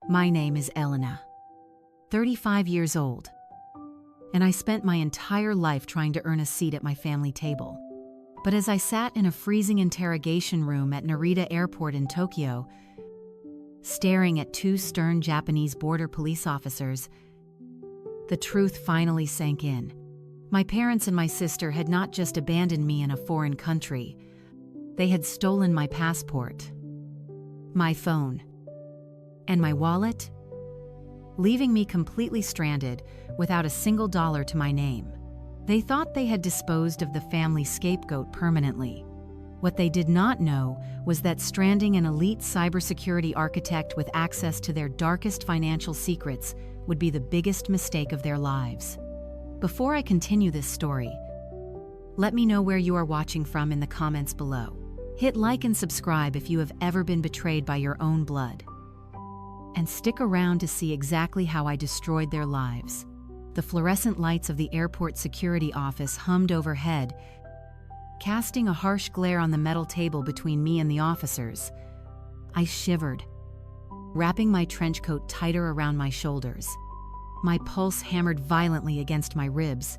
My name is Elena, 35 years old, and I spent my entire life trying to earn a seat at my family table. But as I sat in a freezing interrogation room at Narita Airport in Tokyo, staring at two stern Japanese border police officers, the truth finally sank in. My parents and my sister had not just abandoned me in a foreign country, they had stolen my passport, my phone, and my wallet, leaving me completely stranded without a single dollar to my name. They thought they had disposed of the family scapegoat permanently. What they did not know was that stranding an elite cybersecurity architect with access to their darkest financial secrets would be the biggest mistake of their lives. Before I continue this story, let me know where you are watching from in the comments below. Hit like and subscribe if you have ever been betrayed by your own blood. And stick around to see exactly how I destroyed their lives. The fluorescent lights of the airport security office hummed overhead, casting a harsh glare on the metal table between me and the officers. I shivered, wrapping my trench coat tighter around my shoulders. My pulse hammered violently against my ribs.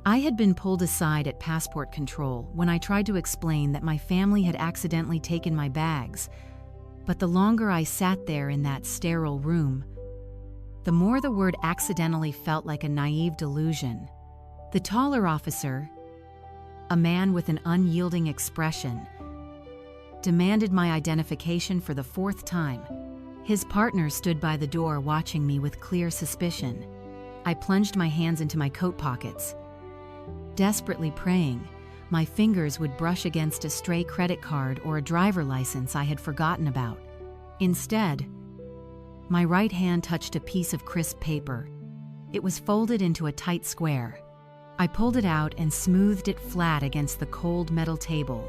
I had been pulled aside at passport control when I tried to explain that my family had accidentally taken my bags, but the longer I sat there in that sterile room, the more the word accidentally felt like a naive delusion. The taller officer, a man with an unyielding expression, demanded my identification for the fourth time. His partner stood by the door watching me with clear suspicion. I plunged my hands into my coat pockets, desperately praying my fingers would brush against a stray credit card or a driver license I had forgotten about. Instead, my right hand touched a piece of crisp paper. It was folded into a tight square. I pulled it out and smoothed it flat against the cold metal table.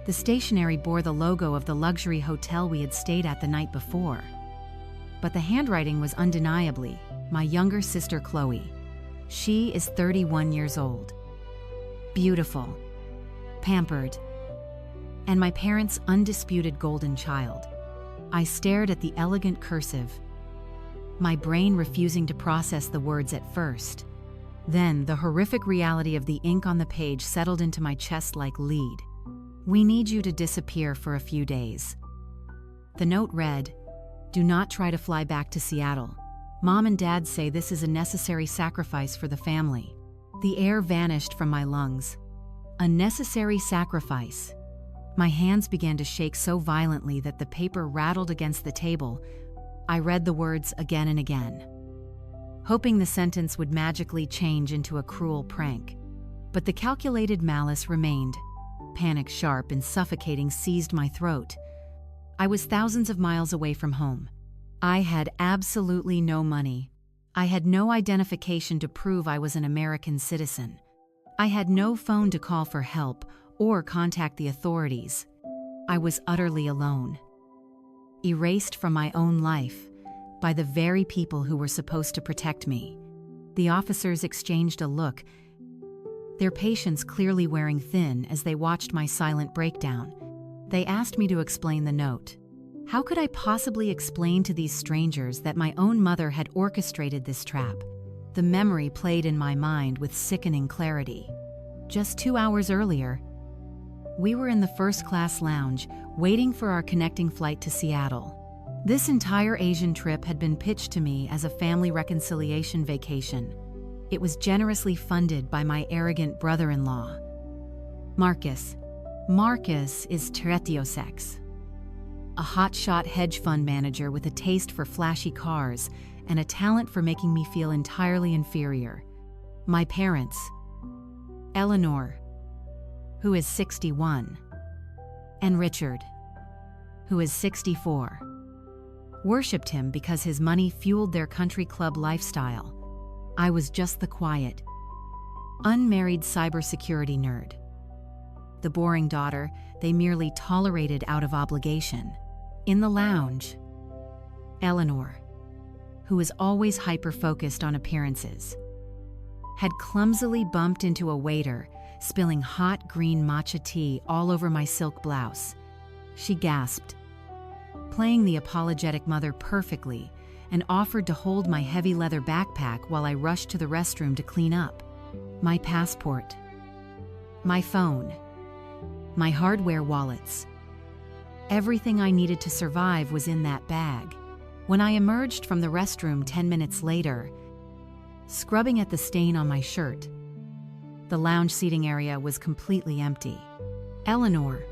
The stationery bore the logo of the luxury hotel we had stayed at the night before. But the handwriting was undeniably my younger sister Chloe. She is 31 years old. Beautiful, pampered, and my parents' undisputed golden child. I stared at the elegant cursive, my brain refusing to process the words at first. Then the horrific reality of the ink on the page settled into my chest like lead. We need you to disappear for a few days. The note read, "Do not try to fly back to Seattle. Mom and Dad say this is a necessary sacrifice for the family." The air vanished from my lungs. A necessary sacrifice. My hands began to shake so violently that the paper rattled against the table. I read the words again and again, hoping the sentence would magically change into a cruel prank. But the calculated malice remained. Panic, sharp and suffocating, seized my throat. I was thousands of miles away from home. I had absolutely no money. I had no identification to prove I was an American citizen. I had no phone to call for help or contact the authorities. I was utterly alone, erased from my own life by the very people who were supposed to protect me. The officers exchanged a look, their patience clearly wearing thin as they watched my silent breakdown. They asked me to explain the note. How could I possibly explain to these strangers that my own mother had orchestrated this trap? The memory played in my mind with sickening clarity. Just 2 hours earlier, we were in the first-class lounge, waiting for our connecting flight to Seattle. This entire Asian trip had been pitched to me as a family reconciliation vacation. It was generously funded by my arrogant brother-in-law, Marcus. Marcus is Teretioseks, a hotshot hedge fund manager with a taste for flashy cars and a talent for making me feel entirely inferior. My parents, Eleanor, who is 61, and Richard, who is 64, worshipped him because his money fueled their country club lifestyle. I was just the quiet, unmarried cybersecurity nerd. The boring daughter they merely tolerated out of obligation. In the lounge, Eleanor, who was always hyper-focused on appearances, had clumsily bumped into a waiter, spilling hot green matcha tea all over my silk blouse. She gasped, playing the apologetic mother perfectly, and offered to hold my heavy leather backpack while I rushed to the restroom to clean up. My passport, my phone, my hardware wallets. Everything I needed to survive was in that bag. When I emerged from the restroom 10 minutes later, scrubbing at the stain on my shirt, the lounge seating area was completely empty. Eleanor,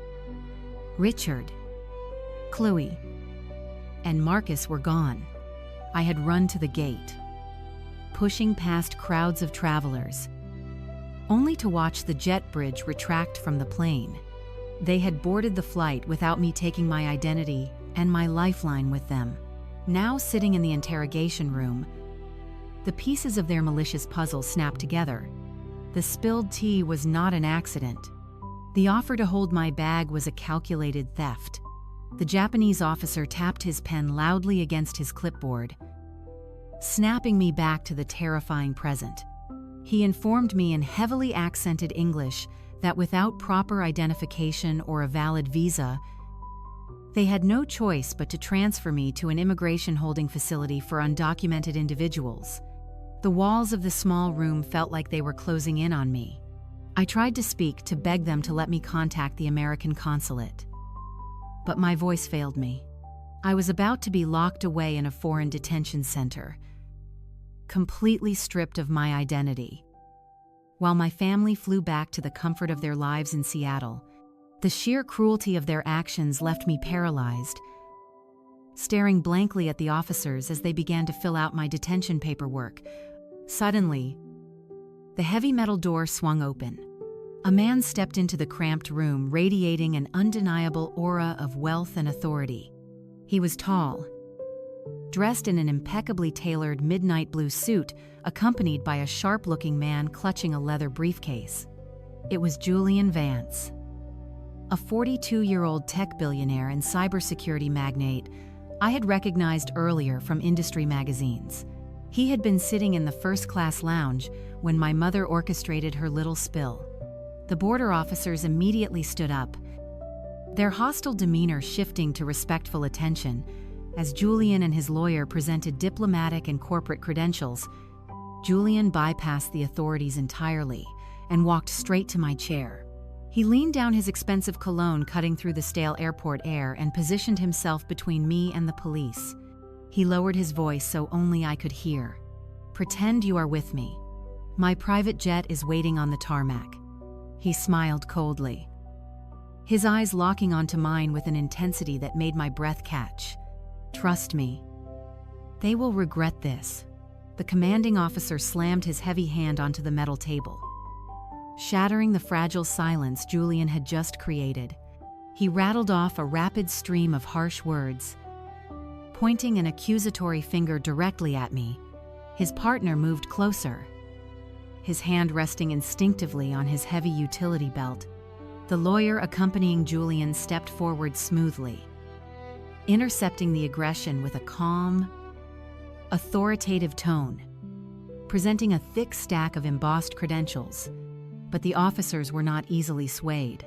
Richard, Chloe, and Marcus were gone. I had run to the gate, pushing past crowds of travelers, only to watch the jet bridge retract from the plane. They had boarded the flight without me taking my identity and my lifeline with them. Now sitting in the interrogation room, the pieces of their malicious puzzle snapped together. The spilled tea was not an accident. The offer to hold my bag was a calculated theft. The Japanese officer tapped his pen loudly against his clipboard, snapping me back to the terrifying present. He informed me in heavily accented English that without proper identification or a valid visa, they had no choice but to transfer me to an immigration holding facility for undocumented individuals. The walls of the small room felt like they were closing in on me. I tried to speak to beg them to let me contact the American consulate, but my voice failed me. I was about to be locked away in a foreign detention center, completely stripped of my identity. While my family flew back to the comfort of their lives in Seattle, the sheer cruelty of their actions left me paralyzed, staring blankly at the officers as they began to fill out my detention paperwork. Suddenly, the heavy metal door swung open. A man stepped into the cramped room, radiating an undeniable aura of wealth and authority. He was tall, dressed in an impeccably tailored midnight blue suit, accompanied by a sharp-looking man clutching a leather briefcase. It was Julian Vance, a 42-year-old tech billionaire and cybersecurity magnate I had recognized earlier from industry magazines. He had been sitting in the first-class lounge when my mother orchestrated her little spill. The border officers immediately stood up, their hostile demeanor shifting to respectful attention as Julian and his lawyer presented diplomatic and corporate credentials. Julian bypassed the authorities entirely and walked straight to my chair. He leaned down his expensive cologne cutting through the stale airport air and positioned himself between me and the police. He lowered his voice so only I could hear. "Pretend you are with me. My private jet is waiting on the tarmac." He smiled coldly, his eyes locking onto mine with an intensity that made my breath catch. "Trust me. They will regret this." The commanding officer slammed his heavy hand onto the metal table, shattering the fragile silence Julian had just created. He rattled off a rapid stream of harsh words, pointing an accusatory finger directly at me. His partner moved closer, his hand resting instinctively on his heavy utility belt. The lawyer accompanying Julian stepped forward smoothly, intercepting the aggression with a calm, authoritative tone, presenting a thick stack of embossed credentials. But the officers were not easily swayed.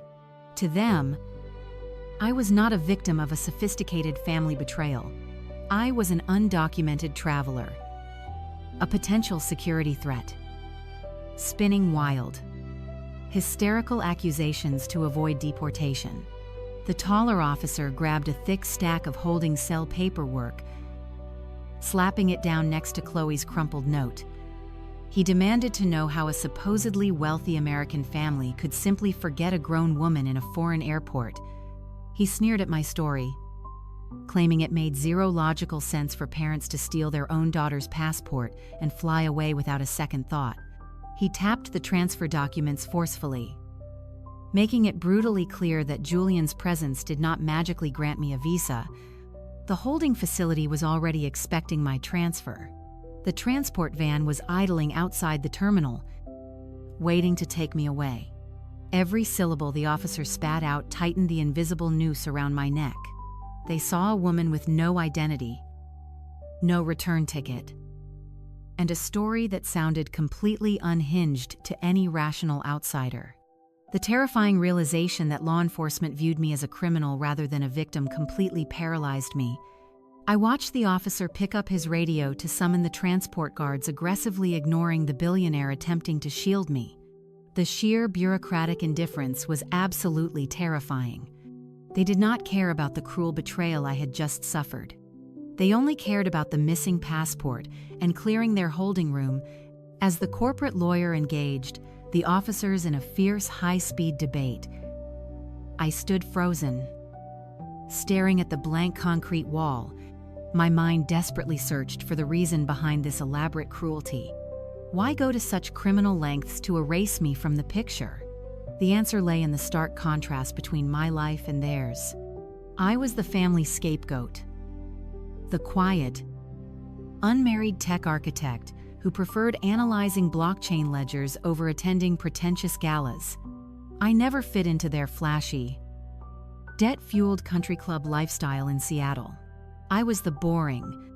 To them, I was not a victim of a sophisticated family betrayal. I was an undocumented traveler, a potential security threat. Spinning wild, hysterical accusations to avoid deportation. The taller officer grabbed a thick stack of holding cell paperwork, slapping it down next to Chloe's crumpled note. He demanded to know how a supposedly wealthy American family could simply forget a grown woman in a foreign airport. He sneered at my story, claiming it made zero logical sense for parents to steal their own daughter's passport and fly away without a second thought. He tapped the transfer documents forcefully, making it brutally clear that Julian's presence did not magically grant me a visa. The holding facility was already expecting my transfer. The transport van was idling outside the terminal, waiting to take me away. Every syllable the officer spat out tightened the invisible noose around my neck. They saw a woman with no identity, no return ticket, and a story that sounded completely unhinged to any rational outsider. The terrifying realization that law enforcement viewed me as a criminal rather than a victim completely paralyzed me. I watched the officer pick up his radio to summon the transport guards, aggressively ignoring the billionaire attempting to shield me. The sheer bureaucratic indifference was absolutely terrifying. They did not care about the cruel betrayal I had just suffered. They only cared about the missing passport and clearing their holding room. As the corporate lawyer engaged the officers in a fierce, high-speed debate, I stood frozen, staring at the blank concrete wall. My mind desperately searched for the reason behind this elaborate cruelty. Why go to such criminal lengths to erase me from the picture? The answer lay in the stark contrast between my life and theirs. I was the family scapegoat. The quiet, unmarried tech architect who preferred analyzing blockchain ledgers over attending pretentious galas. I never fit into their flashy, debt-fueled country club lifestyle in Seattle. I was the boring,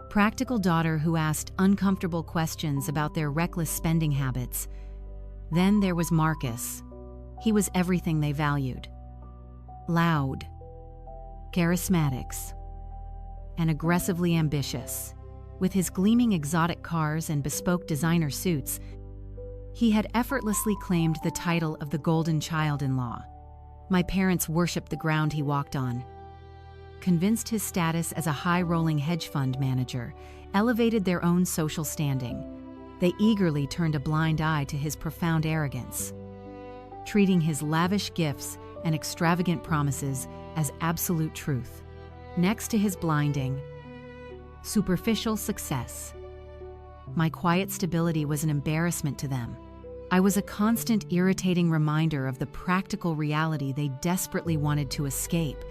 practical daughter who asked uncomfortable questions about their reckless spending habits. Then there was Marcus. He was everything they valued. Loud, charismatics, and aggressively ambitious. With his gleaming exotic cars and bespoke designer suits, he had effortlessly claimed the title of the golden child-in-law. My parents worshipped the ground he walked on. Convinced his status as a high-rolling hedge fund manager elevated their own social standing, they eagerly turned a blind eye to his profound arrogance, treating his lavish gifts and extravagant promises as absolute truth. Next to his blinding, superficial success, my quiet stability was an embarrassment to them. I was a constant, irritating reminder of the practical reality they desperately wanted to escape.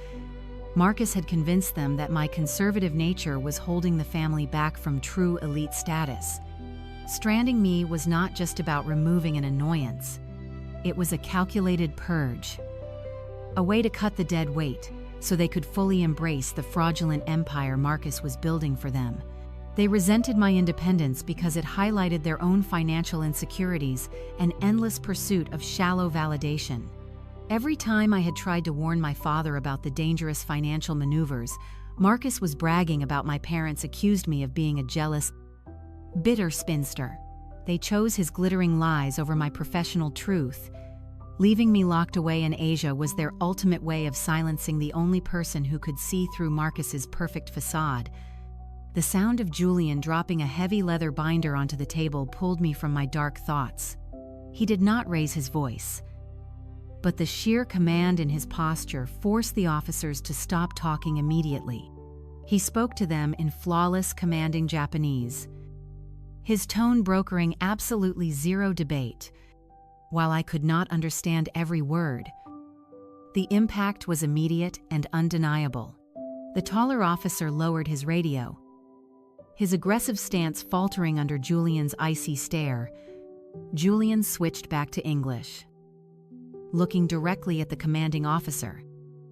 Marcus had convinced them that my conservative nature was holding the family back from true elite status. Stranding me was not just about removing an annoyance. It was a calculated purge. A way to cut the dead weight so they could fully embrace the fraudulent empire Marcus was building for them. They resented my independence because it highlighted their own financial insecurities and endless pursuit of shallow validation. Every time I had tried to warn my father about the dangerous financial maneuvers, Marcus was bragging about my parents accused me of being a jealous, bitter spinster. They chose his glittering lies over my professional truth. Leaving me locked away in Asia was their ultimate way of silencing the only person who could see through Marcus's perfect facade. The sound of Julian dropping a heavy leather binder onto the table pulled me from my dark thoughts. He did not raise his voice, but the sheer command in his posture forced the officers to stop talking immediately. He spoke to them in flawless, commanding Japanese, his tone brokering absolutely zero debate. While I could not understand every word, the impact was immediate and undeniable. The taller officer lowered his radio, his aggressive stance faltering under Julian's icy stare. Julian switched back to English. Looking directly at the commanding officer,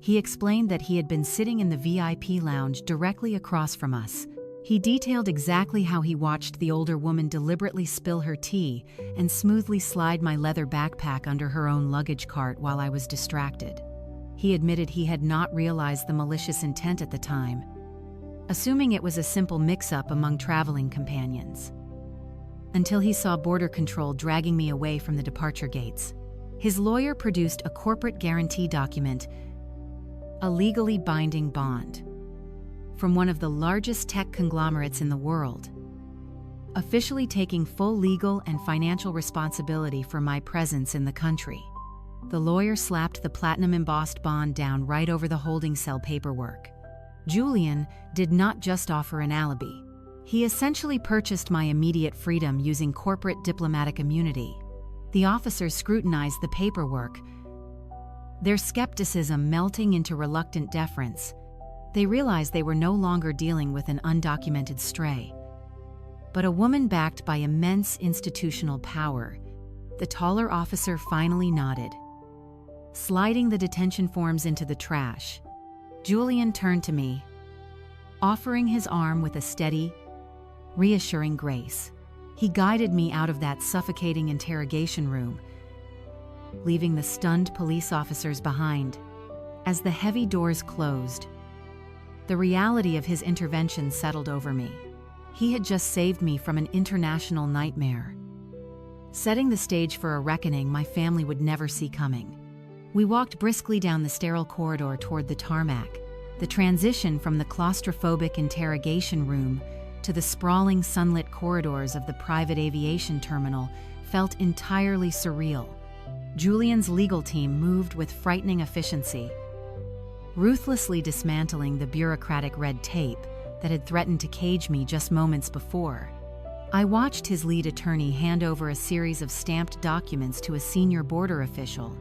he explained that he had been sitting in the VIP lounge directly across from us. He detailed exactly how he watched the older woman deliberately spill her tea and smoothly slide my leather backpack under her own luggage cart while I was distracted. He admitted he had not realized the malicious intent at the time, assuming it was a simple mix-up among traveling companions, until he saw border control dragging me away from the departure gates. His lawyer produced a corporate guarantee document, a legally binding bond, from one of the largest tech conglomerates in the world, officially taking full legal and financial responsibility for my presence in the country. The lawyer slapped the platinum-embossed bond down right over the holding cell paperwork. Julian did not just offer an alibi. He essentially purchased my immediate freedom using corporate diplomatic immunity. The officers scrutinized the paperwork, their skepticism melting into reluctant deference. They realized they were no longer dealing with an undocumented stray, but a woman backed by immense institutional power. The taller officer finally nodded, sliding the detention forms into the trash. Julian turned to me, offering his arm with a steady, reassuring grace. He guided me out of that suffocating interrogation room, leaving the stunned police officers behind. As the heavy doors closed, The reality of his intervention settled over me. He had just saved me from an international nightmare, setting the stage for a reckoning my family would never see coming. We walked briskly down the sterile corridor toward the tarmac. The transition from the claustrophobic interrogation room to the sprawling sunlit corridors of the private aviation terminal felt entirely surreal. Julian's legal team moved with frightening efficiency, ruthlessly dismantling the bureaucratic red tape that had threatened to cage me just moments before. I watched his lead attorney hand over a series of stamped documents to a senior border official,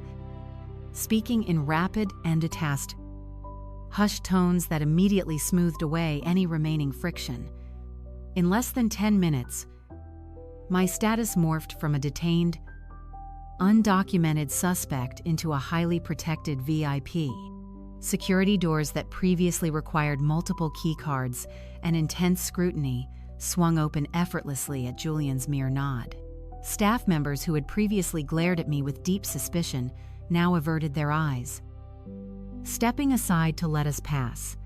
speaking in rapid and detached, hushed tones that immediately smoothed away any remaining friction. In less than 10 minutes, my status morphed from a detained, undocumented suspect into a highly protected VIP. Security doors that previously required multiple keycards and intense scrutiny swung open effortlessly at Julian's mere nod. Staff members who had previously glared at me with deep suspicion now averted their eyes, stepping aside to let us pass.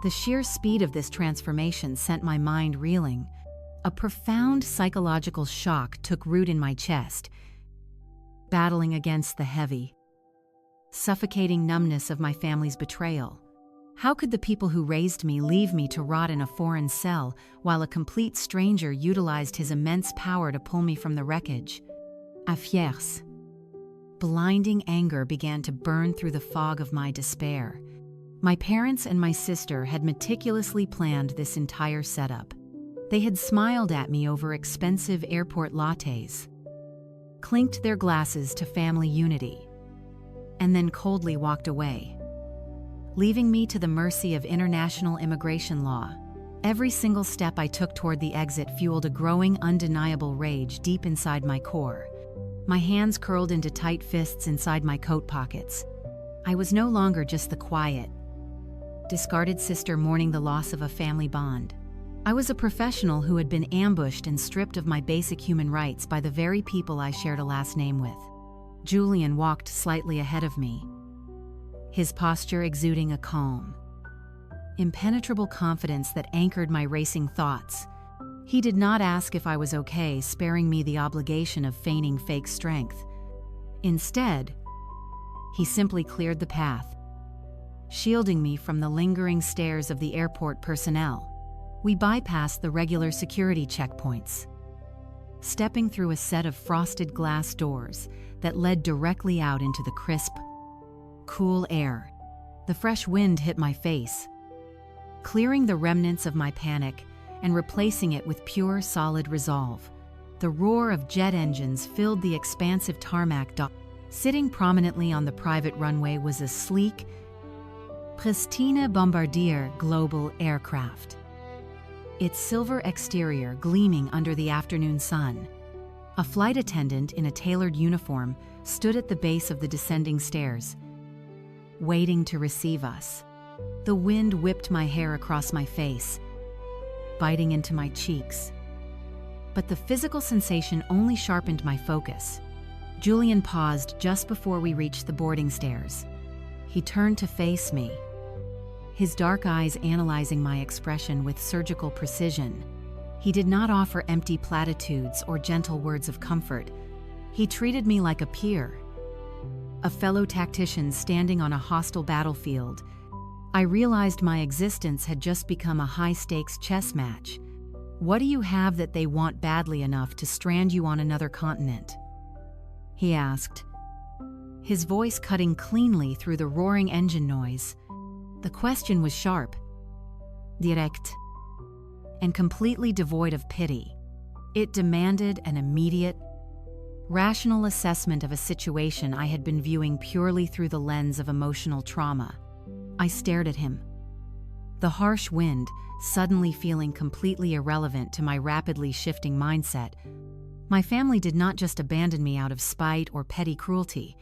The sheer speed of this transformation sent my mind reeling. A profound psychological shock took root in my chest, battling against the heavy, suffocating numbness of my family's betrayal. How could the people who raised me leave me to rot in a foreign cell while a complete stranger utilized his immense power to pull me from the wreckage? A fierce, blinding anger began to burn through the fog of my despair. My parents and my sister had meticulously planned this entire setup. They had smiled at me over expensive airport lattes, clinked their glasses to family unity, and then coldly walked away, leaving me to the mercy of international immigration law. Every single step I took toward the exit fueled a growing, undeniable rage deep inside my core. My hands curled into tight fists inside my coat pockets. I was no longer just the quiet, discarded sister mourning the loss of a family bond. I was a professional who had been ambushed and stripped of my basic human rights by the very people I shared a last name with. Julian walked slightly ahead of me, his posture exuding a calm, impenetrable confidence that anchored my racing thoughts. He did not ask if I was okay, sparing me the obligation of feigning fake strength. Instead, he simply cleared the path, shielding me from the lingering stares of the airport personnel. We bypassed the regular security checkpoints, stepping through a set of frosted glass doors that led directly out into the crisp, cool air. The fresh wind hit my face, clearing the remnants of my panic and replacing it with pure, solid resolve. The roar of jet engines filled the expansive tarmac dock. Sitting prominently on the private runway was a sleek, pristine Bombardier Global aircraft, its silver exterior gleaming under the afternoon sun. A flight attendant in a tailored uniform stood at the base of the descending stairs, waiting to receive us. The wind whipped my hair across my face, biting into my cheeks. But the physical sensation only sharpened my focus. Julian paused just before we reached the boarding stairs. He turned to face me, his dark eyes analyzing my expression with surgical precision. He did not offer empty platitudes or gentle words of comfort. He treated me like a peer, a fellow tactician standing on a hostile battlefield. I realized my existence had just become a high-stakes chess match. What do you have that they want badly enough to strand you on another continent? He asked, his voice cutting cleanly through the roaring engine noise. The question was sharp, direct, and completely devoid of pity. It demanded an immediate, rational assessment of a situation I had been viewing purely through the lens of emotional trauma. I stared at him, the harsh wind suddenly feeling completely irrelevant to my rapidly shifting mindset. My family did not just abandon me out of spite or petty cruelty.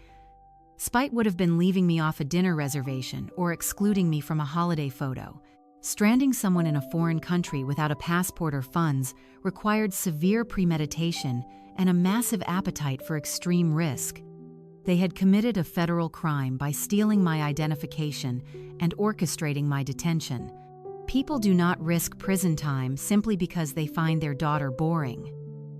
Spite would have been leaving me off a dinner reservation or excluding me from a holiday photo. Stranding someone in a foreign country without a passport or funds required severe premeditation and a massive appetite for extreme risk. They had committed a federal crime by stealing my identification and orchestrating my detention. People do not risk prison time simply because they find their daughter boring.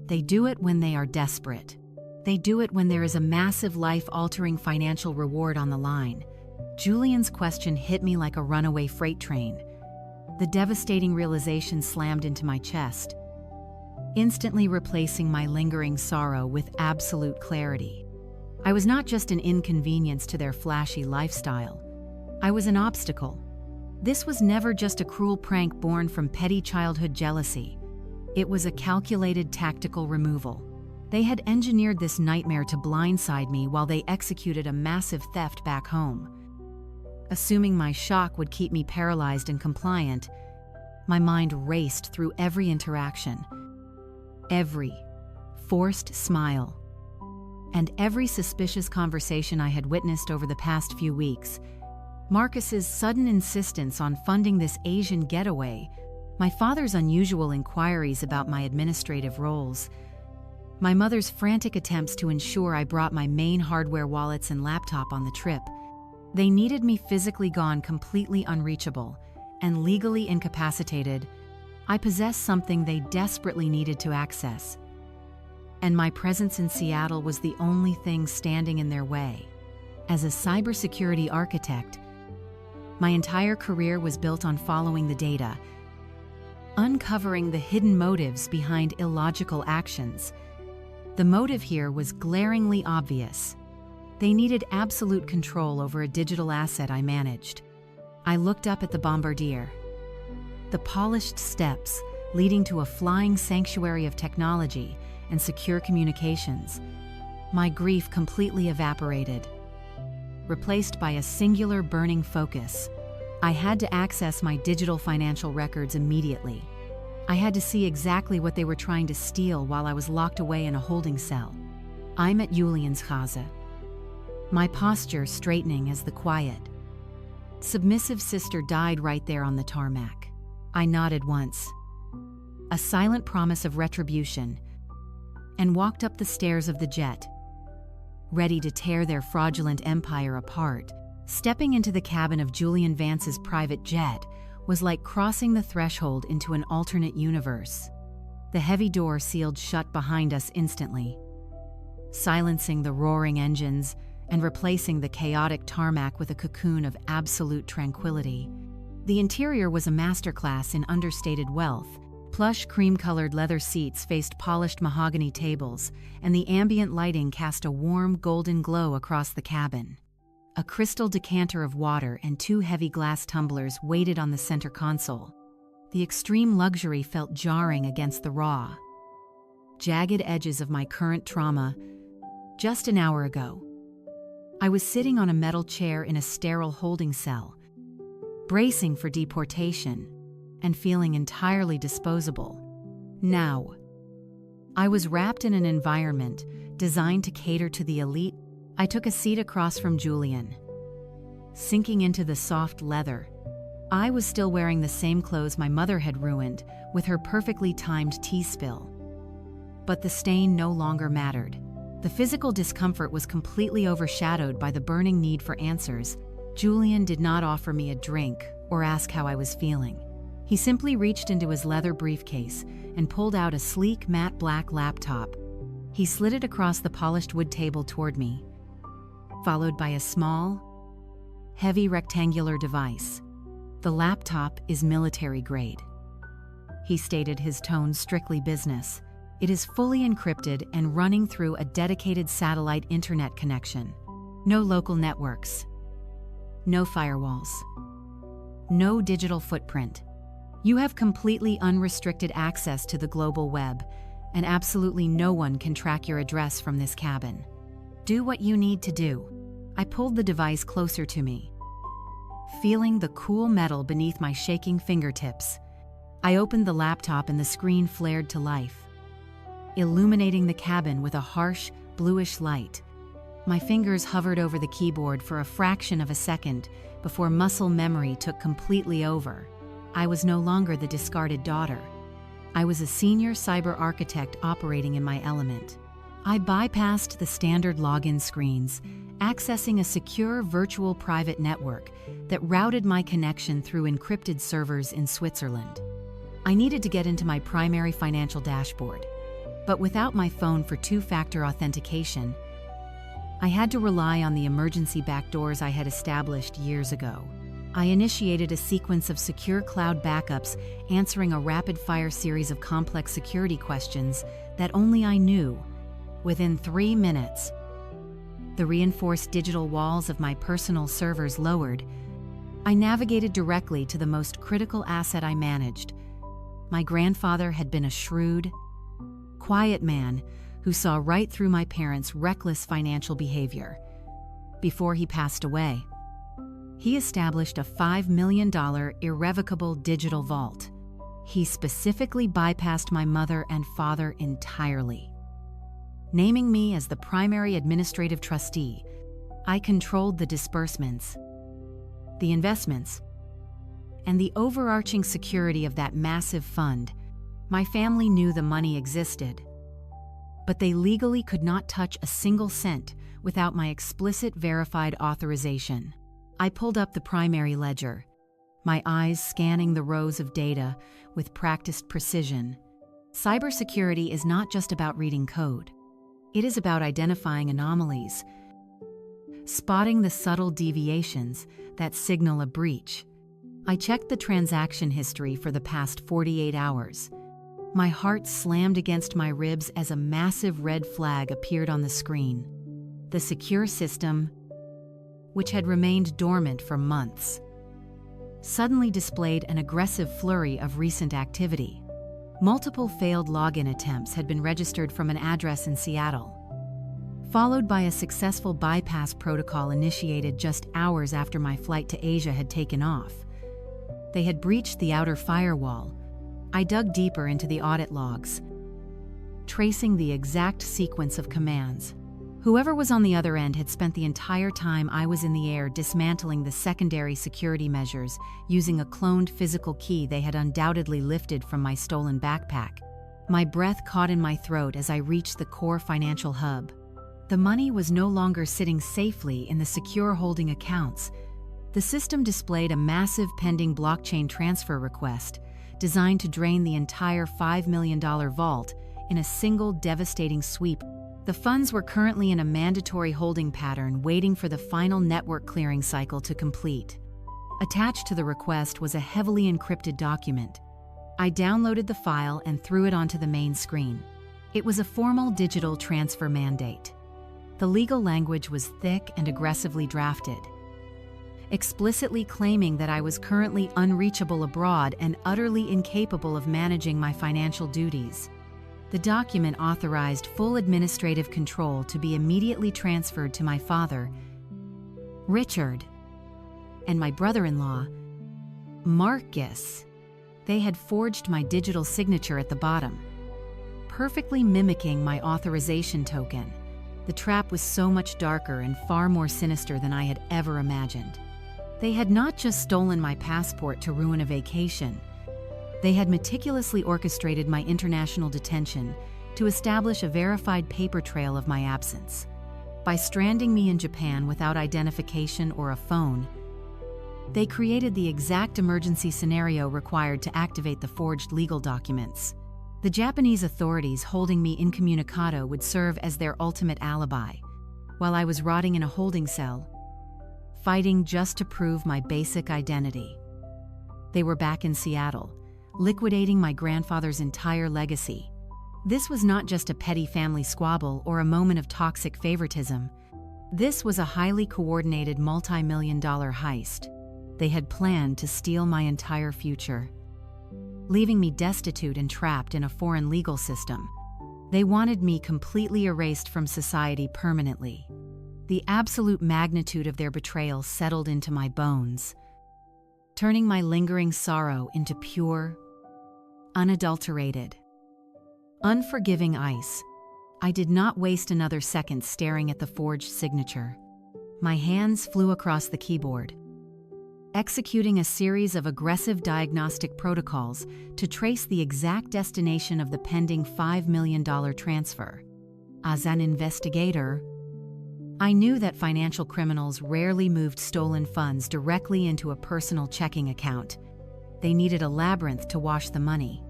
They do it when they are desperate. They do it when there is a massive life-altering financial reward on the line. Julian's question hit me like a runaway freight train. The devastating realization slammed into my chest, instantly replacing my lingering sorrow with absolute clarity. I was not just an inconvenience to their flashy lifestyle. I was an obstacle. This was never just a cruel prank born from petty childhood jealousy. It was a calculated tactical removal. They had engineered this nightmare to blindside me while they executed a massive theft back home. Assuming my shock would keep me paralyzed and compliant, my mind raced through every interaction, every forced smile, and every suspicious conversation I had witnessed over the past few weeks. Marcus's sudden insistence on funding this Asian getaway, my father's unusual inquiries about my administrative roles, my mother's frantic attempts to ensure I brought my main hardware wallets and laptop on the trip. They needed me physically gone, completely unreachable, and legally incapacitated. I possessed something they desperately needed to access, and my presence in Seattle was the only thing standing in their way. As a cybersecurity architect, my entire career was built on following the data, uncovering the hidden motives behind illogical actions. The motive here was glaringly obvious. They needed absolute control over a digital asset I managed. I looked up at the Bombardier, the polished steps leading to a flying sanctuary of technology and secure communications. My grief completely evaporated, replaced by a singular burning focus. I had to access my digital financial records immediately. I had to see exactly what they were trying to steal while I was locked away in a holding cell. I'm at Julian's Haza, my posture straightening as the quiet, submissive sister died right there on the tarmac. I nodded once, a silent promise of retribution, and walked up the stairs of the jet, ready to tear their fraudulent empire apart. Stepping into the cabin of Julian Vance's private jet was like crossing the threshold into an alternate universe. The heavy door sealed shut behind us instantly, silencing the roaring engines and replacing the chaotic tarmac with a cocoon of absolute tranquility. The interior was a masterclass in understated wealth. Plush cream-colored leather seats faced polished mahogany tables, and the ambient lighting cast a warm golden glow across the cabin. A crystal decanter of water and 2 heavy glass tumblers waited on the center console. The extreme luxury felt jarring against the raw, jagged edges of my current trauma. Just an hour ago, I was sitting on a metal chair in a sterile holding cell, bracing for deportation and feeling entirely disposable. Now, I was wrapped in an environment designed to cater to the elite. I took a seat across from Julian, sinking into the soft leather. I was still wearing the same clothes my mother had ruined with her perfectly timed tea spill. But the stain no longer mattered. The physical discomfort was completely overshadowed by the burning need for answers. Julian did not offer me a drink or ask how I was feeling. He simply reached into his leather briefcase and pulled out a sleek matte black laptop. He slid it across the polished wood table toward me, followed by a small, heavy rectangular device. The laptop is military grade, he stated, his tone strictly business. It is fully encrypted and running through a dedicated satellite internet connection. No local networks, no firewalls, no digital footprint. You have completely unrestricted access to the global web, and absolutely no one can track your address from this cabin. Do what you need to do. I pulled the device closer to me, feeling the cool metal beneath my shaking fingertips. I opened the laptop and the screen flared to life, illuminating the cabin with a harsh, bluish light. My fingers hovered over the keyboard for a fraction of a second before muscle memory took completely over. I was no longer the discarded daughter. I was a senior cyber architect operating in my element. I bypassed the standard login screens, accessing a secure virtual private network that routed my connection through encrypted servers in Switzerland. I needed to get into my primary financial dashboard, but without my phone for two-factor authentication, I had to rely on the emergency backdoors I had established years ago. I initiated a sequence of secure cloud backups, answering a rapid-fire series of complex security questions that only I knew. Within 3 minutes, the reinforced digital walls of my personal servers lowered. I navigated directly to the most critical asset I managed. My grandfather had been a shrewd, quiet man who saw right through my parents' reckless financial behavior. Before he passed away, he established a $5 million irrevocable digital vault. He specifically bypassed my mother and father entirely. Naming me as the primary administrative trustee, I controlled the disbursements, the investments, and the overarching security of that massive fund. My family knew the money existed, but they legally could not touch a single cent without my explicit verified authorization. I pulled up the primary ledger, my eyes scanning the rows of data with practiced precision. Cybersecurity is not just about reading code. It is about identifying anomalies, spotting the subtle deviations that signal a breach. I checked the transaction history for the past 48 hours. My heart slammed against my ribs as a massive red flag appeared on the screen. The secure system, which had remained dormant for months, suddenly displayed an aggressive flurry of recent activity. Multiple failed login attempts had been registered from an address in Seattle, followed by a successful bypass protocol initiated just hours after my flight to Asia had taken off. They had breached the outer firewall. I dug deeper into the audit logs, tracing the exact sequence of commands. Whoever was on the other end had spent the entire time I was in the air dismantling the secondary security measures using a cloned physical key they had undoubtedly lifted from my stolen backpack. My breath caught in my throat as I reached the core financial hub. The money was no longer sitting safely in the secure holding accounts. The system displayed a massive pending blockchain transfer request designed to drain the entire $5 million vault in a single devastating sweep. The funds were currently in a mandatory holding pattern waiting for the final network clearing cycle to complete. Attached to the request was a heavily encrypted document. I downloaded the file and threw it onto the main screen. It was a formal digital transfer mandate. The legal language was thick and aggressively drafted, explicitly claiming that I was currently unreachable abroad and utterly incapable of managing my financial duties. The document authorized full administrative control to be immediately transferred to my father, Richard, and my brother-in-law, Marcus. They had forged my digital signature at the bottom, perfectly mimicking my authorization token. The trap was so much darker and far more sinister than I had ever imagined. They had not just stolen my passport to ruin a vacation. They had meticulously orchestrated my international detention to establish a verified paper trail of my absence. By stranding me in Japan without identification or a phone, they created the exact emergency scenario required to activate the forged legal documents. The Japanese authorities holding me incommunicado would serve as their ultimate alibi, while I was rotting in a holding cell, fighting just to prove my basic identity. They were back in Seattle, liquidating my grandfather's entire legacy. This was not just a petty family squabble or a moment of toxic favoritism. This was a highly coordinated multi-million-dollar heist. They had planned to steal my entire future, leaving me destitute and trapped in a foreign legal system. They wanted me completely erased from society permanently. The absolute magnitude of their betrayal settled into my bones, turning my lingering sorrow into pure, unadulterated, unforgiving ice. I did not waste another second staring at the forged signature. My hands flew across the keyboard, executing a series of aggressive diagnostic protocols to trace the exact destination of the pending $5 million transfer. As an investigator, I knew that financial criminals rarely moved stolen funds directly into a personal checking account. They needed a labyrinth to wash the money.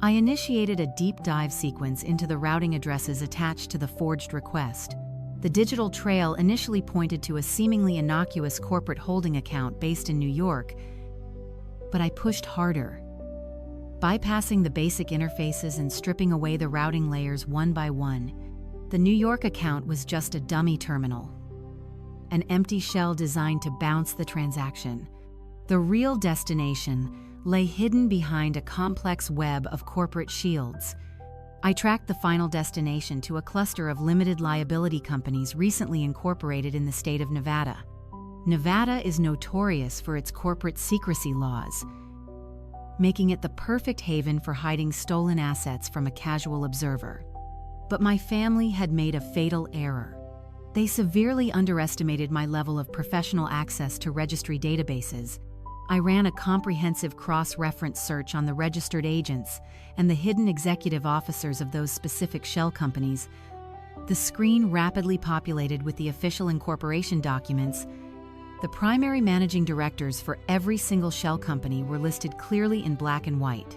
I initiated a deep dive sequence into the routing addresses attached to the forged request. The digital trail initially pointed to a seemingly innocuous corporate holding account based in New York, but I pushed harder. Bypassing the basic interfaces and stripping away the routing layers one by one, the New York account was just a dummy terminal, an empty shell designed to bounce the transaction. The real destination lay hidden behind a complex web of corporate shields. I tracked the final destination to a cluster of limited liability companies recently incorporated in the state of Nevada. Nevada is notorious for its corporate secrecy laws, making it the perfect haven for hiding stolen assets from a casual observer. But my family had made a fatal error. They severely underestimated my level of professional access to registry databases. I ran a comprehensive cross-reference search on the registered agents and the hidden executive officers of those specific shell companies. The screen rapidly populated with the official incorporation documents. The primary managing directors for every single shell company were listed clearly in black and white.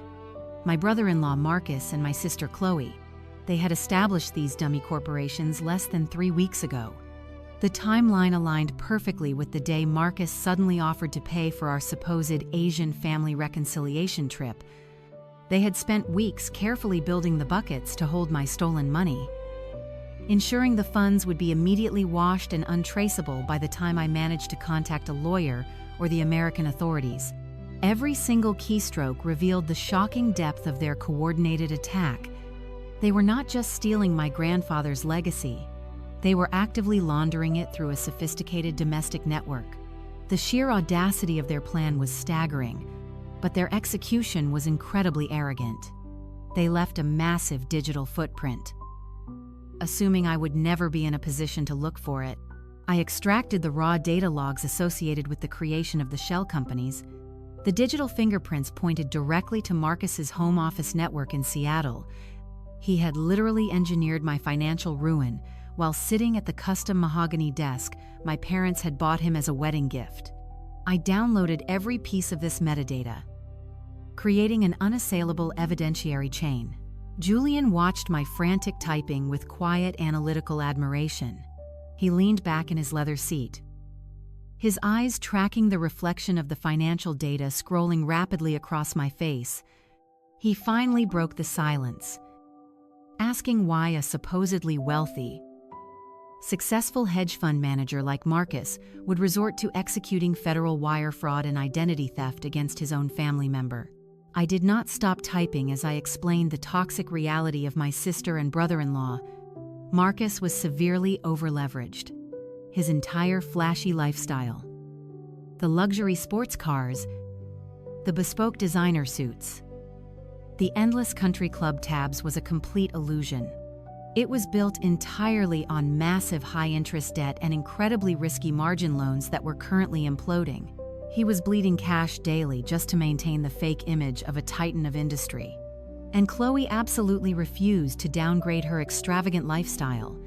My brother-in-law Marcus and my sister Chloe. They had established these dummy corporations less than 3 weeks ago. The timeline aligned perfectly with the day Marcus suddenly offered to pay for our supposed Asian family reconciliation trip. They had spent weeks carefully building the buckets to hold my stolen money, ensuring the funds would be immediately washed and untraceable by the time I managed to contact a lawyer or the American authorities. Every single keystroke revealed the shocking depth of their coordinated attack. They were not just stealing my grandfather's legacy, they were actively laundering it through a sophisticated domestic network. The sheer audacity of their plan was staggering, but their execution was incredibly arrogant. They left a massive digital footprint. Assuming I would never be in a position to look for it, I extracted the raw data logs associated with the creation of the shell companies. The digital fingerprints pointed directly to Marcus's home office network in Seattle. He had literally engineered my financial ruin while sitting at the custom mahogany desk my parents had bought him as a wedding gift. I downloaded every piece of this metadata, creating an unassailable evidentiary chain. Julian watched my frantic typing with quiet, analytical admiration. He leaned back in his leather seat, his eyes tracking the reflection of the financial data scrolling rapidly across my face. He finally broke the silence, asking why a supposedly wealthy, successful hedge fund manager like Marcus would resort to executing federal wire fraud and identity theft against his own family member. I did not stop typing as I explained the toxic reality of my sister and brother-in-law. Marcus was severely overleveraged. His entire flashy lifestyle, the luxury sports cars, the bespoke designer suits, the endless country club tabs was a complete illusion. It was built entirely on massive high-interest debt and incredibly risky margin loans that were currently imploding. He was bleeding cash daily just to maintain the fake image of a titan of industry. And Chloe absolutely refused to downgrade her extravagant lifestyle.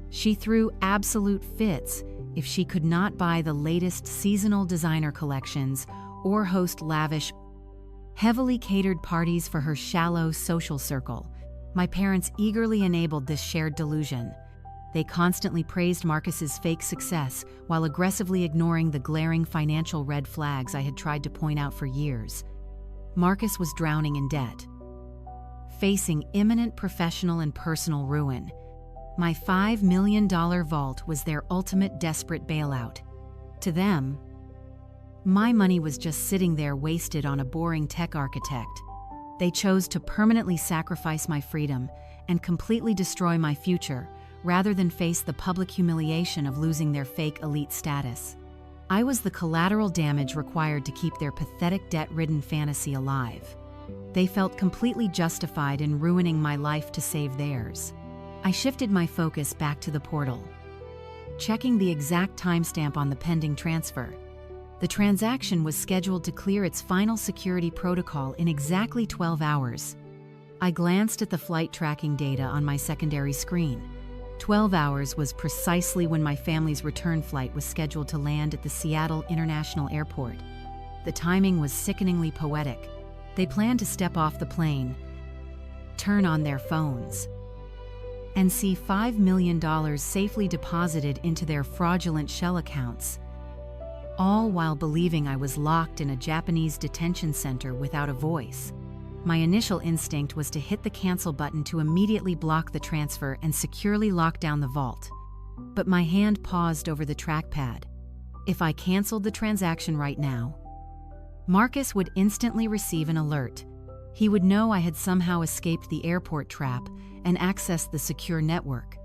She threw absolute fits if she could not buy the latest seasonal designer collections or host lavish, heavily catered parties for her shallow social circle. My parents eagerly enabled this shared delusion. They constantly praised Marcus's fake success while aggressively ignoring the glaring financial red flags I had tried to point out for years. Marcus was drowning in debt, facing imminent professional and personal ruin. My $5 million vault was their ultimate desperate bailout. To them, my money was just sitting there wasted on a boring tech architect. They chose to permanently sacrifice my freedom and completely destroy my future, rather than face the public humiliation of losing their fake elite status. I was the collateral damage required to keep their pathetic debt-ridden fantasy alive. They felt completely justified in ruining my life to save theirs. I shifted my focus back to the portal, checking the exact timestamp on the pending transfer. The transaction was scheduled to clear its final security protocol in exactly 12 hours. I glanced at the flight tracking data on my secondary screen. 12 hours was precisely when my family's return flight was scheduled to land at the Seattle International Airport. The timing was sickeningly poetic. They planned to step off the plane, turn on their phones, and see $5 million safely deposited into their fraudulent shell accounts, all while believing I was locked in a Japanese detention center without a voice. My initial instinct was to hit the cancel button to immediately block the transfer and securely lock down the vault. But my hand paused over the trackpad. If I canceled the transaction right now, Marcus would instantly receive an alert. He would know I had somehow escaped the airport trap and accessed the secure network.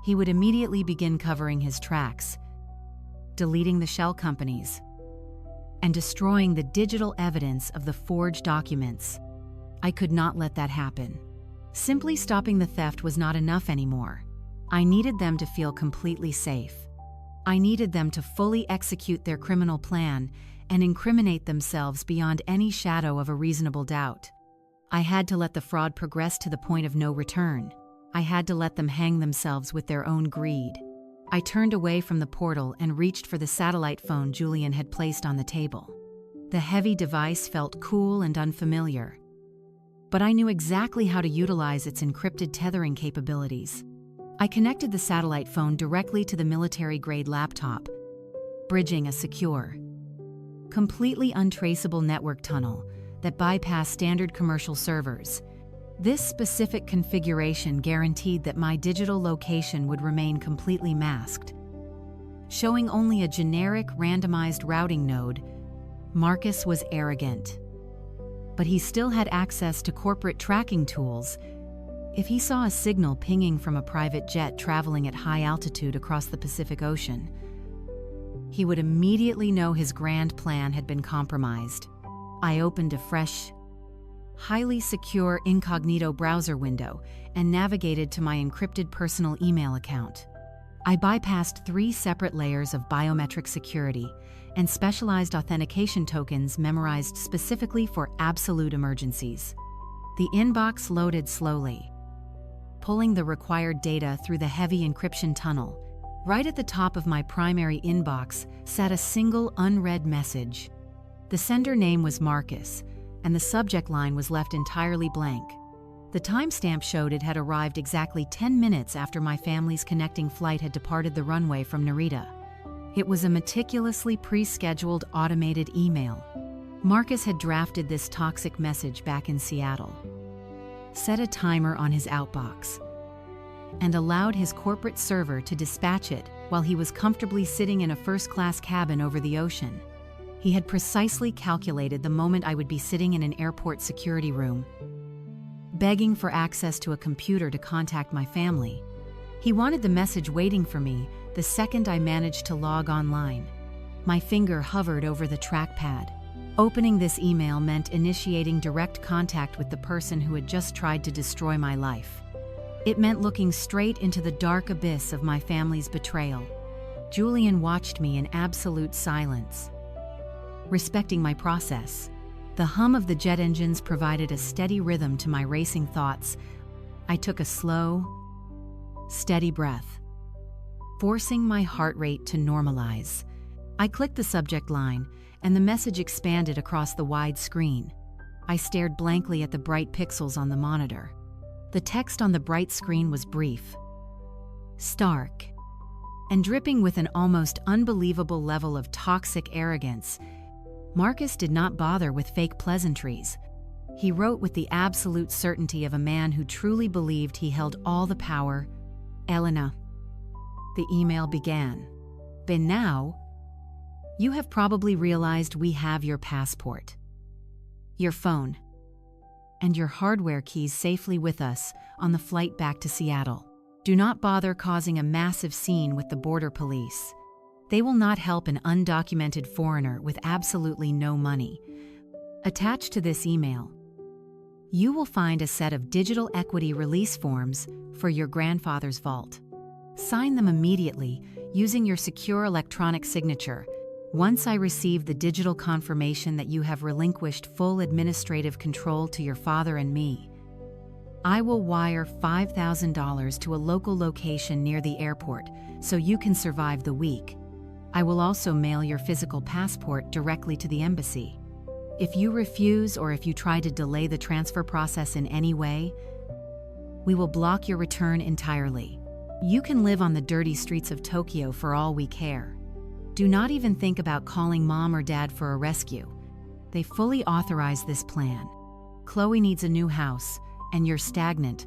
He would immediately begin covering his tracks, deleting the shell companies, and destroying the digital evidence of the forged documents. I could not let that happen. Simply stopping the theft was not enough anymore. I needed them to feel completely safe. I needed them to fully execute their criminal plan and incriminate themselves beyond any shadow of a reasonable doubt. I had to let the fraud progress to the point of no return. I had to let them hang themselves with their own greed. I turned away from the portal and reached for the satellite phone Julian had placed on the table. The heavy device felt cool and unfamiliar, but I knew exactly how to utilize its encrypted tethering capabilities. I connected the satellite phone directly to the military-grade laptop, bridging a secure, completely untraceable network tunnel that bypassed standard commercial servers. This specific configuration guaranteed that my digital location would remain completely masked, showing only a generic randomized routing node. Marcus was arrogant, but he still had access to corporate tracking tools. If he saw a signal pinging from a private jet traveling at high altitude across the Pacific Ocean, he would immediately know his grand plan had been compromised. I opened a fresh, highly secure incognito browser window and navigated to my encrypted personal email account. I bypassed 3 separate layers of biometric security and specialized authentication tokens memorized specifically for absolute emergencies. The inbox loaded slowly, pulling the required data through the heavy encryption tunnel. Right at the top of my primary inbox sat a single unread message. The sender name was Marcus, and the subject line was left entirely blank. The timestamp showed it had arrived exactly 10 minutes after my family's connecting flight had departed the runway from Narita. It was a meticulously pre-scheduled automated email. Marcus had drafted this toxic message back in Seattle, set a timer on his outbox, and allowed his corporate server to dispatch it while he was comfortably sitting in a first-class cabin over the ocean. He had precisely calculated the moment I would be sitting in an airport security room, begging for access to a computer to contact my family. He wanted the message waiting for me the second I managed to log online. My finger hovered over the trackpad. Opening this email meant initiating direct contact with the person who had just tried to destroy my life. It meant looking straight into the dark abyss of my family's betrayal. Julian watched me in absolute silence, respecting my process. The hum of the jet engines provided a steady rhythm to my racing thoughts. I took a slow, steady breath, forcing my heart rate to normalize. I clicked the subject line, and the message expanded across the wide screen. I stared blankly at the bright pixels on the monitor. The text on the bright screen was brief, stark, and dripping with an almost unbelievable level of toxic arrogance. Marcus did not bother with fake pleasantries. He wrote with the absolute certainty of a man who truly believed he held all the power. Elena. The email began. By now, you have probably realized we have your passport, your phone, and your hardware keys safely with us on the flight back to Seattle. Do not bother causing a massive scene with the border police. They will not help an undocumented foreigner with absolutely no money. Attached to this email, you will find a set of digital equity release forms for your grandfather's vault. Sign them immediately using your secure electronic signature. Once I receive the digital confirmation that you have relinquished full administrative control to your father and me, I will wire $5,000 to a local location near the airport so you can survive the week. I will also mail your physical passport directly to the embassy. If you refuse or if you try to delay the transfer process in any way, we will block your return entirely. You can live on the dirty streets of Tokyo for all we care. Do not even think about calling mom or dad for a rescue. They fully authorize this plan. Chloe needs a new house, and your stagnant,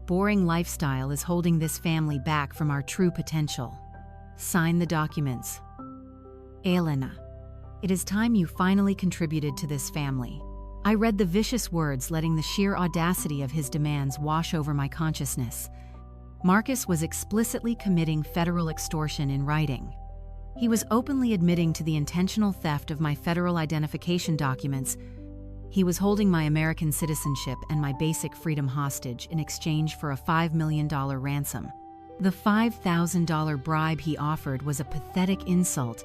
boring lifestyle is holding this family back from our true potential. Sign the documents. Elena. It is time you finally contributed to this family. I read the vicious words, letting the sheer audacity of his demands wash over my consciousness. Marcus was explicitly committing federal extortion in writing. He was openly admitting to the intentional theft of my federal identification documents. He was holding my American citizenship and my basic freedom hostage in exchange for a $5 million ransom. The $5,000 bribe he offered was a pathetic insult,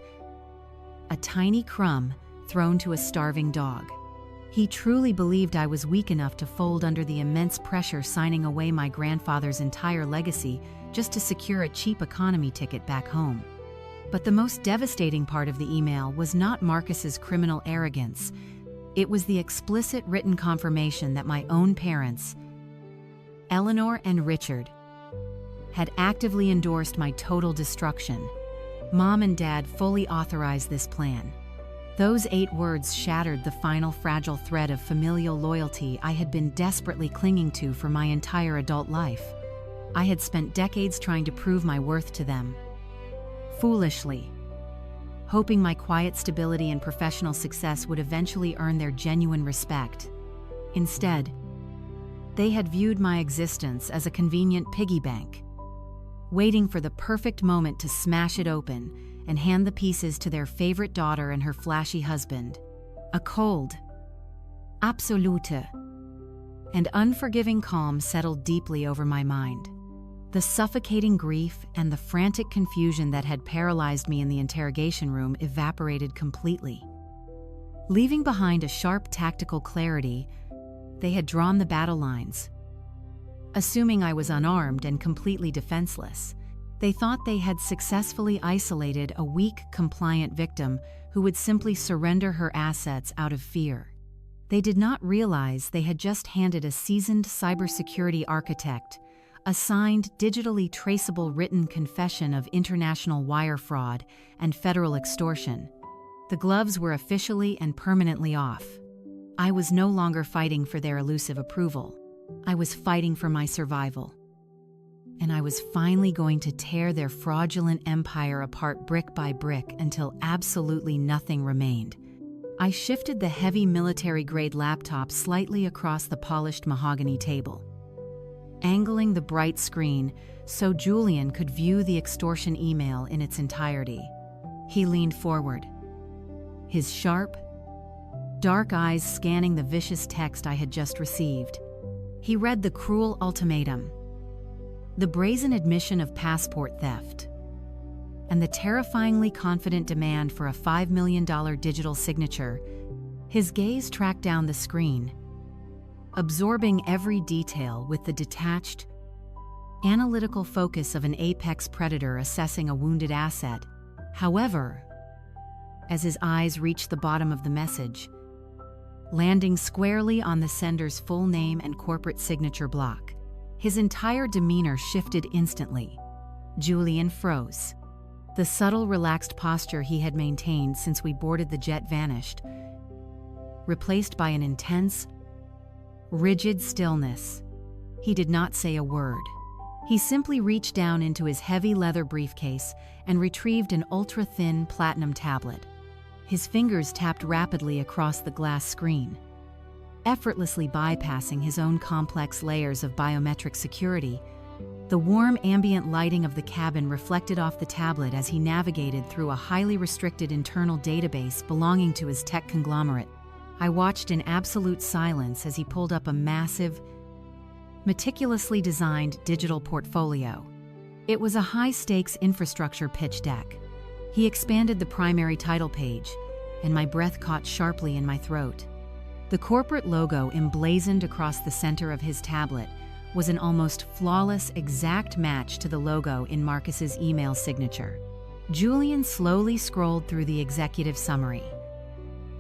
a tiny crumb thrown to a starving dog. He truly believed I was weak enough to fold under the immense pressure, signing away my grandfather's entire legacy just to secure a cheap economy ticket back home. But the most devastating part of the email was not Marcus's criminal arrogance. It was the explicit written confirmation that my own parents, Eleanor and Richard, had actively endorsed my total destruction. Mom and Dad fully authorized this plan. Those 8 words shattered the final fragile thread of familial loyalty I had been desperately clinging to for my entire adult life. I had spent decades trying to prove my worth to them. Foolishly, hoping my quiet stability and professional success would eventually earn their genuine respect. Instead, they had viewed my existence as a convenient piggy bank, waiting for the perfect moment to smash it open and hand the pieces to their favorite daughter and her flashy husband. A cold, absolute, and unforgiving calm settled deeply over my mind. The suffocating grief and the frantic confusion that had paralyzed me in the interrogation room evaporated completely. Leaving behind a sharp tactical clarity, they had drawn the battle lines. Assuming I was unarmed and completely defenseless, they thought they had successfully isolated a weak, compliant victim who would simply surrender her assets out of fear. They did not realize they had just handed a seasoned cybersecurity architect a signed, digitally traceable written confession of international wire fraud and federal extortion. The gloves were officially and permanently off. I was no longer fighting for their elusive approval. I was fighting for my survival. And I was finally going to tear their fraudulent empire apart brick by brick until absolutely nothing remained. I shifted the heavy military-grade laptop slightly across the polished mahogany table, angling the bright screen so Julian could view the extortion email in its entirety. He leaned forward, his sharp, dark eyes scanning the vicious text I had just received. He read the cruel ultimatum, the brazen admission of passport theft, and the terrifyingly confident demand for a $5 million digital signature. His gaze tracked down the screen, absorbing every detail with the detached, analytical focus of an apex predator assessing a wounded asset. However, as his eyes reached the bottom of the message, landing squarely on the sender's full name and corporate signature block, his entire demeanor shifted instantly. Julian froze. The subtle, relaxed posture he had maintained since we boarded the jet vanished, replaced by an intense, rigid stillness. He did not say a word. He simply reached down into his heavy leather briefcase and retrieved an ultra-thin platinum tablet. His fingers tapped rapidly across the glass screen, effortlessly bypassing his own complex layers of biometric security. The warm ambient lighting of the cabin reflected off the tablet as he navigated through a highly restricted internal database belonging to his tech conglomerate. I watched in absolute silence as he pulled up a massive, meticulously designed digital portfolio. It was a high-stakes infrastructure pitch deck. He expanded the primary title page, and my breath caught sharply in my throat. The corporate logo emblazoned across the center of his tablet was an almost flawless, exact match to the logo in Marcus's email signature. Julian slowly scrolled through the executive summary,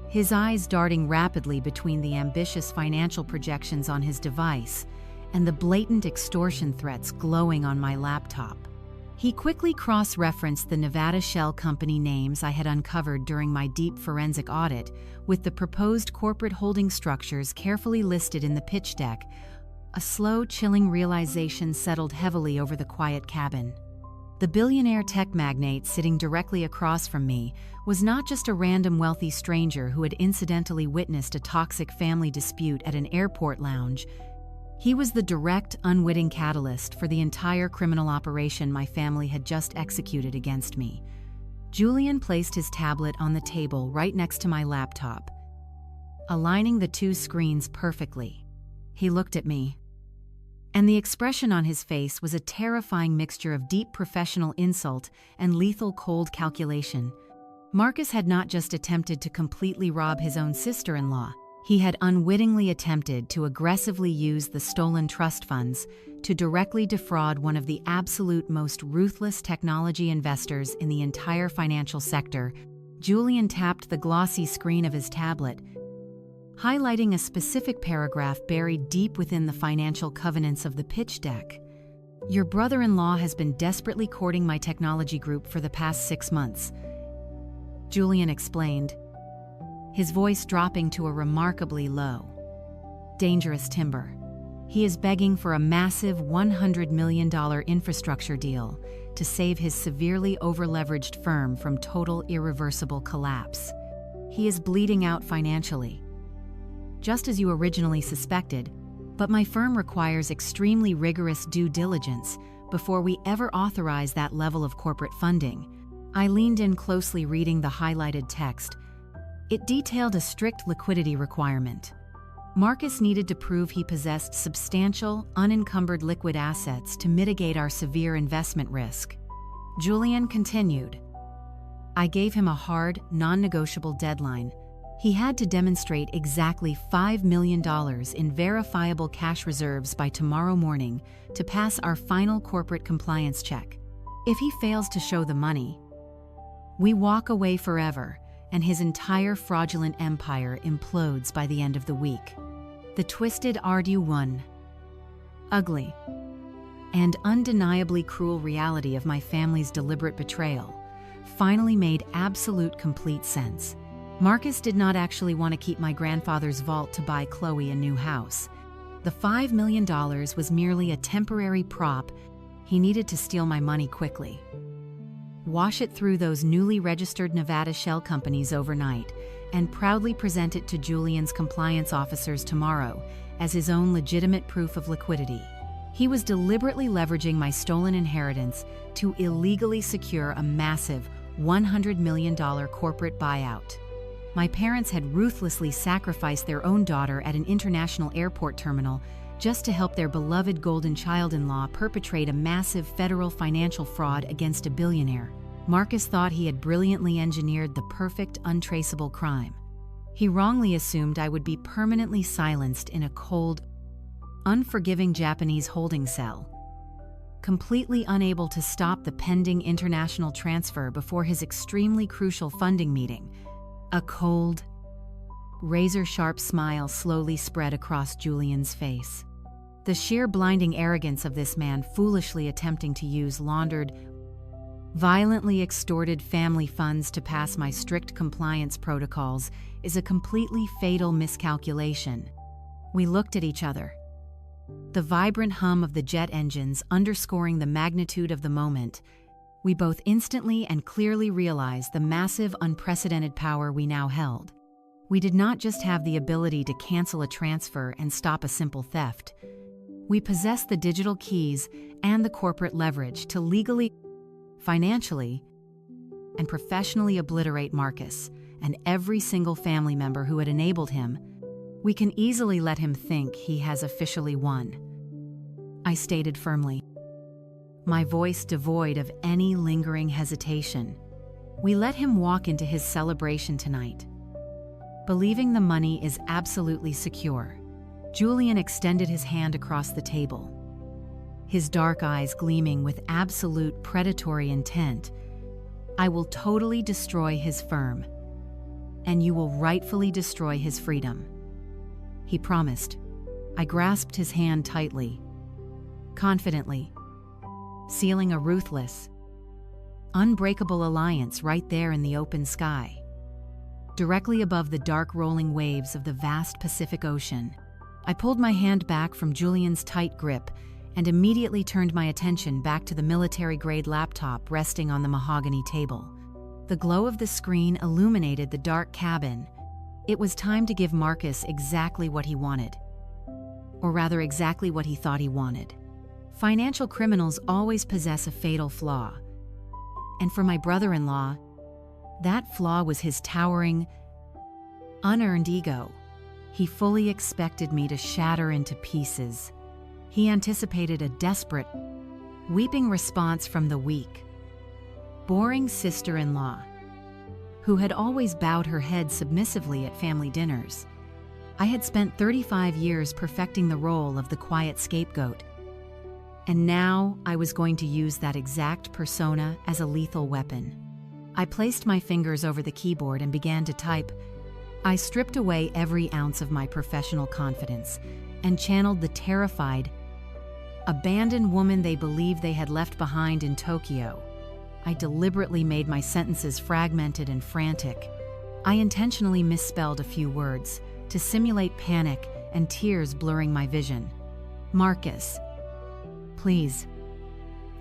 his eyes darting rapidly between the ambitious financial projections on his device and the blatant extortion threats glowing on my laptop. He quickly cross-referenced the Nevada shell company names I had uncovered during my deep forensic audit with the proposed corporate holding structures carefully listed in the pitch deck. A slow, chilling realization settled heavily over the quiet cabin. The billionaire tech magnate sitting directly across from me was not just a random wealthy stranger who had incidentally witnessed a toxic family dispute at an airport lounge. He was the direct, unwitting catalyst for the entire criminal operation my family had just executed against me. Julian placed his tablet on the table right next to my laptop, aligning the two screens perfectly. He looked at me, and the expression on his face was a terrifying mixture of deep professional insult and lethal cold calculation. Marcus had not just attempted to completely rob his own sister-in-law, he had unwittingly attempted to aggressively use the stolen trust funds to directly defraud one of the absolute most ruthless technology investors in the entire financial sector. Julian tapped the glossy screen of his tablet, highlighting a specific paragraph buried deep within the financial covenants of the pitch deck. Your brother-in-law has been desperately courting my technology group for the past 6 months, Julian explained, his voice dropping to a remarkably low, dangerous timbre. He is begging for a massive $100 million infrastructure deal to save his severely over-leveraged firm from total irreversible collapse. He is bleeding out financially, just as you originally suspected, but my firm requires extremely rigorous due diligence before we ever authorize that level of corporate funding. I leaned in closely, reading the highlighted text. It detailed a strict liquidity requirement. Marcus needed to prove he possessed substantial, unencumbered liquid assets to mitigate our severe investment risk. Julian continued. I gave him a hard, non-negotiable deadline. He had to demonstrate exactly $5 million in verifiable cash reserves by tomorrow morning to pass our final corporate compliance check. If he fails to show the money, we walk away forever, and his entire fraudulent empire implodes by the end of the week. The twisted, ugly, and undeniably cruel reality of my family's deliberate betrayal finally made absolute complete sense. Marcus did not actually want to keep my grandfather's vault to buy Chloe a new house. The $5 million was merely a temporary prop. He needed to steal my money quickly, wash it through those newly registered Nevada shell companies overnight, and proudly present it to Julian's compliance officers tomorrow as his own legitimate proof of liquidity. He was deliberately leveraging my stolen inheritance to illegally secure a massive $100 million corporate buyout. My parents had ruthlessly sacrificed their own daughter at an international airport terminal just to help their beloved golden child-in-law perpetrate a massive federal financial fraud against a billionaire. Marcus thought he had brilliantly engineered the perfect, untraceable crime. He wrongly assumed I would be permanently silenced in a cold, unforgiving Japanese holding cell, completely unable to stop the pending international transfer before his extremely crucial funding meeting. A cold, razor-sharp smile slowly spread across Julian's face. The sheer blinding arrogance of this man foolishly attempting to use laundered, violently extorted family funds to pass my strict compliance protocols is a completely fatal miscalculation. We looked at each other, the vibrant hum of the jet engines underscoring the magnitude of the moment. We both instantly and clearly realized the massive, unprecedented power we now held. We did not just have the ability to cancel a transfer and stop a simple theft. We possessed the digital keys and the corporate leverage to legally, financially, and professionally obliterate Marcus and every single family member who had enabled him. We can easily let him think he has officially won, I stated firmly, my voice devoid of any lingering hesitation. We let him walk into his celebration tonight. believing the money is absolutely secure. Julian extended his hand across the table, his dark eyes gleaming with absolute predatory intent. I will totally destroy his firm, and you will rightfully destroy his freedom, he promised. I grasped his hand tightly, confidently, sealing a ruthless, unbreakable alliance right there in the open sky, directly above the dark rolling waves of the vast Pacific Ocean. I pulled my hand back from Julian's tight grip and immediately turned my attention back to the military-grade laptop resting on the mahogany table. The glow of the screen illuminated the dark cabin. It was time to give Marcus exactly what he wanted. Or rather, exactly what he thought he wanted. Financial criminals always possess a fatal flaw. And for my brother-in-law, that flaw was his towering, unearned ego. He fully expected me to shatter into pieces. He anticipated a desperate, weeping response from the weak, boring sister-in-law, who had always bowed her head submissively at family dinners. I had spent 35 years perfecting the role of the quiet scapegoat, and now I was going to use that exact persona as a lethal weapon. I placed my fingers over the keyboard and began to type. I stripped away every ounce of my professional confidence and channeled the terrified, abandoned woman they believed they had left behind in Tokyo. I deliberately made my sentences fragmented and frantic. I intentionally misspelled a few words to simulate panic and tears blurring my vision. Marcus, please,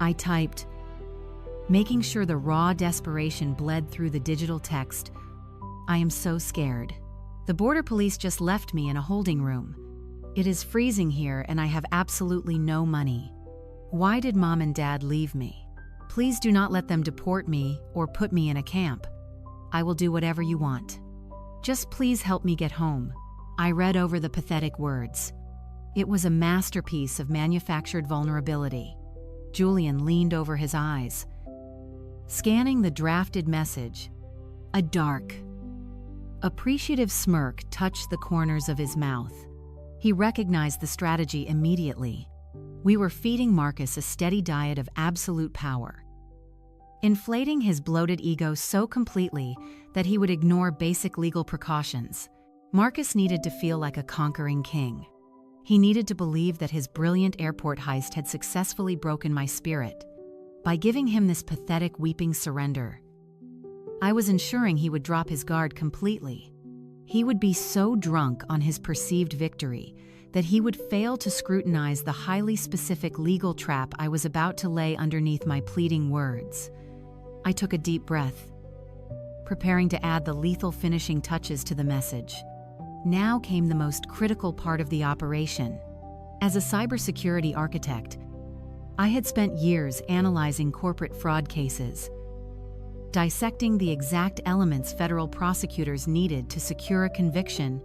I typed, making sure the raw desperation bled through the digital text. I am so scared. The border police just left me in a holding room. It is freezing here and I have absolutely no money. Why did Mom and Dad leave me? Please do not let them deport me or put me in a camp. I will do whatever you want. Just please help me get home. I read over the pathetic words. It was a masterpiece of manufactured vulnerability. Julian leaned over his eyes, scanning the drafted message. A dark, appreciative smirk touched the corners of his mouth. He recognized the strategy immediately. We were feeding Marcus a steady diet of absolute power, inflating his bloated ego so completely that he would ignore basic legal precautions. Marcus needed to feel like a conquering king. He needed to believe that his brilliant airport heist had successfully broken my spirit. By giving him this pathetic weeping surrender, I was ensuring he would drop his guard completely. He would be so drunk on his perceived victory that he would fail to scrutinize the highly specific legal trap I was about to lay underneath my pleading words. I took a deep breath, preparing to add the lethal finishing touches to the message. Now came the most critical part of the operation. As a cybersecurity architect, I had spent years analyzing corporate fraud cases, dissecting the exact elements federal prosecutors needed to secure a conviction.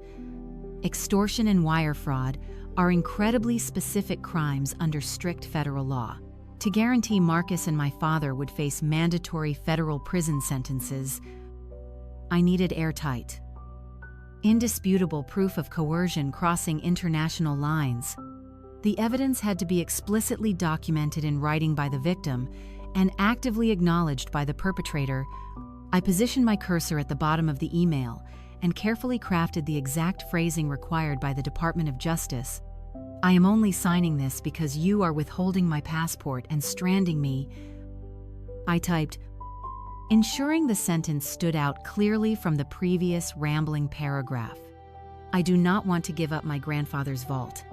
Extortion and wire fraud are incredibly specific crimes under strict federal law. To guarantee Marcus and my father would face mandatory federal prison sentences, I needed airtight, indisputable proof of coercion crossing international lines. The evidence had to be explicitly documented in writing by the victim and actively acknowledged by the perpetrator. I positioned my cursor at the bottom of the email and carefully crafted the exact phrasing required by the Department of Justice. I am only signing this because you are withholding my passport and stranding me, I typed, ensuring the sentence stood out clearly from the previous rambling paragraph. I do not want to give up my grandfather's vault,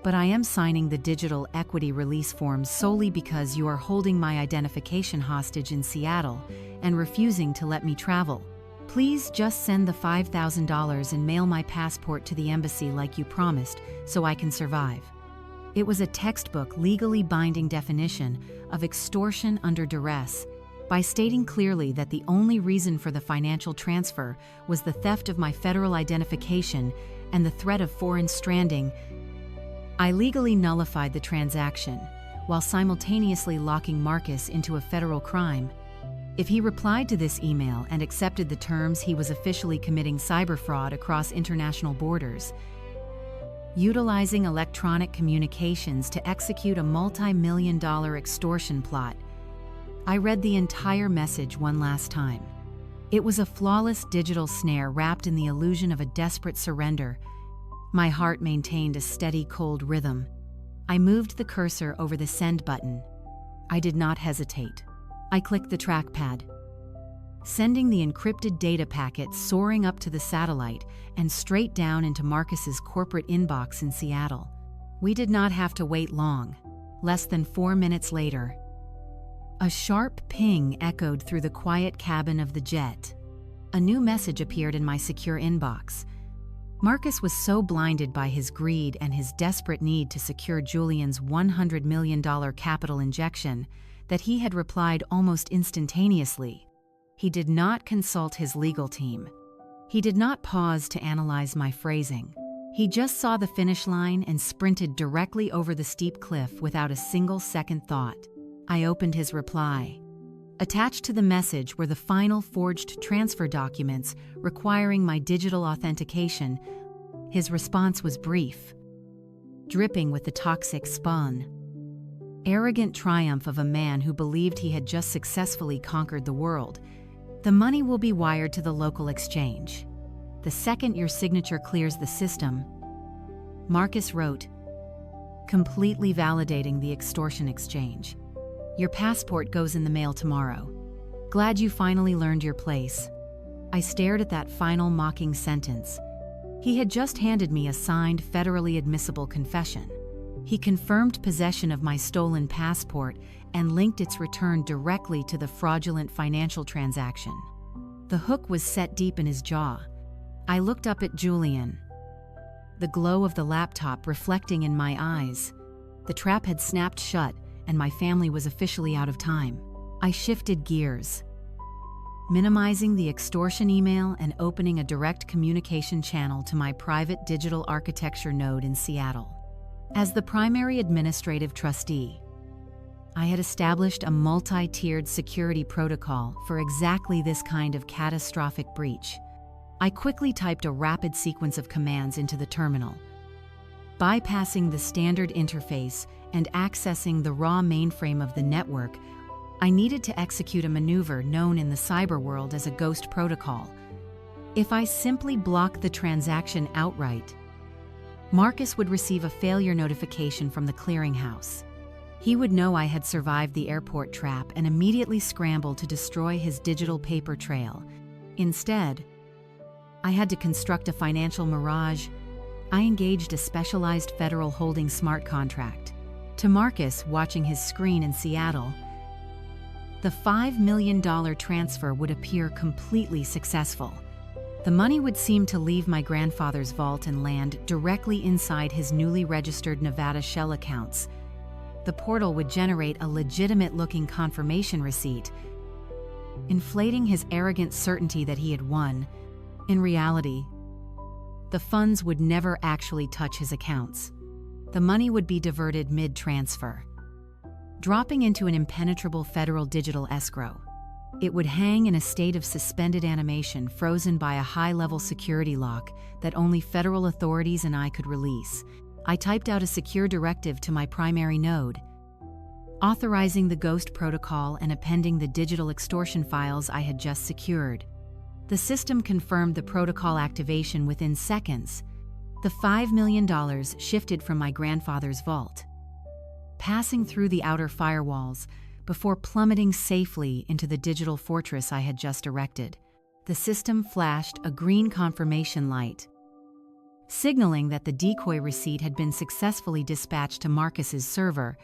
but I am signing the digital equity release forms solely because you are holding my identification hostage in Seattle and refusing to let me travel. Please just send the $5,000 and mail my passport to the embassy like you promised so I can survive. It was a textbook legally binding definition of extortion under duress. By stating clearly that the only reason for the financial transfer was the theft of my federal identification and the threat of foreign stranding, I legally nullified the transaction while simultaneously locking Marcus into a federal crime. If he replied to this email and accepted the terms, he was officially committing cyber fraud across international borders, utilizing electronic communications to execute a multi-million-dollar extortion plot. I read the entire message one last time. It was a flawless digital snare wrapped in the illusion of a desperate surrender. My heart maintained a steady, cold rhythm. I moved the cursor over the send button. I did not hesitate. I clicked the trackpad, sending the encrypted data packet soaring up to the satellite and straight down into Marcus's corporate inbox in Seattle. We did not have to wait long. Less than 4 minutes later, a sharp ping echoed through the quiet cabin of the jet. A new message appeared in my secure inbox. Marcus was so blinded by his greed and his desperate need to secure Julian's $100 million capital injection that he had replied almost instantaneously. He did not consult his legal team. He did not pause to analyze my phrasing. He just saw the finish line and sprinted directly over the steep cliff without a single second thought. I opened his reply. Attached to the message were the final forged transfer documents requiring my digital authentication. His response was brief, dripping with the toxic spun. Arrogant triumph of a man who believed he had just successfully conquered the world. The money will be wired to the local exchange. The second your signature clears the system, Marcus wrote, completely validating the extortion exchange. Your passport goes in the mail tomorrow. Glad you finally learned your place. I stared at that final mocking sentence. He had just handed me a signed, federally admissible confession. He confirmed possession of my stolen passport and linked its return directly to the fraudulent financial transaction. The hook was set deep in his jaw. I looked up at Julian, the glow of the laptop reflecting in my eyes. The trap had snapped shut, and my family was officially out of time. I shifted gears, minimizing the extortion email and opening a direct communication channel to my private digital architecture node in Seattle. As the primary administrative trustee, I had established a multi-tiered security protocol for exactly this kind of catastrophic breach. I quickly typed a rapid sequence of commands into the terminal, bypassing the standard interface and accessing the raw mainframe of the network. I needed to execute a maneuver known in the cyber world as a ghost protocol. If I simply blocked the transaction outright, Marcus would receive a failure notification from the clearinghouse. He would know I had survived the airport trap and immediately scramble to destroy his digital paper trail. Instead, I had to construct a financial mirage. I engaged a specialized federal holding smart contract. To Marcus, watching his screen in Seattle, the $5 million transfer would appear completely successful. The money would seem to leave my grandfather's vault and land directly inside his newly registered Nevada shell accounts. The portal would generate a legitimate-looking confirmation receipt, inflating his arrogant certainty that he had won. In reality, the funds would never actually touch his accounts. The money would be diverted mid-transfer, dropping into an impenetrable federal digital escrow. It would hang in a state of suspended animation, frozen by a high-level security lock that only federal authorities and I could release. I typed out a secure directive to my primary node, authorizing the ghost protocol and appending the digital extortion files I had just secured. The system confirmed the protocol activation within seconds. The $5 million shifted from my grandfather's vault, passing through the outer firewalls before plummeting safely into the digital fortress I had just erected. The system flashed a green confirmation light, signaling that the decoy receipt had been successfully dispatched to Marcus's server.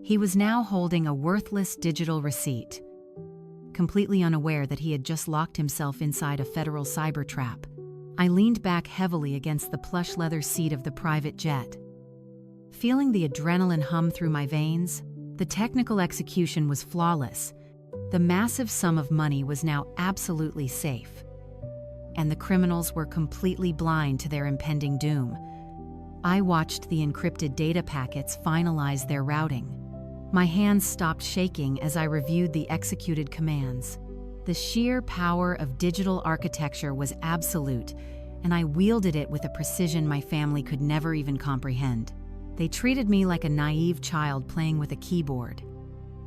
He was now holding a worthless digital receipt, completely unaware that he had just locked himself inside a federal cyber trap. I leaned back heavily against the plush leather seat of the private jet, feeling the adrenaline hum through my veins. The technical execution was flawless. The massive sum of money was now absolutely safe, and the criminals were completely blind to their impending doom. I watched the encrypted data packets finalize their routing, My hands stopped shaking as I reviewed the executed commands. The sheer power of digital architecture was absolute, and I wielded it with a precision my family could never even comprehend. They treated me like a naive child playing with a keyboard,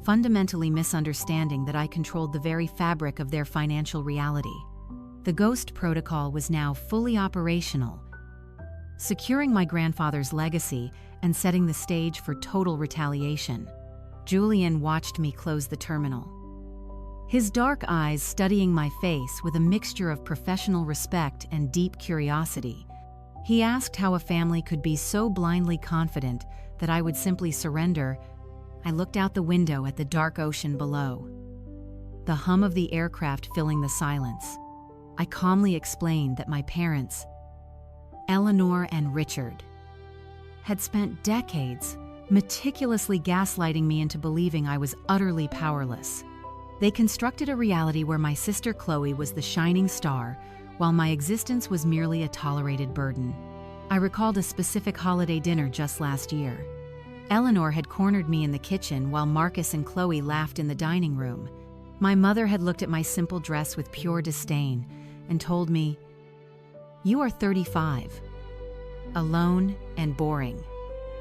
fundamentally misunderstanding that I controlled the very fabric of their financial reality. The Ghost Protocol was now fully operational, securing my grandfather's legacy and setting the stage for total retaliation. Julian watched me close the terminal, his dark eyes studying my face with a mixture of professional respect and deep curiosity. He asked how a family could be so blindly confident that I would simply surrender. I looked out the window at the dark ocean below, the hum of the aircraft filling the silence. I calmly explained that my parents, Eleanor and Richard, had spent decades meticulously gaslighting me into believing I was utterly powerless. They constructed a reality where my sister Chloe was the shining star, while my existence was merely a tolerated burden. I recalled a specific holiday dinner just last year. Eleanor had cornered me in the kitchen while Marcus and Chloe laughed in the dining room. My mother had looked at my simple dress with pure disdain and told me, "You are 35, alone and boring.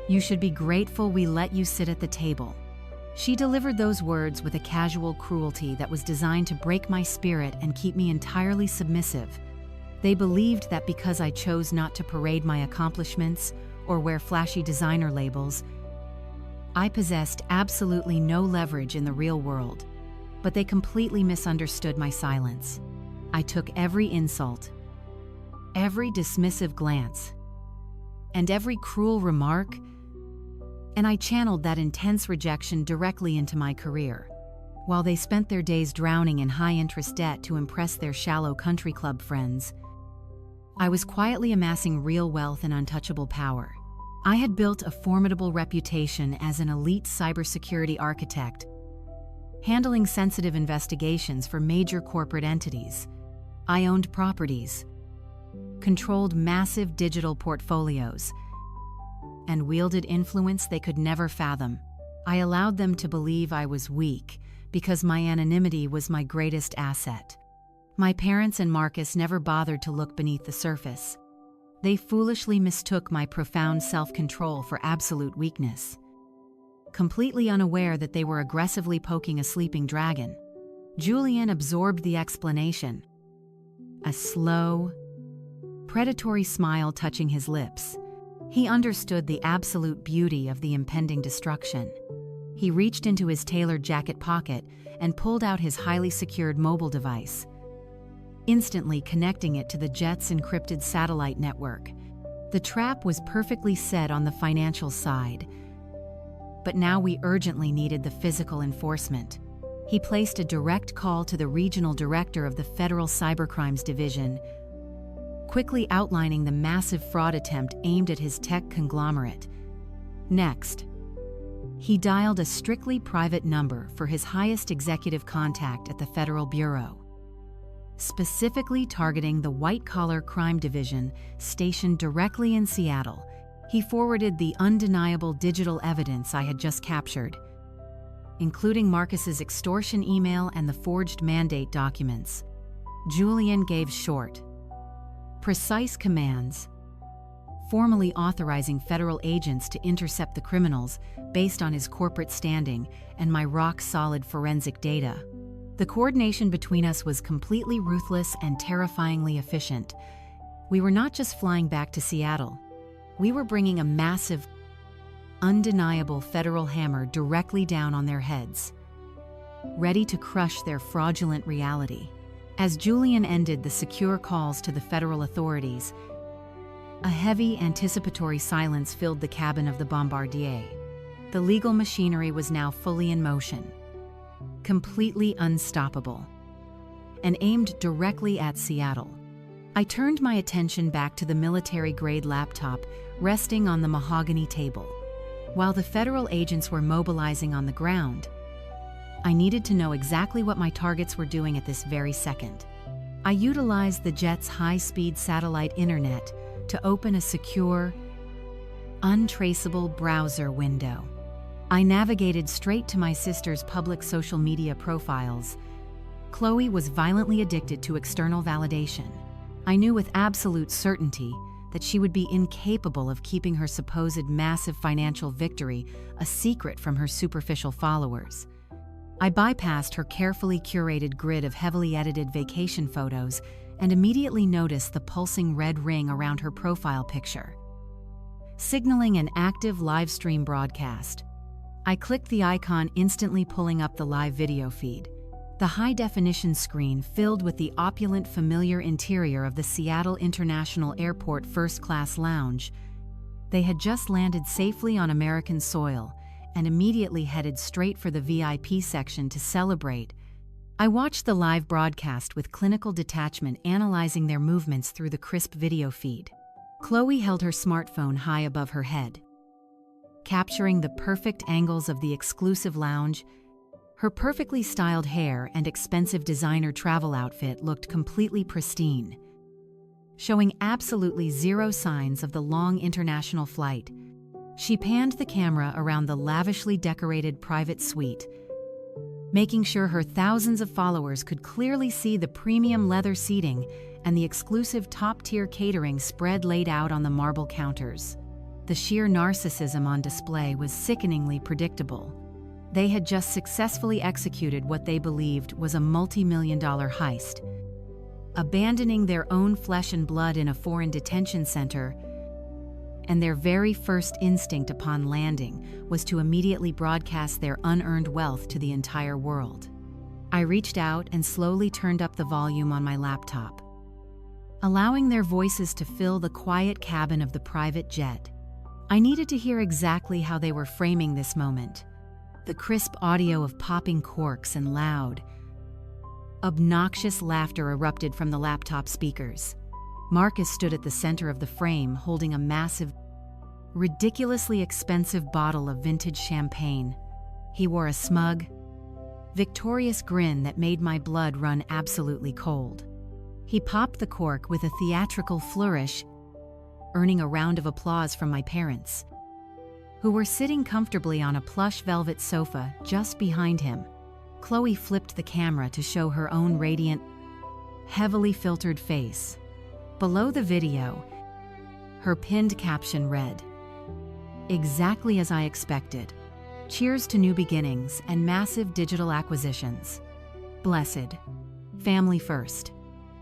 You should be grateful we let you sit at the table." She delivered those words with a casual cruelty that was designed to break my spirit and keep me entirely submissive. They believed that because I chose not to parade my accomplishments or wear flashy designer labels, I possessed absolutely no leverage in the real world. But they completely misunderstood my silence. I took every insult, every dismissive glance, and every cruel remark, and I channeled that intense rejection directly into my career. While they spent their days drowning in high-interest debt to impress their shallow country club friends, I was quietly amassing real wealth and untouchable power. I had built a formidable reputation as an elite cybersecurity architect, handling sensitive investigations for major corporate entities. I owned properties, controlled massive digital portfolios, and wielded influence they could never fathom. I allowed them to believe I was weak because my anonymity was my greatest asset. My parents and Marcus never bothered to look beneath the surface. They foolishly mistook my profound self-control for absolute weakness, completely unaware that they were aggressively poking a sleeping dragon. Julian absorbed the explanation, a slow, predatory smile touching his lips. He understood the absolute beauty of the impending destruction. He reached into his tailored jacket pocket and pulled out his highly secured mobile device, instantly connecting it to the jet's encrypted satellite network. The trap was perfectly set on the financial side, but now we urgently needed the physical enforcement. He placed a direct call to the regional director of the Federal Cybercrimes Division, quickly outlining the massive fraud attempt aimed at his tech conglomerate. Next, he dialed a strictly private number for his highest executive contact at the Federal Bureau, specifically targeting the white-collar crime division stationed directly in Seattle. He forwarded the undeniable digital evidence I had just captured, including Marcus's extortion email and the forged mandate documents. Julian gave short, precise commands, formally authorizing federal agents to intercept the criminals based on his corporate standing and my rock-solid forensic data. The coordination between us was completely ruthless and terrifyingly efficient. We were not just flying back to Seattle. We were bringing a massive, undeniable federal hammer directly down on their heads, ready to crush their fraudulent reality. As Julian ended the secure calls to the federal authorities, a heavy, anticipatory silence filled the cabin of the Bombardier. The legal machinery was now fully in motion, completely unstoppable, and aimed directly at Seattle. I turned my attention back to the military-grade laptop resting on the mahogany table. While the federal agents were mobilizing on the ground, I needed to know exactly what my targets were doing at this very second. I utilized the jet's high-speed satellite internet to open a secure, untraceable browser window. I navigated straight to my sister's public social media profiles. Chloe was violently addicted to external validation. I knew with absolute certainty that she would be incapable of keeping her supposed massive financial victory a secret from her superficial followers. I bypassed her carefully curated grid of heavily edited vacation photos and immediately noticed the pulsing red ring around her profile picture, signaling an active live stream broadcast. I clicked the icon, instantly pulling up the live video feed. The high-definition screen filled with the opulent, familiar interior of the Seattle International Airport first-class lounge. They had just landed safely on American soil and immediately headed straight for the VIP section to celebrate. I watched the live broadcast with clinical detachment, analyzing their movements through the crisp video feed. Chloe held her smartphone high above her head, capturing the perfect angles of the exclusive lounge. Her perfectly styled hair and expensive designer travel outfit looked completely pristine, showing absolutely zero signs of the long international flight. She panned the camera around the lavishly decorated private suite, making sure her thousands of followers could clearly see the premium leather seating and the exclusive top-tier catering spread laid out on the marble counters. The sheer narcissism on display was sickeningly predictable. They had just successfully executed what they believed was a multi-million-dollar heist, abandoning their own flesh and blood in a foreign detention center, and their very first instinct upon landing was to immediately broadcast their unearned wealth to the entire world. I reached out and slowly turned up the volume on my laptop, allowing their voices to fill the quiet cabin of the private jet. I needed to hear exactly how they were framing this moment. The crisp audio of popping corks and loud, obnoxious laughter erupted from the laptop speakers. Marcus stood at the center of the frame, holding a massive, ridiculously expensive bottle of vintage champagne. He wore a smug, victorious grin that made my blood run absolutely cold. He popped the cork with a theatrical flourish, earning a round of applause from my parents, who were sitting comfortably on a plush velvet sofa just behind him. Chloe flipped the camera to show her own radiant, heavily filtered face. Below the video, her pinned caption read, "Exactly as I expected. Cheers to new beginnings and massive digital acquisitions. Blessed. Family first."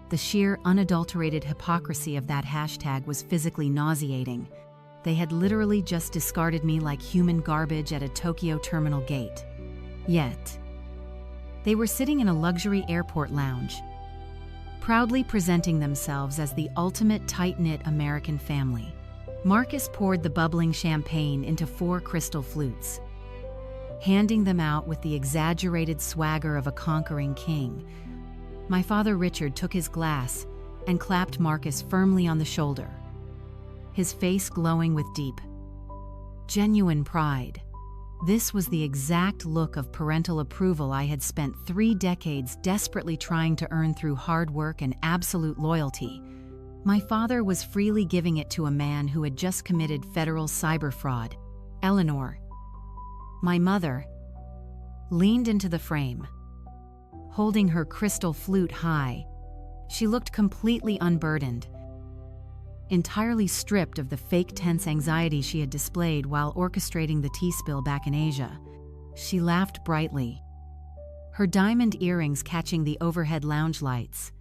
The sheer, unadulterated hypocrisy of that hashtag was physically nauseating. They had literally just discarded me like human garbage at a Tokyo terminal gate. Yet, they were sitting in a luxury airport lounge, proudly presenting themselves as the ultimate tight-knit American family. Marcus poured the bubbling champagne into 4 crystal flutes, handing them out with the exaggerated swagger of a conquering king. My father Richard took his glass and clapped Marcus firmly on the shoulder, his face glowing with deep, genuine pride. This was the exact look of parental approval I had spent 3 decades desperately trying to earn through hard work and absolute loyalty. My father was freely giving it to a man who had just committed federal cyber fraud. Eleanor, my mother, leaned into the frame, holding her crystal flute high. She looked completely unburdened, entirely stripped of the fake tense anxiety she had displayed while orchestrating the tea spill back in Asia. She laughed brightly, her diamond earrings catching the overhead lounge lights.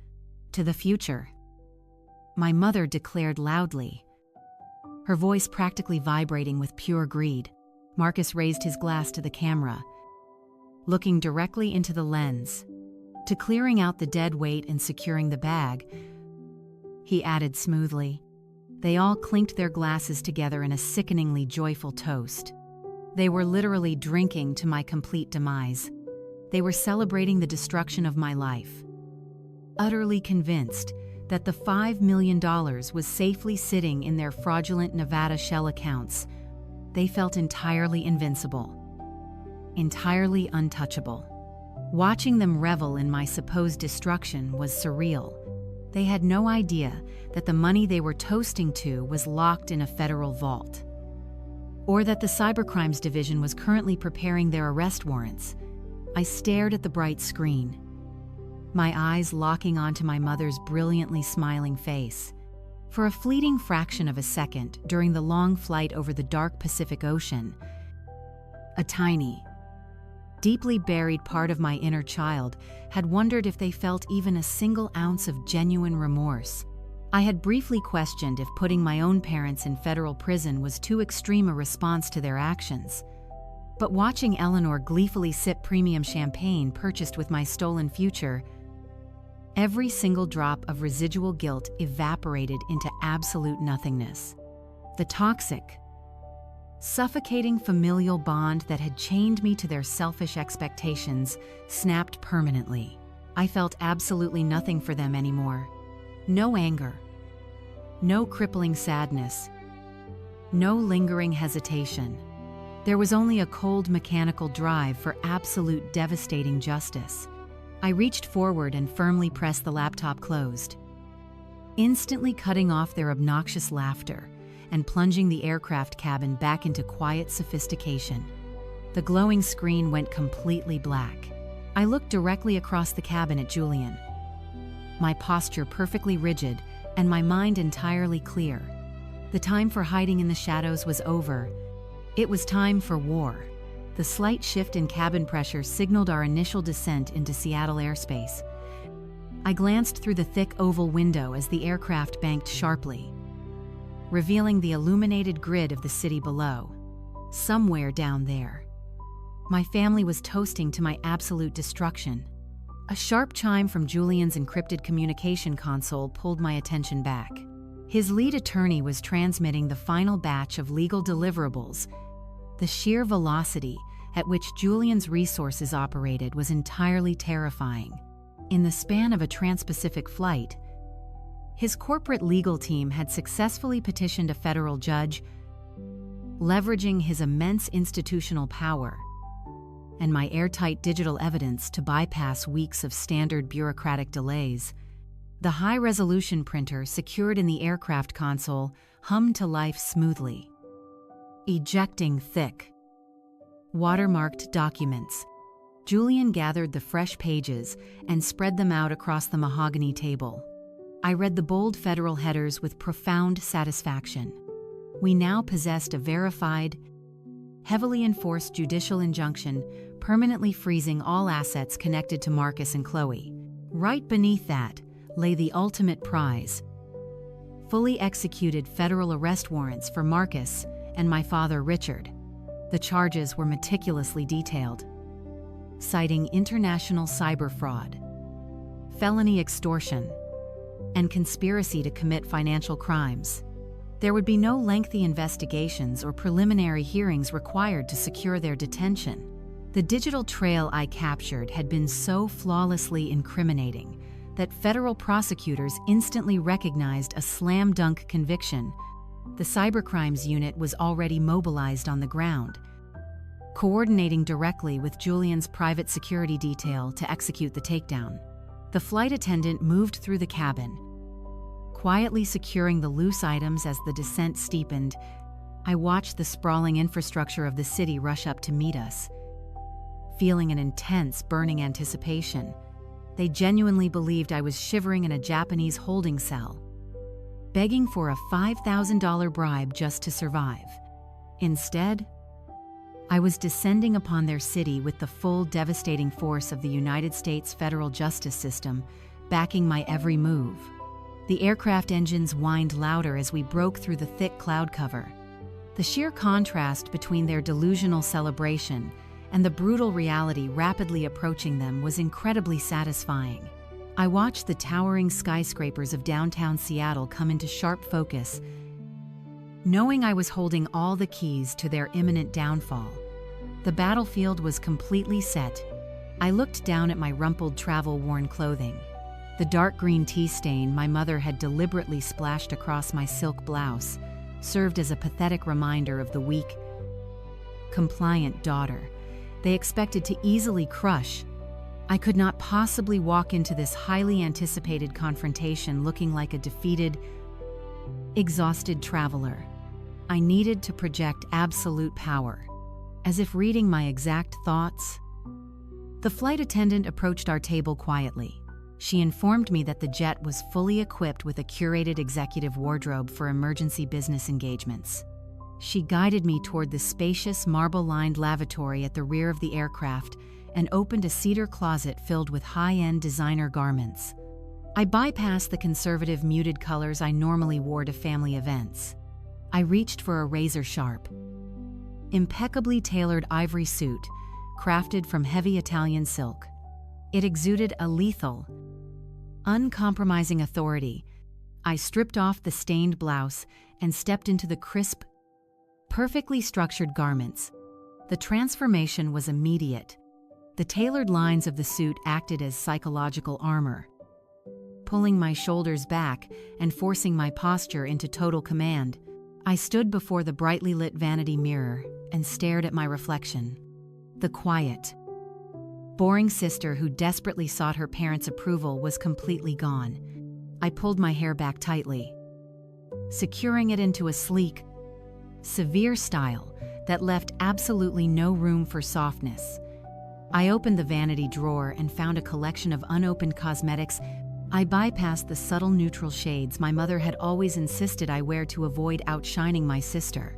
"To the future," my mother declared loudly, her voice practically vibrating with pure greed. Marcus raised his glass to the camera, looking directly into the lens. "To clearing out the dead weight and securing the bag," he added smoothly. They all clinked their glasses together in a sickeningly joyful toast. They were literally drinking to my complete demise. They were celebrating the destruction of my life. Utterly convinced that the $5 million was safely sitting in their fraudulent Nevada shell accounts, they felt entirely invincible, entirely untouchable. Watching them revel in my supposed destruction was surreal. They had no idea that the money they were toasting to was locked in a federal vault, or that the Cybercrimes Division was currently preparing their arrest warrants. I stared at the bright screen, my eyes locking onto my mother's brilliantly smiling face. For a fleeting fraction of a second during the long flight over the dark Pacific Ocean, a tiny, deeply buried part of my inner child had wondered if they felt even a single ounce of genuine remorse. I had briefly questioned if putting my own parents in federal prison was too extreme a response to their actions. But watching Eleanor gleefully sip premium champagne purchased with my stolen future, every single drop of residual guilt evaporated into absolute nothingness. The toxic, suffocating familial bond that had chained me to their selfish expectations snapped permanently. I felt absolutely nothing for them anymore. No anger, no crippling sadness, no lingering hesitation. There was only a cold mechanical drive for absolute devastating justice. I reached forward and firmly pressed the laptop closed, instantly cutting off their obnoxious laughter and plunging the aircraft cabin back into quiet sophistication. The glowing screen went completely black. I looked directly across the cabin at Julian, my posture perfectly rigid and my mind entirely clear. The time for hiding in the shadows was over. It was time for war. The slight shift in cabin pressure signaled our initial descent into Seattle airspace. I glanced through the thick oval window as the aircraft banked sharply, revealing the illuminated grid of the city below. Somewhere down there, my family was toasting to my absolute destruction. A sharp chime from Julian's encrypted communication console pulled my attention back. His lead attorney was transmitting the final batch of legal deliverables. The sheer velocity at which Julian's resources operated was entirely terrifying. In the span of a trans-Pacific flight, his corporate legal team had successfully petitioned a federal judge, leveraging his immense institutional power and my airtight digital evidence to bypass weeks of standard bureaucratic delays. The high-resolution printer secured in the aircraft console hummed to life smoothly, ejecting thick, watermarked documents. Julian gathered the fresh pages and spread them out across the mahogany table. I read the bold federal headers with profound satisfaction. We now possessed a verified, heavily enforced judicial injunction permanently freezing all assets connected to Marcus and Chloe. Right beneath that lay the ultimate prize: fully executed federal arrest warrants for Marcus and my father Richard. The charges were meticulously detailed, citing international cyber fraud, felony extortion, and conspiracy to commit financial crimes. There would be no lengthy investigations or preliminary hearings required to secure their detention. The digital trail I captured had been so flawlessly incriminating that federal prosecutors instantly recognized a slam-dunk conviction. The Cybercrimes Unit was already mobilized on the ground, coordinating directly with Julian's private security detail to execute the takedown. The flight attendant moved through the cabin, quietly securing the loose items as the descent steepened. I watched the sprawling infrastructure of the city rush up to meet us, feeling an intense, burning anticipation. They genuinely believed I was shivering in a Japanese holding cell, begging for a $5,000 bribe just to survive. Instead, I was descending upon their city with the full devastating force of the United States federal justice system backing my every move. The aircraft engines whined louder as we broke through the thick cloud cover. The sheer contrast between their delusional celebration and the brutal reality rapidly approaching them was incredibly satisfying. I watched the towering skyscrapers of downtown Seattle come into sharp focus, knowing I was holding all the keys to their imminent downfall. The battlefield was completely set. I looked down at my rumpled, travel-worn clothing. The dark green tea stain my mother had deliberately splashed across my silk blouse served as a pathetic reminder of the weak, compliant daughter they expected to easily crush. I could not possibly walk into this highly anticipated confrontation looking like a defeated, exhausted traveler. I needed to project absolute power, as if reading my exact thoughts. The flight attendant approached our table quietly. She informed me that the jet was fully equipped with a curated executive wardrobe for emergency business engagements. She guided me toward the spacious, marble-lined lavatory at the rear of the aircraft and opened a cedar closet filled with high-end designer garments. I bypassed the conservative, muted colors I normally wore to family events. I reached for a razor-sharp, impeccably tailored ivory suit, crafted from heavy Italian silk. It exuded a lethal, uncompromising authority. I stripped off the stained blouse and stepped into the crisp, perfectly structured garments. The transformation was immediate. The tailored lines of the suit acted as psychological armor, pulling my shoulders back and forcing my posture into total command. I stood before the brightly lit vanity mirror and stared at my reflection. The quiet, boring sister who desperately sought her parents' approval was completely gone. I pulled my hair back tightly, securing it into a sleek, severe style that left absolutely no room for softness. I opened the vanity drawer and found a collection of unopened cosmetics. I bypassed the subtle neutral shades my mother had always insisted I wear to avoid outshining my sister.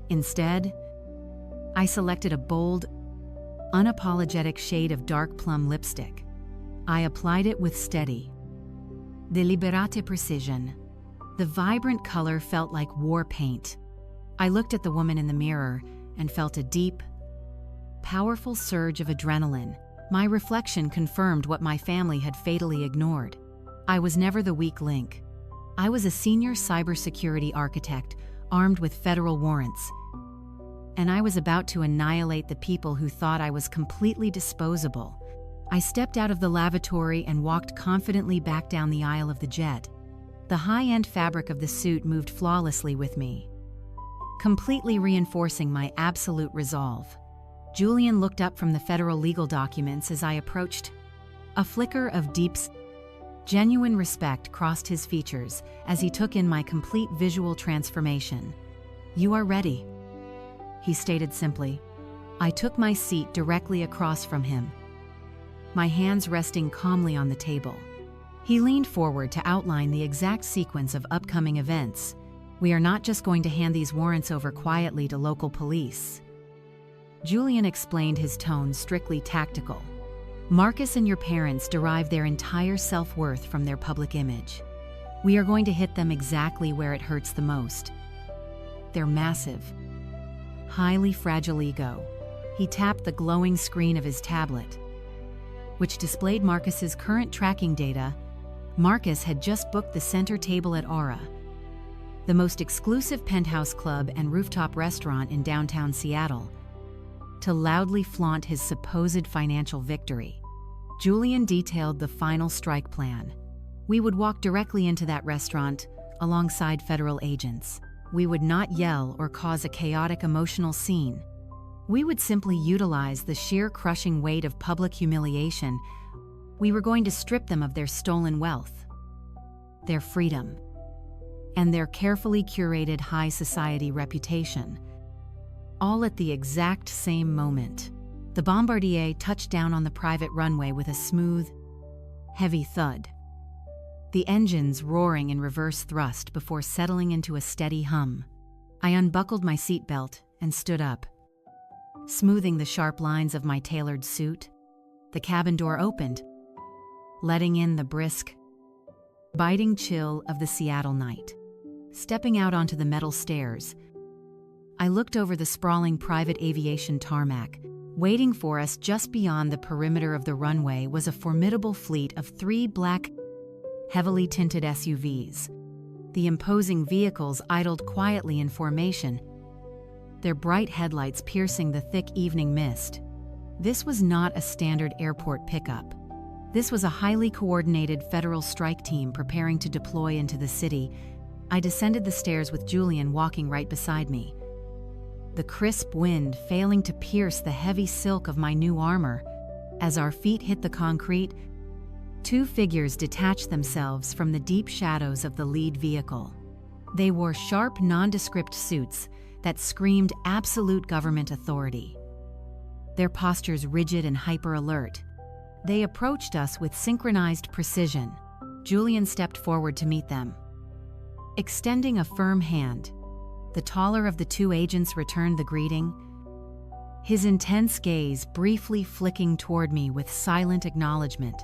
Instead, I selected a bold, unapologetic shade of dark plum lipstick. I applied it with steady, deliberate precision. The vibrant color felt like war paint. I looked at the woman in the mirror and felt a deep, powerful surge of adrenaline. My reflection confirmed what my family had fatally ignored. I was never the weak link. I was a senior cybersecurity architect armed with federal warrants, and I was about to annihilate the people who thought I was completely disposable. I stepped out of the lavatory and walked confidently back down the aisle of the jet. The high-end fabric of the suit moved flawlessly with me, completely reinforcing my absolute resolve. Julian looked up from the federal legal documents as I approached. A flicker of deep, genuine respect crossed his features as he took in my complete visual transformation. "You are ready," he stated simply. I took my seat directly across from him, my hands resting calmly on the table. He leaned forward to outline the exact sequence of upcoming events. "We are not just going to hand these warrants over quietly to local police." Julian explained, his tone strictly tactical. "Marcus and your parents derive their entire self-worth from their public image. We are going to hit them exactly where it hurts the most. Their massive, highly fragile ego." He tapped the glowing screen of his tablet, which displayed Marcus's current tracking data. Marcus had just booked the center table at Aura, the most exclusive penthouse club and rooftop restaurant in downtown Seattle, to loudly flaunt his supposed financial victory. Julian detailed the final strike plan. We would walk directly into that restaurant alongside federal agents. We would not yell or cause a chaotic emotional scene. We would simply utilize the sheer crushing weight of public humiliation. We were going to strip them of their stolen wealth, their freedom, and their carefully curated high society reputation, all at the exact same moment. The Bombardier touched down on the private runway with a smooth, heavy thud, the engines roaring in reverse thrust before settling into a steady hum. I unbuckled my seatbelt and stood up, smoothing the sharp lines of my tailored suit. The cabin door opened, letting in the brisk, biting chill of the Seattle night. Stepping out onto the metal stairs, I looked over the sprawling private aviation tarmac. Waiting for us just beyond the perimeter of the runway was a formidable fleet of 3 black, heavily tinted SUVs. The imposing vehicles idled quietly in formation, their bright headlights piercing the thick evening mist. This was not a standard airport pickup. This was a highly coordinated federal strike team preparing to deploy into the city. I descended the stairs with Julian walking right beside me, the crisp wind failing to pierce the heavy silk of my new armor. As our feet hit the concrete, 2 figures detached themselves from the deep shadows of the lead vehicle. They wore sharp, nondescript suits, that screamed absolute government authority. Their postures rigid and hyper-alert. They approached us with synchronized precision. Julian stepped forward to meet them. Extending a firm hand, the taller of the two agents returned the greeting, his intense gaze briefly flicking toward me with silent acknowledgement.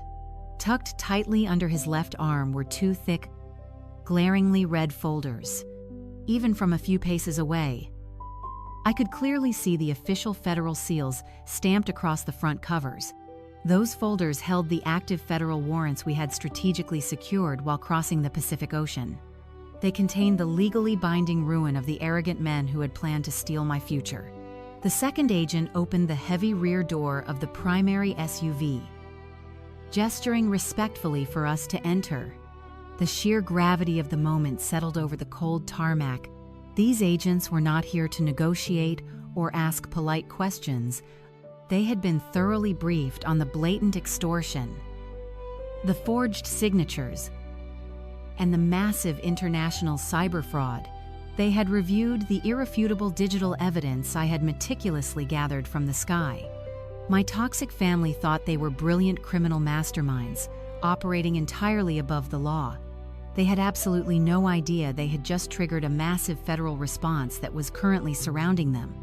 Tucked tightly under his left arm were two thick, glaringly red folders. Even from a few paces away, I could clearly see the official federal seals stamped across the front covers. Those folders held the active federal warrants we had strategically secured while crossing the Pacific Ocean. They contained the legally binding ruin of the arrogant men who had planned to steal my future. The second agent opened the heavy rear door of the primary SUV, gesturing respectfully for us to enter. The sheer gravity of the moment settled over the cold tarmac. These agents were not here to negotiate or ask polite questions. They had been thoroughly briefed on the blatant extortion, the forged signatures, and the massive international cyber fraud. They had reviewed the irrefutable digital evidence I had meticulously gathered from the sky. My toxic family thought they were brilliant criminal masterminds, operating entirely above the law. They had absolutely no idea they had just triggered a massive federal response that was currently surrounding them.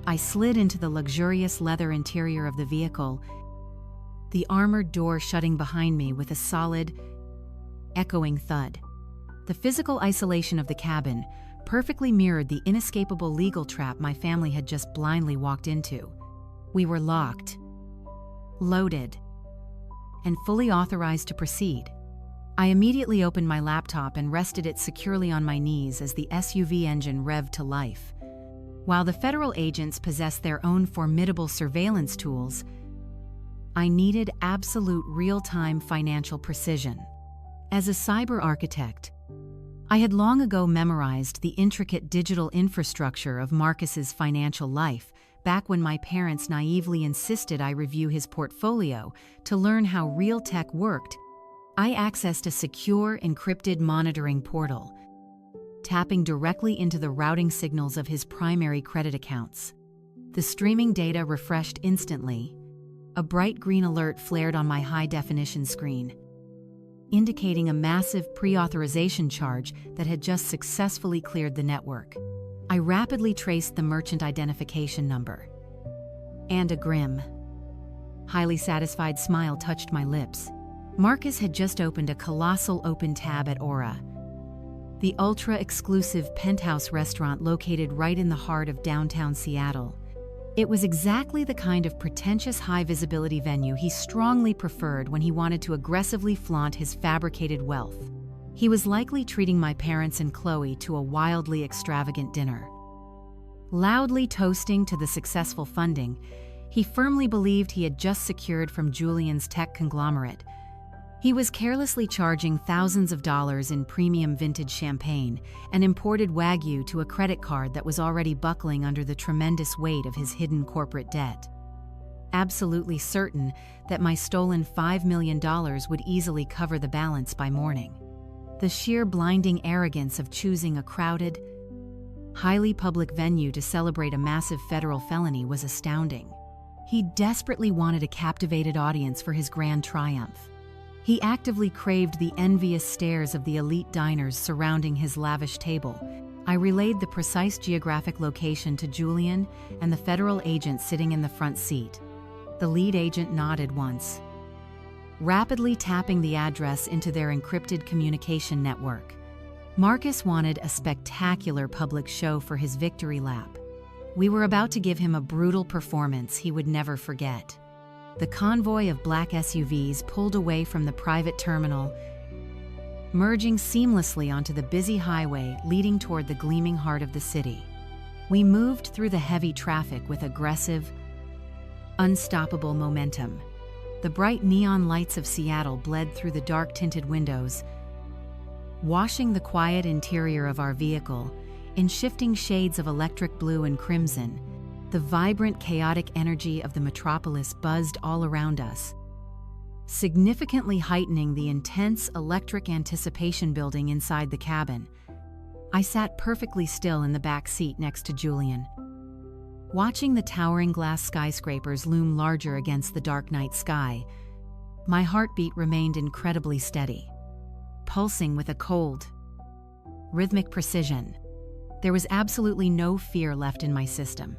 I slid into the luxurious leather interior of the vehicle, the armored door shutting behind me with a solid, echoing thud. The physical isolation of the cabin perfectly mirrored the inescapable legal trap my family had just blindly walked into. We were locked, loaded, and fully authorized to proceed. I immediately opened my laptop and rested it securely on my knees as the SUV engine revved to life. While the federal agents possessed their own formidable surveillance tools, I needed absolute real-time financial precision. As a cyber architect, I had long ago memorized the intricate digital infrastructure of Marcus's financial life, back when my parents naively insisted I review his portfolio to learn how real tech worked. I accessed a secure, encrypted monitoring portal, tapping directly into the routing signals of his primary credit accounts. The streaming data refreshed instantly. A bright green alert flared on my high-definition screen, indicating a massive pre-authorization charge that had just successfully cleared the network. I rapidly traced the merchant identification number, and a grim, highly satisfied smile touched my lips. Marcus had just opened a colossal open tab at Aura, the ultra-exclusive penthouse restaurant located right in the heart of downtown Seattle. It was exactly the kind of pretentious high-visibility venue he strongly preferred when he wanted to aggressively flaunt his fabricated wealth. He was likely treating my parents and Chloe to a wildly extravagant dinner. Loudly toasting to the successful funding he firmly believed he had just secured from Julian's tech conglomerate, he was carelessly charging thousands of dollars in premium vintage champagne and imported Wagyu to a credit card that was already buckling under the tremendous weight of his hidden corporate debt. Absolutely certain that my stolen $5 million would easily cover the balance by morning. The sheer blinding arrogance of choosing a crowded, highly public venue to celebrate a massive federal felony was astounding. He desperately wanted a captivated audience for his grand triumph. He actively craved the envious stares of the elite diners surrounding his lavish table. I relayed the precise geographic location to Julian and the federal agent sitting in the front seat. The lead agent nodded once, rapidly tapping the address into their encrypted communication network. Marcus wanted a spectacular public show for his victory lap. We were about to give him a brutal performance he would never forget. The convoy of black SUVs pulled away from the private terminal, merging seamlessly onto the busy highway leading toward the gleaming heart of the city. We moved through the heavy traffic with aggressive, unstoppable momentum. The bright neon lights of Seattle bled through the dark-tinted windows, washing the quiet interior of our vehicle in shifting shades of electric blue and crimson. The vibrant, chaotic energy of the metropolis buzzed all around us, significantly heightening the intense electric anticipation building inside the cabin. I sat perfectly still in the back seat next to Julian, watching the towering glass skyscrapers loom larger against the dark night sky. My heartbeat remained incredibly steady, pulsing with a cold, rhythmic precision. There was absolutely no fear left in my system.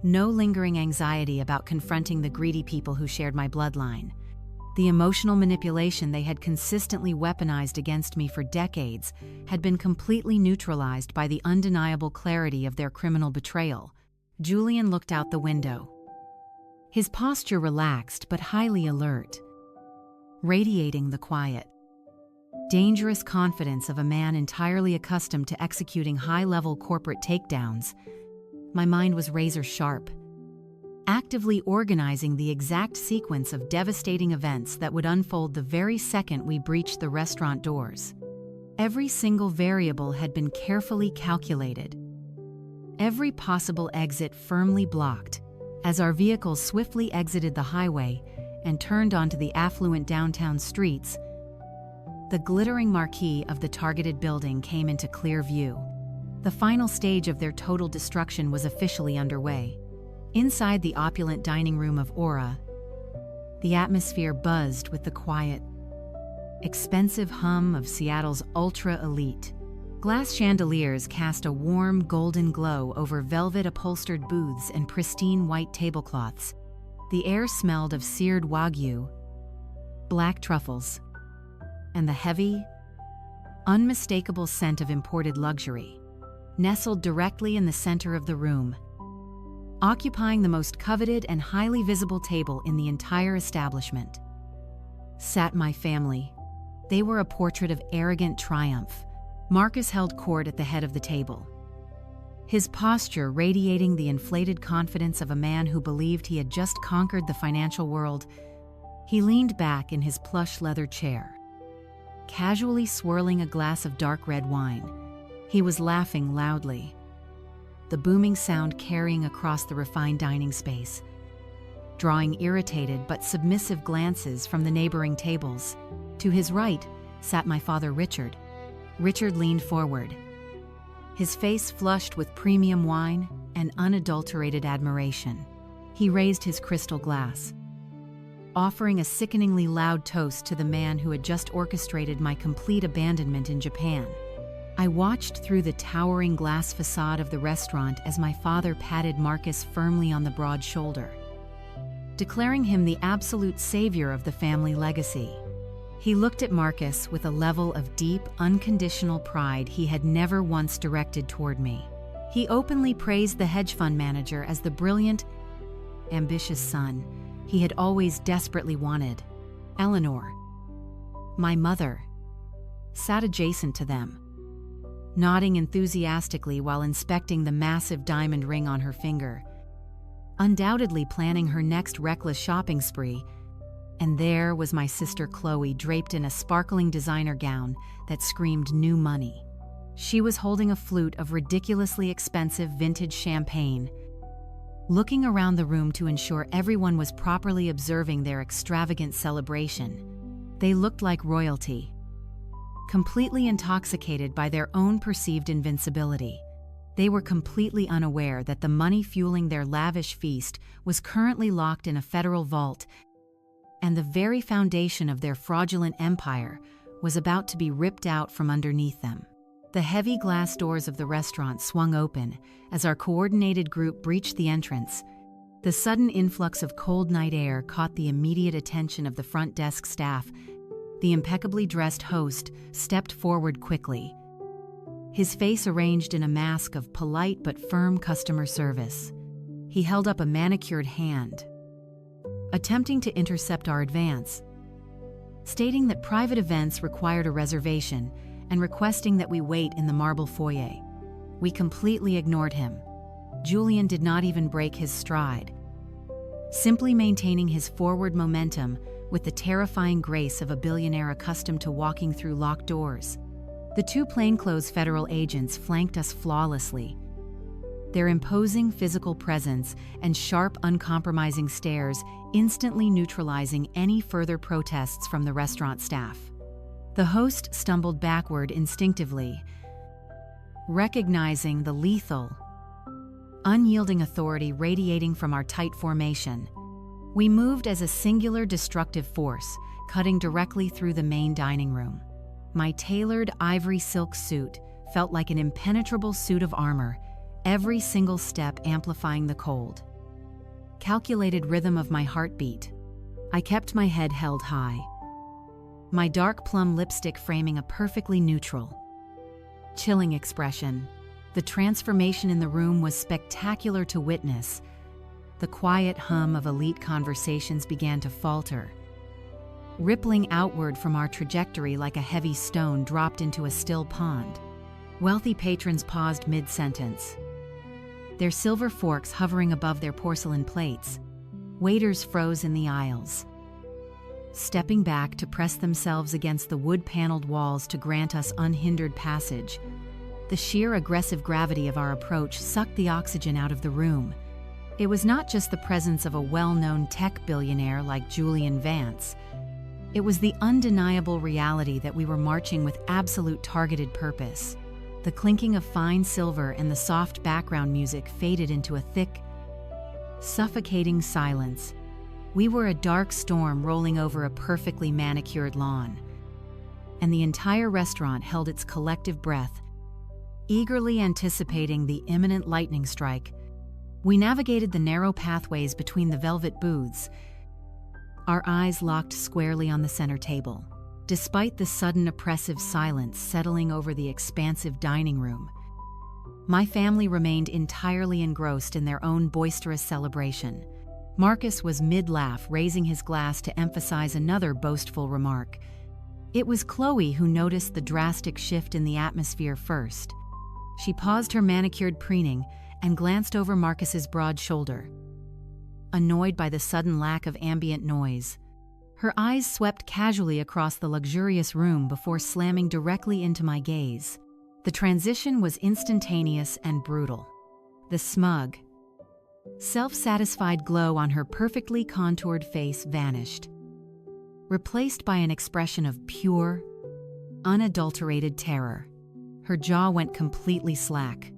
No lingering anxiety about confronting the greedy people who shared my bloodline. The emotional manipulation they had consistently weaponized against me for decades had been completely neutralized by the undeniable clarity of their criminal betrayal. Julian looked out the window, his posture relaxed but highly alert, radiating the quiet, dangerous confidence of a man entirely accustomed to executing high-level corporate takedowns. My mind was razor-sharp, actively organizing the exact sequence of devastating events that would unfold the very second we breached the restaurant doors. Every single variable had been carefully calculated, every possible exit firmly blocked. As our vehicles swiftly exited the highway and turned onto the affluent downtown streets, the glittering marquee of the targeted building came into clear view. The final stage of their total destruction was officially underway. Inside the opulent dining room of Aura, the atmosphere buzzed with the quiet, expensive hum of Seattle's ultra-elite. Glass chandeliers cast a warm golden glow over velvet-upholstered booths and pristine white tablecloths. The air smelled of seared wagyu, black truffles, and the heavy, unmistakable scent of imported luxury. Nestled directly in the center of the room, occupying the most coveted and highly visible table in the entire establishment, sat my family. They were a portrait of arrogant triumph. Marcus held court at the head of the table, his posture radiating the inflated confidence of a man who believed he had just conquered the financial world. He leaned back in his plush leather chair, casually swirling a glass of dark red wine. He was laughing loudly, the booming sound carrying across the refined dining space, drawing irritated but submissive glances from the neighboring tables. To his right sat my father, Richard. Richard leaned forward, his face flushed with premium wine and unadulterated admiration. He raised his crystal glass, offering a sickeningly loud toast to the man who had just orchestrated my complete abandonment in Japan. I watched through the towering glass facade of the restaurant as my father patted Marcus firmly on the broad shoulder, declaring him the absolute savior of the family legacy. He looked at Marcus with a level of deep, unconditional pride he had never once directed toward me. He openly praised the hedge fund manager as the brilliant, ambitious son he had always desperately wanted. Eleanor, my mother, sat adjacent to them, nodding enthusiastically while inspecting the massive diamond ring on her finger, undoubtedly planning her next reckless shopping spree. And there was my sister Chloe, draped in a sparkling designer gown that screamed new money. She was holding a flute of ridiculously expensive vintage champagne, looking around the room to ensure everyone was properly observing their extravagant celebration. They looked like royalty, completely intoxicated by their own perceived invincibility. They were completely unaware that the money fueling their lavish feast was currently locked in a federal vault, and the very foundation of their fraudulent empire was about to be ripped out from underneath them. The heavy glass doors of the restaurant swung open as our coordinated group breached the entrance. The sudden influx of cold night air caught the immediate attention of the front desk staff. The impeccably dressed host stepped forward quickly, his face arranged in a mask of polite but firm customer service. He held up a manicured hand, attempting to intercept our advance, stating that private events required a reservation and requesting that we wait in the marble foyer. We completely ignored him. Julian did not even break his stride, simply maintaining his forward momentum with the terrifying grace of a billionaire accustomed to walking through locked doors. The two plainclothes federal agents flanked us flawlessly, their imposing physical presence and sharp, uncompromising stares instantly neutralizing any further protests from the restaurant staff. The host stumbled backward instinctively, Recognizing the lethal, unyielding authority radiating from our tight formation, we moved as a singular destructive force, cutting directly through the main dining room. My tailored ivory silk suit felt like an impenetrable suit of armor, every single step amplifying the cold, calculated rhythm of my heartbeat. I kept my head held high, my dark plum lipstick framing a perfectly neutral, chilling expression. The transformation in the room was spectacular to witness. The quiet hum of elite conversations began to falter, rippling outward from our trajectory like a heavy stone dropped into a still pond. Wealthy patrons paused mid-sentence, their silver forks hovering above their porcelain plates. Waiters froze in the aisles, stepping back to press themselves against the wood-paneled walls to grant us unhindered passage. The sheer aggressive gravity of our approach sucked the oxygen out of the room. It was not just the presence of a well-known tech billionaire like Julian Vance. It was the undeniable reality that we were marching with absolute targeted purpose. The clinking of fine silver and the soft background music faded into a thick, suffocating silence. We were a dark storm rolling over a perfectly manicured lawn, and the entire restaurant held its collective breath, eagerly anticipating the imminent lightning strike. We navigated the narrow pathways between the velvet booths, our eyes locked squarely on the center table. Despite the sudden oppressive silence settling over the expansive dining room, my family remained entirely engrossed in their own boisterous celebration. Marcus was mid-laugh, raising his glass to emphasize another boastful remark. It was Chloe who noticed the drastic shift in the atmosphere first. She paused her manicured preening and glanced over Marcus's broad shoulder, annoyed by the sudden lack of ambient noise. Her eyes swept casually across the luxurious room before slamming directly into my gaze. The transition was instantaneous and brutal. The smug, self-satisfied glow on her perfectly contoured face vanished, replaced by an expression of pure, unadulterated terror. Her jaw went completely slack.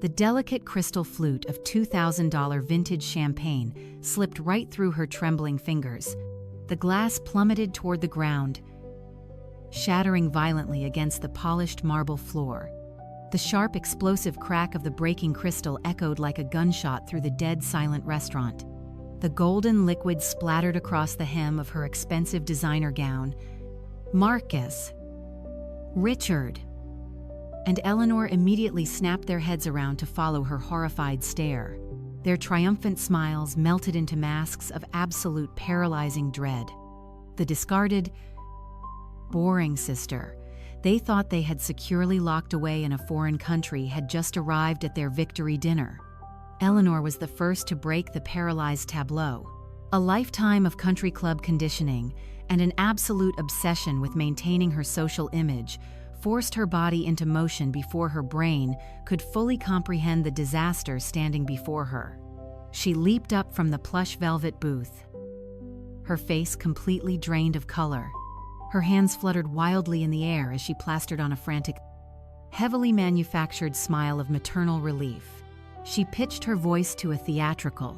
The delicate crystal flute of $2,000 vintage champagne slipped right through her trembling fingers. The glass plummeted toward the ground, shattering violently against the polished marble floor. The sharp, explosive crack of the breaking crystal echoed like a gunshot through the dead silent restaurant. The golden liquid splattered across the hem of her expensive designer gown. Marcus, Richard, and Eleanor immediately snapped their heads around to follow her horrified stare. Their triumphant smiles melted into masks of absolute paralyzing dread. The discarded, boring sister they thought they had securely locked away in a foreign country had just arrived at their victory dinner. Eleanor was the first to break the paralyzed tableau. A lifetime of country club conditioning and an absolute obsession with maintaining her social image forced her body into motion before her brain could fully comprehend the disaster standing before her. She leaped up from the plush velvet booth, her face completely drained of color. Her hands fluttered wildly in the air as she plastered on a frantic, heavily manufactured smile of maternal relief. She pitched her voice to a theatrical,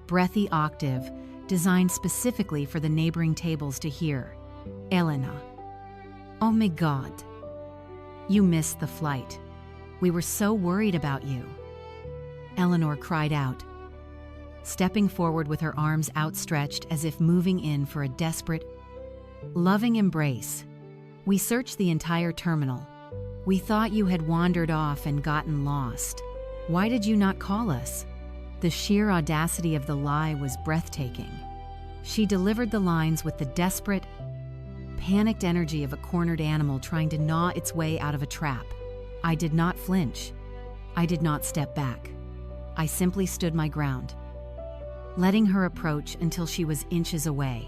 breathy octave designed specifically for the neighboring tables to hear. Elena, oh my God. You missed the flight. We were so worried about you. Eleanor cried out, stepping forward with her arms outstretched as if moving in for a desperate, loving embrace. We searched the entire terminal. We thought you had wandered off and gotten lost. Why did you not call us? The sheer audacity of the lie was breathtaking. She delivered the lines with the desperate, panicked energy of a cornered animal trying to gnaw its way out of a trap. I did not flinch. I did not step back. I simply stood my ground, letting her approach until she was inches away.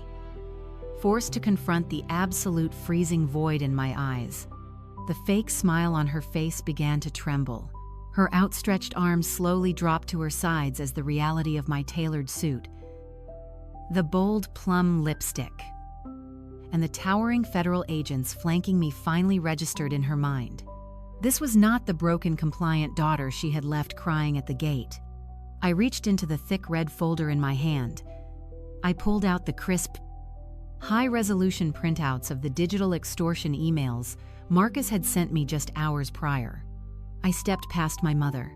Forced to confront the absolute freezing void in my eyes, the fake smile on her face began to tremble. Her outstretched arms slowly dropped to her sides as the reality of my tailored suit, the bold plum lipstick, and the towering federal agents flanking me finally registered in her mind. This was not the broken, compliant daughter she had left crying at the gate. I reached into the thick red folder in my hand. I pulled out the crisp, high-resolution printouts of the digital extortion emails Marcus had sent me just hours prior. I stepped past my mother,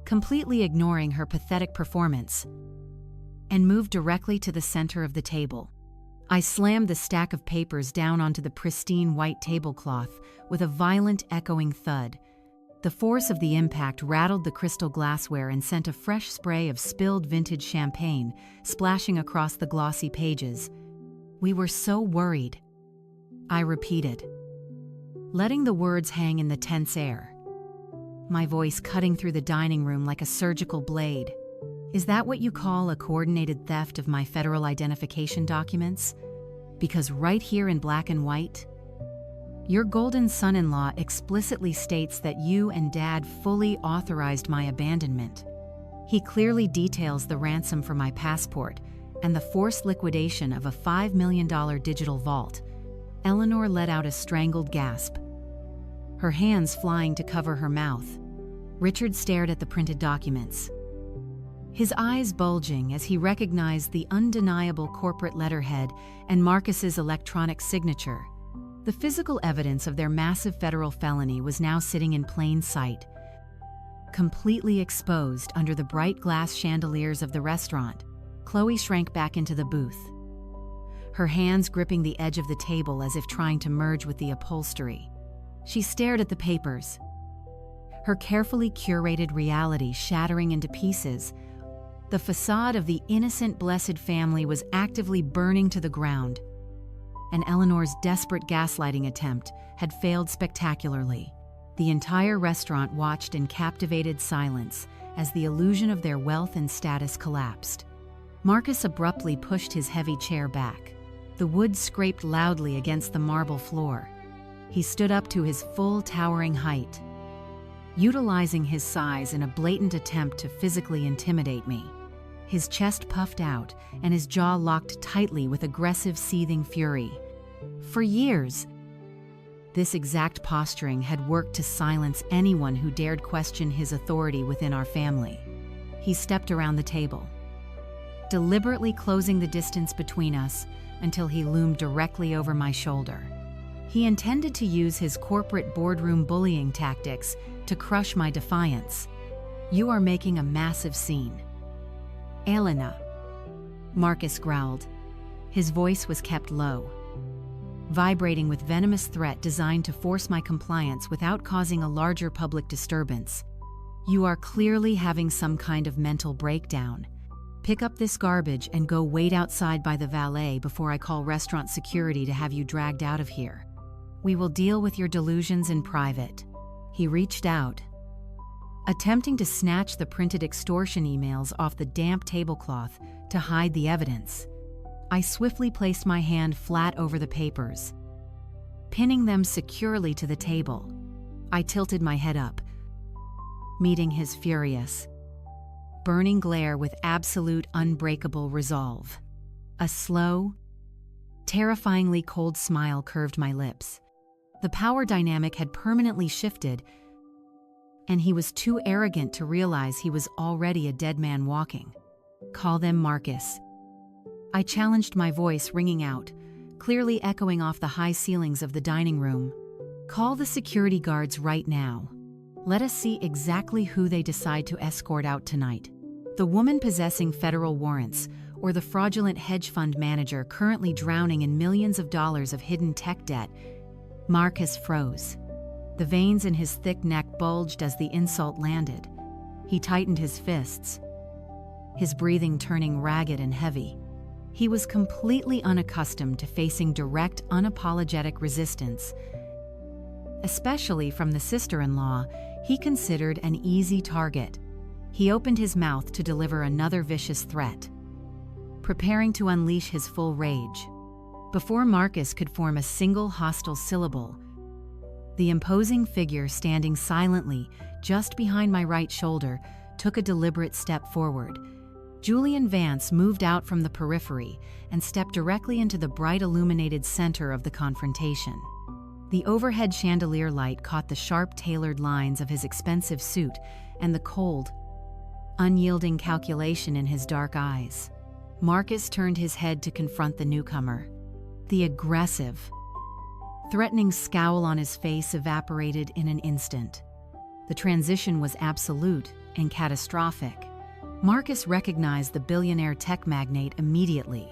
completely ignoring her pathetic performance, and moved directly to the center of the table. I slammed the stack of papers down onto the pristine white tablecloth with a violent, echoing thud. The force of the impact rattled the crystal glassware and sent a fresh spray of spilled vintage champagne splashing across the glossy pages. "We were so worried," I repeated, letting the words hang in the tense air, my voice cutting through the dining room like a surgical blade. "Is that what you call a coordinated theft of my federal identification documents? Because right here in black and white, your golden son-in-law explicitly states that you and Dad fully authorized my abandonment. He clearly details the ransom for my passport and the forced liquidation of a $5 million digital vault." Eleanor let out a strangled gasp, her hands flying to cover her mouth. Richard stared at the printed documents, his eyes bulging as he recognized the undeniable corporate letterhead and Marcus's electronic signature. The physical evidence of their massive federal felony was now sitting in plain sight, completely exposed under the bright glass chandeliers of the restaurant. Chloe shrank back into the booth, her hands gripping the edge of the table as if trying to merge with the upholstery. She stared at the papers, her carefully curated reality shattering into pieces. The facade of the innocent, blessed family was actively burning to the ground, and Eleanor's desperate gaslighting attempt had failed spectacularly. The entire restaurant watched in captivated silence as the illusion of their wealth and status collapsed. Marcus abruptly pushed his heavy chair back. The wood scraped loudly against the marble floor. He stood up to his full, towering height, utilizing his size in a blatant attempt to physically intimidate me. His chest puffed out and his jaw locked tightly with aggressive, seething fury. For years, this exact posturing had worked to silence anyone who dared question his authority within our family. He stepped around the table, deliberately closing the distance between us until he loomed directly over my shoulder. He intended to use his corporate boardroom bullying tactics to crush my defiance. "You are making a massive scene, Elena," Marcus growled. His voice was kept low, vibrating with venomous threat designed to force my compliance without causing a larger public disturbance. "You are clearly having some kind of mental breakdown. Pick up this garbage and go wait outside by the valet before I call restaurant security to have you dragged out of here. We will deal with your delusions in private." He reached out, attempting to snatch the printed extortion emails off the damp tablecloth to hide the evidence. I swiftly placed my hand flat over the papers, pinning them securely to the table. I tilted my head up, meeting his furious, burning glare with absolute, unbreakable resolve. A slow, terrifyingly cold smile curved my lips. The power dynamic had permanently shifted, and he was too arrogant to realize he was already a dead man walking. "Call them, Marcus." I challenged, my voice ringing out, clearly echoing off the high ceilings of the dining room. "Call the security guards right now. Let us see exactly who they decide to escort out tonight. The woman possessing federal warrants, or the fraudulent hedge fund manager currently drowning in millions of dollars of hidden tech debt." Marcus froze. The veins in his thick neck bulged as the insult landed. He tightened his fists, his breathing turning ragged and heavy. He was completely unaccustomed to facing direct, unapologetic resistance, especially from the sister-in-law he considered an easy target. He opened his mouth to deliver another vicious threat, preparing to unleash his full rage. Before Marcus could form a single hostile syllable, the imposing figure standing silently just behind my right shoulder took a deliberate step forward. Julian Vance moved out from the periphery and stepped directly into the bright illuminated center of the confrontation. The overhead chandelier light caught the sharp, tailored lines of his expensive suit and the cold, unyielding calculation in his dark eyes. Marcus turned his head to confront the newcomer. The aggressive, threatening scowl on his face evaporated in an instant. The transition was absolute and catastrophic. Marcus recognized the billionaire tech magnate immediately.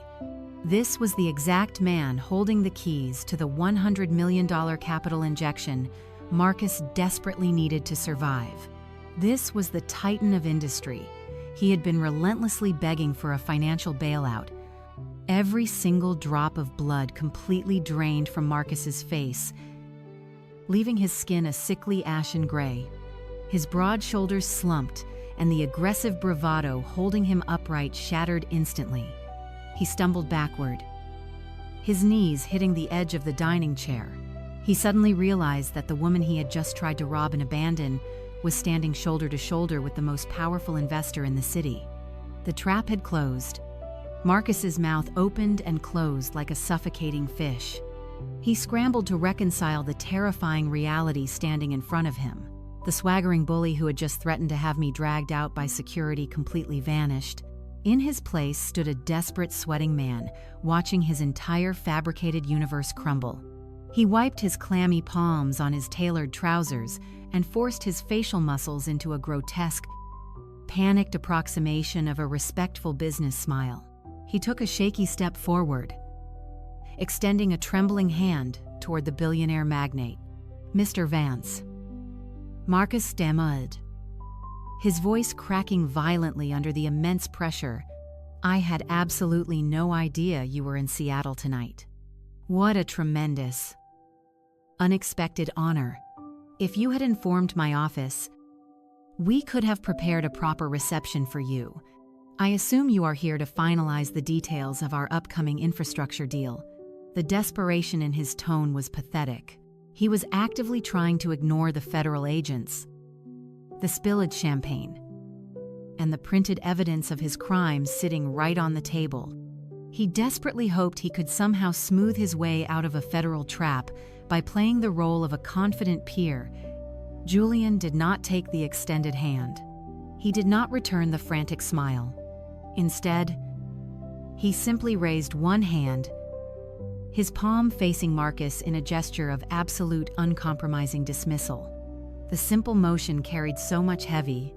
This was the exact man holding the keys to the $100 million capital injection Marcus desperately needed to survive. This was the titan of industry. He had been relentlessly begging for a financial bailout. Every single drop of blood completely drained from Marcus's face, leaving his skin a sickly ashen gray. His broad shoulders slumped, and the aggressive bravado holding him upright shattered instantly. He stumbled backward, his knees hitting the edge of the dining chair. He suddenly realized that the woman he had just tried to rob and abandon was standing shoulder to shoulder with the most powerful investor in the city. The trap had closed. Marcus's mouth opened and closed like a suffocating fish. He scrambled to reconcile the terrifying reality standing in front of him. The swaggering bully who had just threatened to have me dragged out by security completely vanished. In his place stood a desperate, sweating man, watching his entire fabricated universe crumble. He wiped his clammy palms on his tailored trousers and forced his facial muscles into a grotesque, panicked approximation of a respectful business smile. He took a shaky step forward, extending a trembling hand toward the billionaire magnate. "Mr. Vance." Marcus stammered, his voice cracking violently under the immense pressure. "I had absolutely no idea you were in Seattle tonight. What a tremendous, unexpected honor. If you had informed my office, we could have prepared a proper reception for you. I assume you are here to finalize the details of our upcoming infrastructure deal." The desperation in his tone was pathetic. He was actively trying to ignore the federal agents, the spilled champagne, and the printed evidence of his crimes sitting right on the table. He desperately hoped he could somehow smooth his way out of a federal trap by playing the role of a confident peer. Julian did not take the extended hand. He did not return the frantic smile. Instead, he simply raised one hand, his palm facing Marcus in a gesture of absolute, uncompromising dismissal. The simple motion carried so much heavy,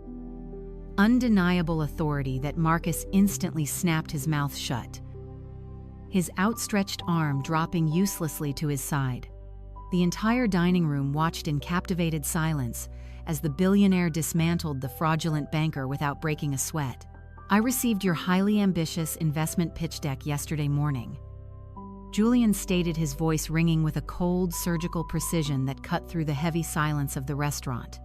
undeniable authority that Marcus instantly snapped his mouth shut, his outstretched arm dropping uselessly to his side. The entire dining room watched in captivated silence as the billionaire dismantled the fraudulent banker without breaking a sweat. "I received your highly ambitious investment pitch deck yesterday morning," Julian stated, his voice ringing with a cold, surgical precision that cut through the heavy silence of the restaurant.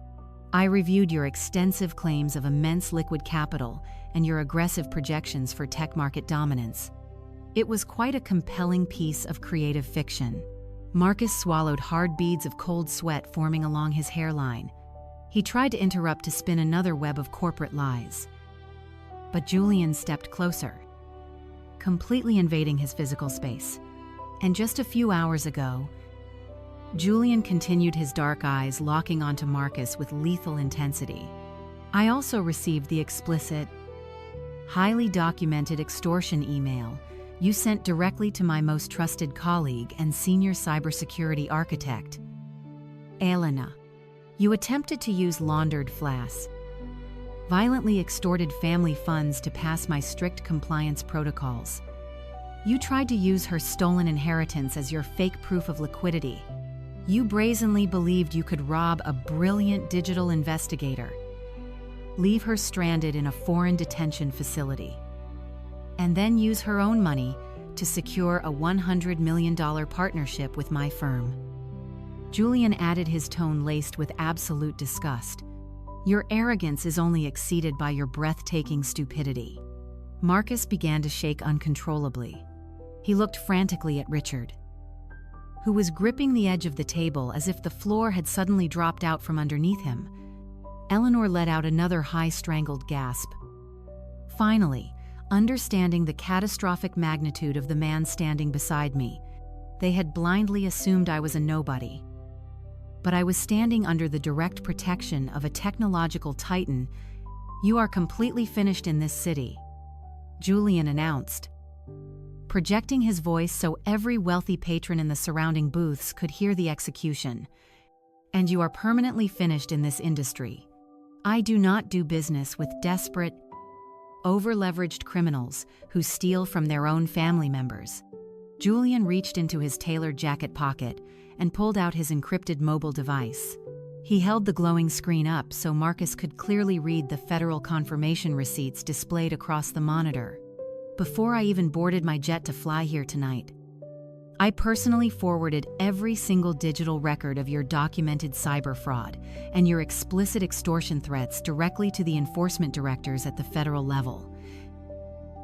"I reviewed your extensive claims of immense liquid capital and your aggressive projections for tech market dominance. It was quite a compelling piece of creative fiction." Marcus swallowed, hard beads of cold sweat forming along his hairline. He tried to interrupt to spin another web of corporate lies, but Julian stepped closer, completely invading his physical space. "And just a few hours ago," Julian continued, his dark eyes locking onto Marcus with lethal intensity, "I also received the explicit, highly documented extortion email you sent directly to my most trusted colleague and senior cybersecurity architect, Elena. You attempted to use laundered flash, violently extorted family funds to pass my strict compliance protocols. You tried to use her stolen inheritance as your fake proof of liquidity. You brazenly believed you could rob a brilliant digital investigator, leave her stranded in a foreign detention facility, and then use her own money to secure a $100 million partnership with my firm." Julian added, his tone laced with absolute disgust. "Your arrogance is only exceeded by your breathtaking stupidity." Marcus began to shake uncontrollably. He looked frantically at Richard, who was gripping the edge of the table as if the floor had suddenly dropped out from underneath him. Eleanor let out another high, strangled gasp. Finally, understanding the catastrophic magnitude of the man standing beside me, They had blindly assumed I was a nobody. But I was standing under the direct protection of a technological titan. "You are completely finished in this city," Julian announced, projecting his voice so every wealthy patron in the surrounding booths could hear the execution. "And you are permanently finished in this industry. I do not do business with desperate, over-leveraged criminals who steal from their own family members." Julian reached into his tailored jacket pocket and pulled out his encrypted mobile device. He held the glowing screen up so Marcus could clearly read the federal confirmation receipts displayed across the monitor. "Before I even boarded my jet to fly here tonight, I personally forwarded every single digital record of your documented cyber fraud and your explicit extortion threats directly to the enforcement directors at the federal level,"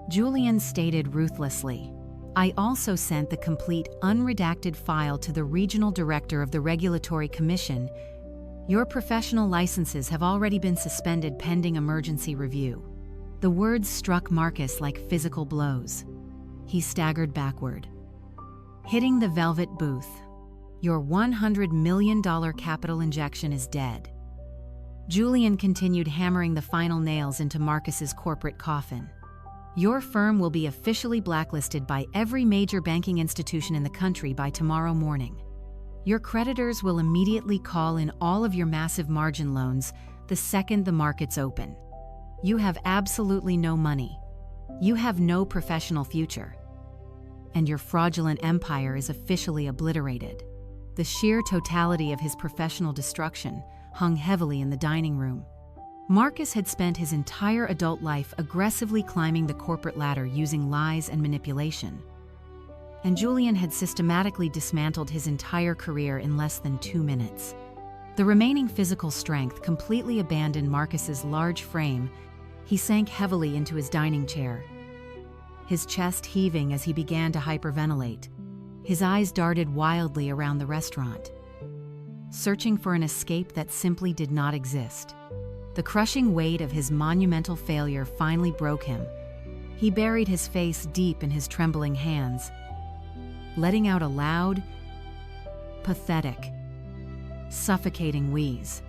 Julian stated ruthlessly. "I also sent the complete unredacted file to the regional director of the Regulatory Commission. Your professional licenses have already been suspended pending emergency review." The words struck Marcus like physical blows. He staggered backward, hitting the velvet booth. "Your $100 million capital injection is dead." Julian continued hammering the final nails into Marcus's corporate coffin. "Your firm will be officially blacklisted by every major banking institution in the country by tomorrow morning. Your creditors will immediately call in all of your massive margin loans the second the markets open. You have absolutely no money. You have no professional future. And your fraudulent empire is officially obliterated." The sheer totality of his professional destruction hung heavily in the dining room. Marcus had spent his entire adult life aggressively climbing the corporate ladder using lies and manipulation. And Julian had systematically dismantled his entire career in less than 2 minutes. The remaining physical strength completely abandoned Marcus's large frame. He sank heavily into his dining chair, his chest heaving as he began to hyperventilate. His eyes darted wildly around the restaurant, searching for an escape that simply did not exist. The crushing weight of his monumental failure finally broke him. He buried his face deep in his trembling hands, letting out a loud, pathetic, suffocating wheeze.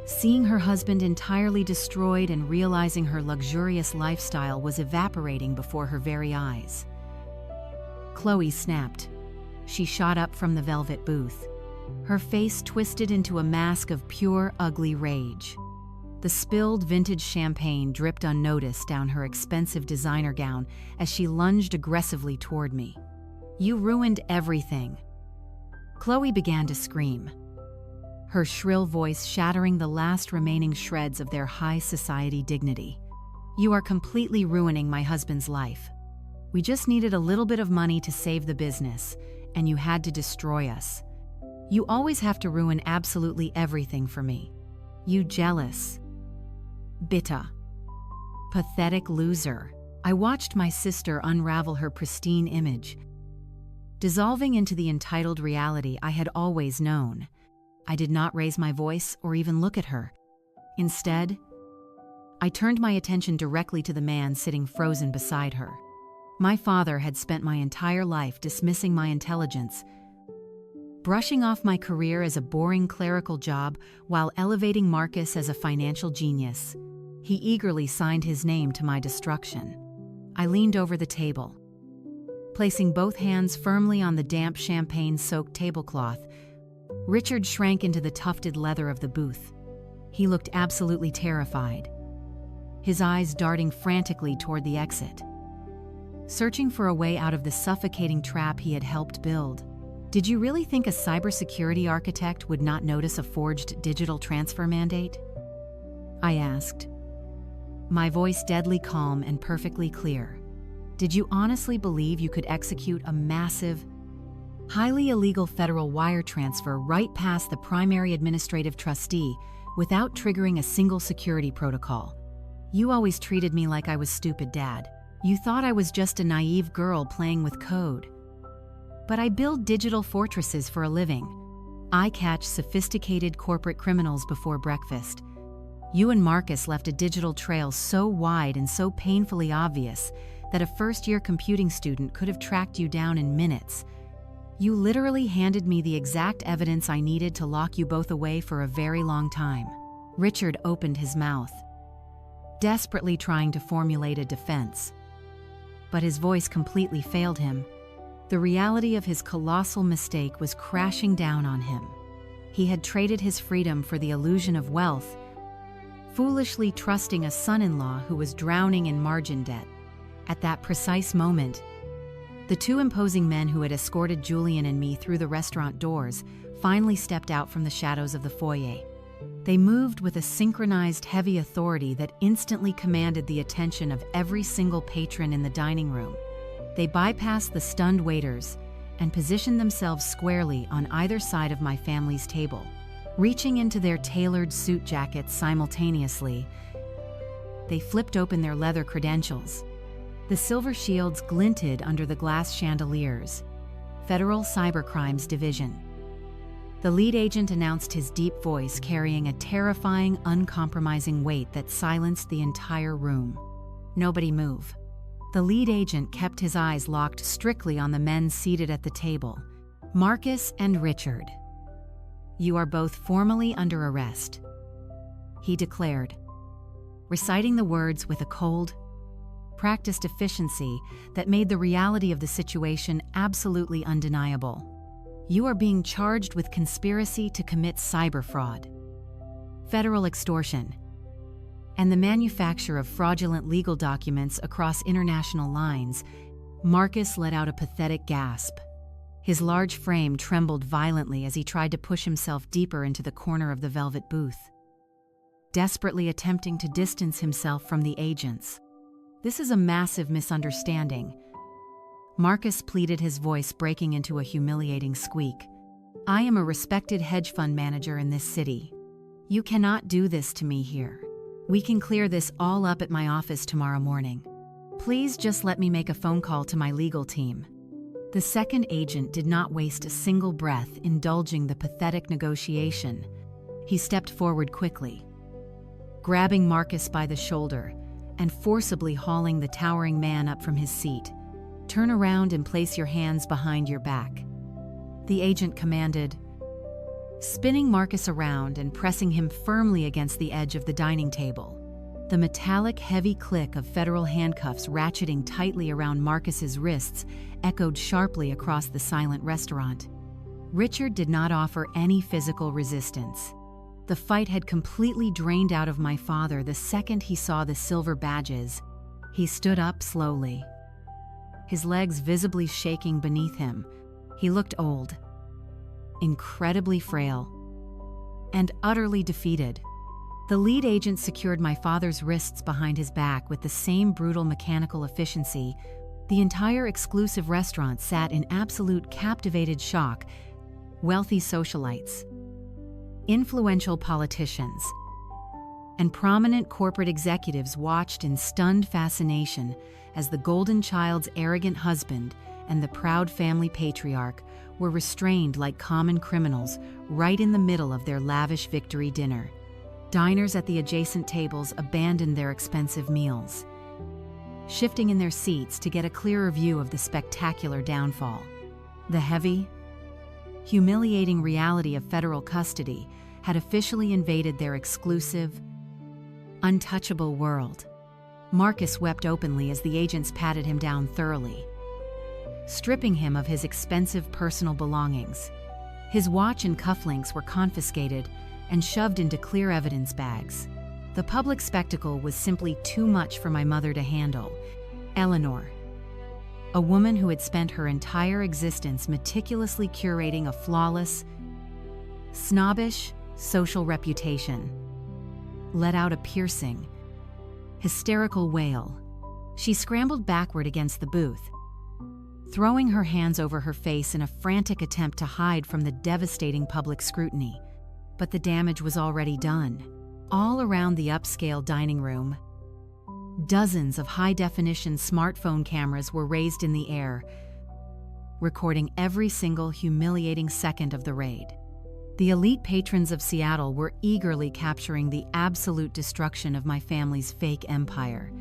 Seeing her husband entirely destroyed and realizing her luxurious lifestyle was evaporating before her very eyes. Chloe snapped. She shot up from the velvet booth, her face twisted into a mask of pure, ugly rage. The spilled vintage champagne dripped unnoticed down her expensive designer gown as she lunged aggressively toward me. "You ruined everything." Chloe began to scream, her shrill voice shattering the last remaining shreds of their high society dignity. "You are completely ruining my husband's life. We just needed a little bit of money to save the business, and you had to destroy us. You always have to ruin absolutely everything for me. You jealous, bitter, pathetic loser." I watched my sister unravel her pristine image, dissolving into the entitled reality I had always known. I did not raise my voice or even look at her. Instead, I turned my attention directly to the man sitting frozen beside her. My father had spent my entire life dismissing my intelligence, brushing off my career as a boring clerical job while elevating Marcus as a financial genius. He eagerly signed his name to my destruction. I leaned over the table, placing both hands firmly on the damp champagne-soaked tablecloth. Richard shrank into the tufted leather of the booth. He looked absolutely terrified, his eyes darting frantically toward the exit, searching for a way out of the suffocating trap he had helped build. "Did you really think a cybersecurity architect would not notice a forged digital transfer mandate?" I asked, my voice deadly calm and perfectly clear. "Did you honestly believe you could execute a massive, highly illegal federal wire transfer right past the primary administrative trustee without triggering a single security protocol? You always treated me like I was stupid, Dad. You thought I was just a naive girl playing with code. But I build digital fortresses for a living. I catch sophisticated corporate criminals before breakfast. You and Marcus left a digital trail so wide and so painfully obvious that a first-year computing student could have tracked you down in minutes. You literally handed me the exact evidence I needed to lock you both away for a very long time. Richard opened his mouth, desperately trying to formulate a defense. But his voice completely failed him. The reality of his colossal mistake was crashing down on him. He had traded his freedom for the illusion of wealth, foolishly trusting a son-in-law who was drowning in margin debt. At that precise moment, the two imposing men who had escorted Julian and me through the restaurant doors finally stepped out from the shadows of the foyer. They moved with a synchronized heavy authority that instantly commanded the attention of every single patron in the dining room. They bypassed the stunned waiters and positioned themselves squarely on either side of my family's table. Reaching into their tailored suit jackets simultaneously, they flipped open their leather credentials. The silver shields glinted under the glass chandeliers. Federal Cybercrimes Division. The lead agent announced, his deep voice carrying a terrifying, uncompromising weight that silenced the entire room. Nobody move. The lead agent kept his eyes locked strictly on the men seated at the table, Marcus and Richard. "You are both formally under arrest," he declared, reciting the words with a cold, practiced efficiency that made the reality of the situation absolutely undeniable. "You are being charged with conspiracy to commit cyber fraud, federal extortion, and the manufacture of fraudulent legal documents across international lines." Marcus let out a pathetic gasp. His large frame trembled violently as he tried to push himself deeper into the corner of the velvet booth, desperately attempting to distance himself from the agents. "This is a massive misunderstanding," Marcus pleaded, his voice breaking into a humiliating squeak. "I am a respected hedge fund manager in this city. You cannot do this to me here. We can clear this all up at my office tomorrow morning. Please just let me make a phone call to my legal team." The second agent did not waste a single breath indulging the pathetic negotiation. He stepped forward quickly, grabbing Marcus by the shoulder and forcibly hauling the towering man up from his seat. "Turn around and place your hands behind your back," the agent commanded, spinning Marcus around and pressing him firmly against the edge of the dining table. The metallic, heavy click of federal handcuffs ratcheting tightly around Marcus's wrists echoed sharply across the silent restaurant. Richard did not offer any physical resistance. The fight had completely drained out of my father the second he saw the silver badges. He stood up slowly, his legs visibly shaking beneath him. He looked old, incredibly frail, and utterly defeated. The lead agent secured my father's wrists behind his back with the same brutal mechanical efficiency. The entire exclusive restaurant sat in absolute captivated shock. Wealthy socialites, influential politicians, and prominent corporate executives watched in stunned fascination as the golden child's arrogant husband and the proud family patriarch were restrained like common criminals right in the middle of their lavish victory dinner. Diners at the adjacent tables abandoned their expensive meals, shifting in their seats to get a clearer view of the spectacular downfall. The heavy, humiliating reality of federal custody had officially invaded their exclusive, untouchable world. Marcus wept openly as the agents patted him down thoroughly, stripping him of his expensive personal belongings. His watch and cufflinks were confiscated and shoved into clear evidence bags. The public spectacle was simply too much for my mother to handle. Eleanor, a woman who had spent her entire existence meticulously curating a flawless, snobbish social reputation, let out a piercing, hysterical wail. She scrambled backward against the booth, throwing her hands over her face in a frantic attempt to hide from the devastating public scrutiny. But the damage was already done. All around the upscale dining room, dozens of high-definition smartphone cameras were raised in the air, recording every single humiliating second of the raid. The elite patrons of Seattle were eagerly capturing the absolute destruction of my family's fake empire.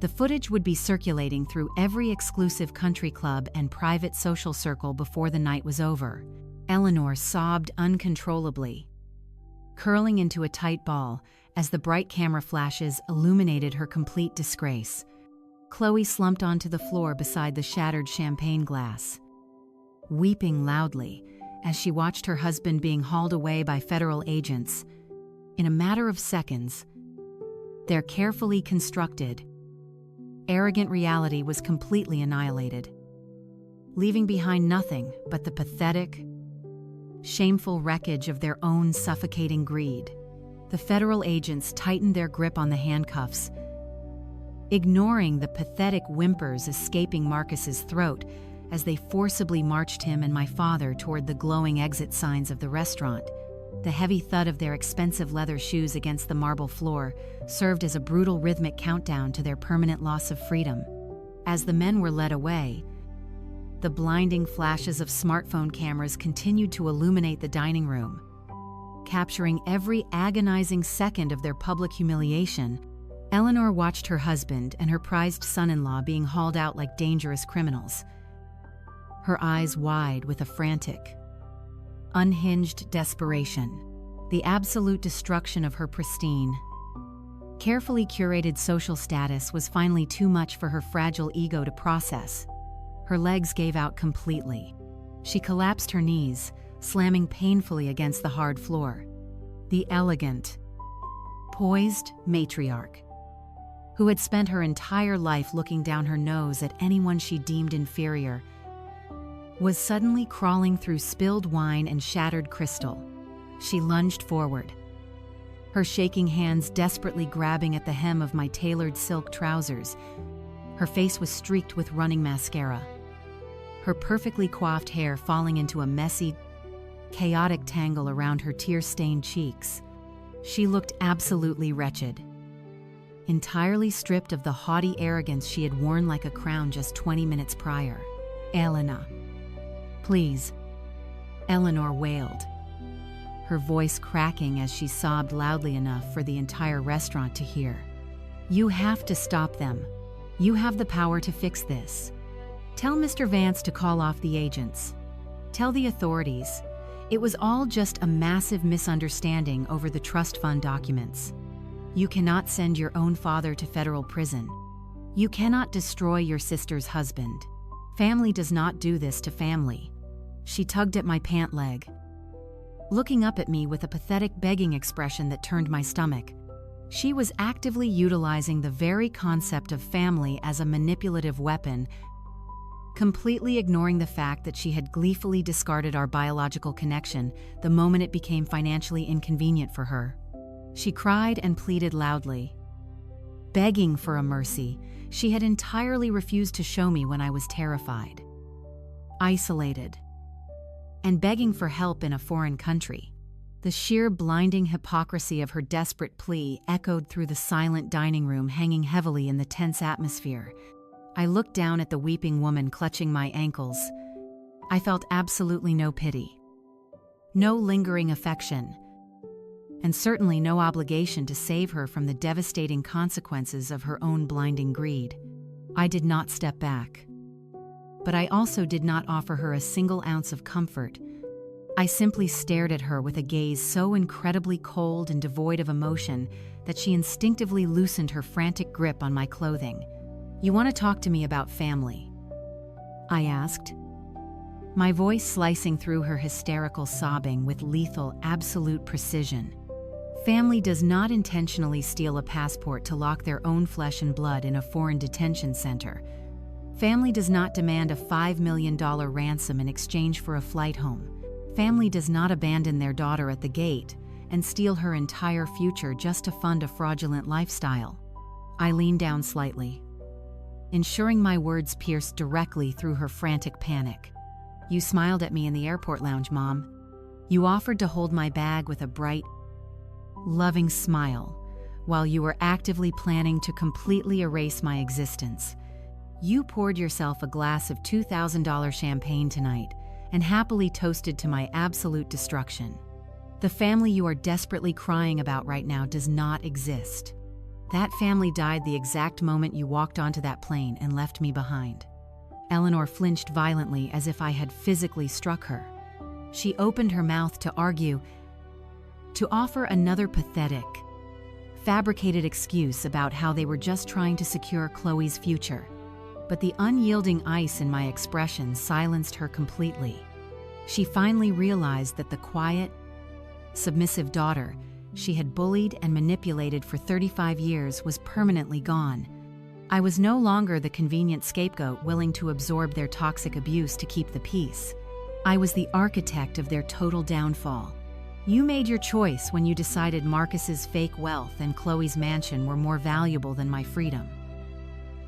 The footage would be circulating through every exclusive country club and private social circle before the night was over. Eleanor sobbed uncontrollably, curling into a tight ball as the bright camera flashes illuminated her complete disgrace. Chloe slumped onto the floor beside the shattered champagne glass, weeping loudly as she watched her husband being hauled away by federal agents. In a matter of seconds, their carefully constructed, arrogant reality was completely annihilated, leaving behind nothing but the pathetic, shameful wreckage of their own suffocating greed. The federal agents tightened their grip on the handcuffs, ignoring the pathetic whimpers escaping Marcus's throat as they forcibly marched him and my father toward the glowing exit signs of the restaurant. The heavy thud of their expensive leather shoes against the marble floor served as a brutal rhythmic countdown to their permanent loss of freedom. As the men were led away, the blinding flashes of smartphone cameras continued to illuminate the dining room, capturing every agonizing second of their public humiliation. Eleanor watched her husband and her prized son-in-law being hauled out like dangerous criminals, her eyes wide with a frantic, unhinged desperation. The absolute destruction of her pristine, carefully curated social status was finally too much for her fragile ego to process. Her legs gave out completely. She collapsed her knees, slamming painfully against the hard floor. The elegant, poised matriarch, who had spent her entire life looking down her nose at anyone she deemed inferior, was suddenly crawling through spilled wine and shattered crystal. She lunged forward, her shaking hands desperately grabbing at the hem of my tailored silk trousers. Her face was streaked with running mascara, her perfectly coiffed hair falling into a messy, chaotic tangle around her tear-stained cheeks. She looked absolutely wretched, entirely stripped of the haughty arrogance she had worn like a crown just 20 minutes prior. "Elena, please," Eleanor wailed, her voice cracking as she sobbed loudly enough for the entire restaurant to hear. "You have to stop them. You have the power to fix this. Tell Mr. Vance to call off the agents. Tell the authorities. It was all just a massive misunderstanding over the trust fund documents. You cannot send your own father to federal prison. You cannot destroy your sister's husband. Family does not do this to family." She tugged at my pant leg, looking up at me with a pathetic begging expression that turned my stomach. She was actively utilizing the very concept of family as a manipulative weapon, completely ignoring the fact that she had gleefully discarded our biological connection the moment it became financially inconvenient for her. She cried and pleaded loudly, begging for a mercy she had entirely refused to show me when I was terrified, isolated, and begging for help in a foreign country. The sheer blinding hypocrisy of her desperate plea echoed through the silent dining room, hanging heavily in the tense atmosphere. I looked down at the weeping woman clutching my ankles. I felt absolutely no pity, no lingering affection, and certainly no obligation to save her from the devastating consequences of her own blinding greed. I did not step back, but I also did not offer her a single ounce of comfort. I simply stared at her with a gaze so incredibly cold and devoid of emotion that she instinctively loosened her frantic grip on my clothing. "You want to talk to me about family?" I asked, my voice slicing through her hysterical sobbing with lethal, absolute precision. Family does not intentionally steal a passport to lock their own flesh and blood in a foreign detention center. Family does not demand a $5 million ransom in exchange for a flight home. Family does not abandon their daughter at the gate and steal her entire future just to fund a fraudulent lifestyle. I leaned down slightly, ensuring my words pierced directly through her frantic panic. "You smiled at me in the airport lounge, Mom. You offered to hold my bag with a bright, loving smile, while you were actively planning to completely erase my existence. You poured yourself a glass of $2,000 champagne tonight and happily toasted to my absolute destruction. The family you are desperately crying about right now does not exist. That family died the exact moment you walked onto that plane and left me behind." Eleanor flinched violently as if I had physically struck her. She opened her mouth to argue, to offer another pathetic, fabricated excuse about how they were just trying to secure Chloe's future. But the unyielding ice in my expression silenced her completely. She finally realized that the quiet, submissive daughter she had bullied and manipulated for 35 years was permanently gone. I was no longer the convenient scapegoat willing to absorb their toxic abuse to keep the peace. I was the architect of their total downfall. You made your choice when you decided Marcus's fake wealth and Chloe's mansion were more valuable than my freedom.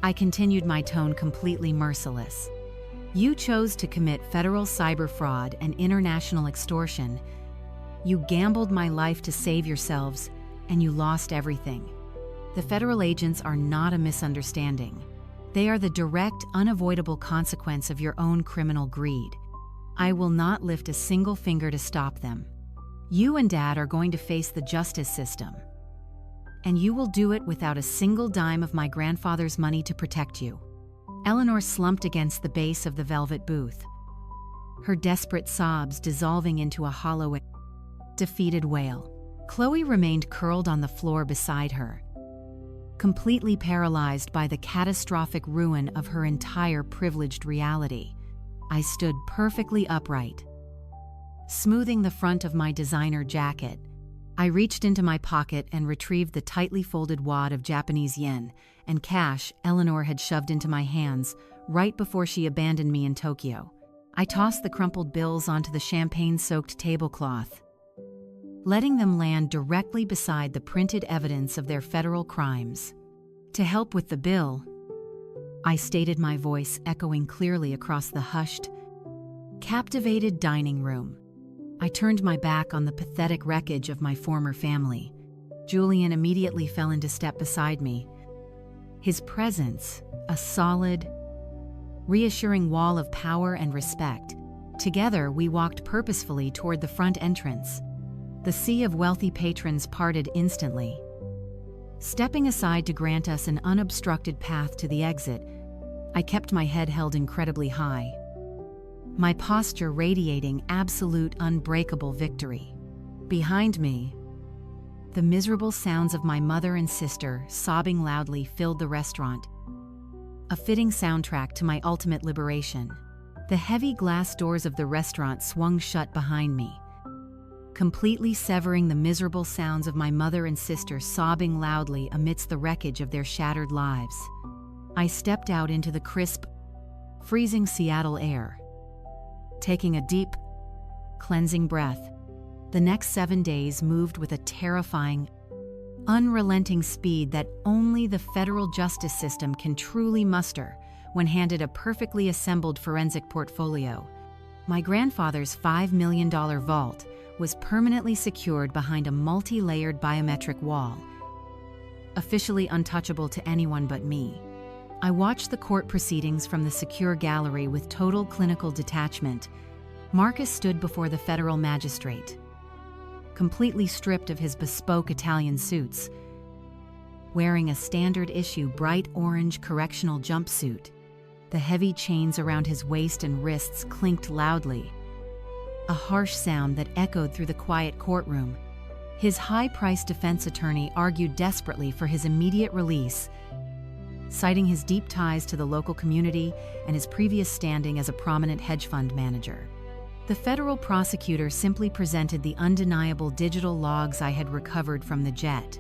I continued, my tone completely merciless. You chose to commit federal cyber fraud and international extortion. You gambled my life to save yourselves, and you lost everything. The federal agents are not a misunderstanding. They are the direct, unavoidable consequence of your own criminal greed. I will not lift a single finger to stop them. You and Dad are going to face the justice system. And you will do it without a single dime of my grandfather's money to protect you." Eleanor slumped against the base of the velvet booth, her desperate sobs dissolving into a hollow, defeated wail. Chloe remained curled on the floor beside her, completely paralyzed by the catastrophic ruin of her entire privileged reality. I stood perfectly upright, smoothing the front of my designer jacket. I reached into my pocket and retrieved the tightly folded wad of Japanese yen and cash Eleanor had shoved into my hands right before she abandoned me in Tokyo. I tossed the crumpled bills onto the champagne-soaked tablecloth, letting them land directly beside the printed evidence of their federal crimes. "To help with the bill," I stated, my voice echoing clearly across the hushed, captivated dining room. I turned my back on the pathetic wreckage of my former family. Julian immediately fell into step beside me. His presence, a solid, reassuring wall of power and respect. Together, we walked purposefully toward the front entrance. The sea of wealthy patrons parted instantly, stepping aside to grant us an unobstructed path to the exit. I kept my head held incredibly high, my posture radiating absolute, unbreakable victory. Behind me, the miserable sounds of my mother and sister sobbing loudly filled the restaurant, a fitting soundtrack to my ultimate liberation. The heavy glass doors of the restaurant swung shut behind me, completely severing the miserable sounds of my mother and sister sobbing loudly amidst the wreckage of their shattered lives. I stepped out into the crisp, freezing Seattle air, taking a deep, cleansing breath. The next 7 days moved with a terrifying, unrelenting speed that only the federal justice system can truly muster when handed a perfectly assembled forensic portfolio. My grandfather's $5 million vault was permanently secured behind a multi-layered biometric wall, officially untouchable to anyone but me. I watched the court proceedings from the secure gallery with total clinical detachment. Marcus stood before the federal magistrate, completely stripped of his bespoke Italian suits, wearing a standard-issue bright orange correctional jumpsuit. The heavy chains around his waist and wrists clinked loudly, a harsh sound that echoed through the quiet courtroom. His high-priced defense attorney argued desperately for his immediate release, citing his deep ties to the local community and his previous standing as a prominent hedge fund manager. The federal prosecutor simply presented the undeniable digital logs I had recovered from the jet.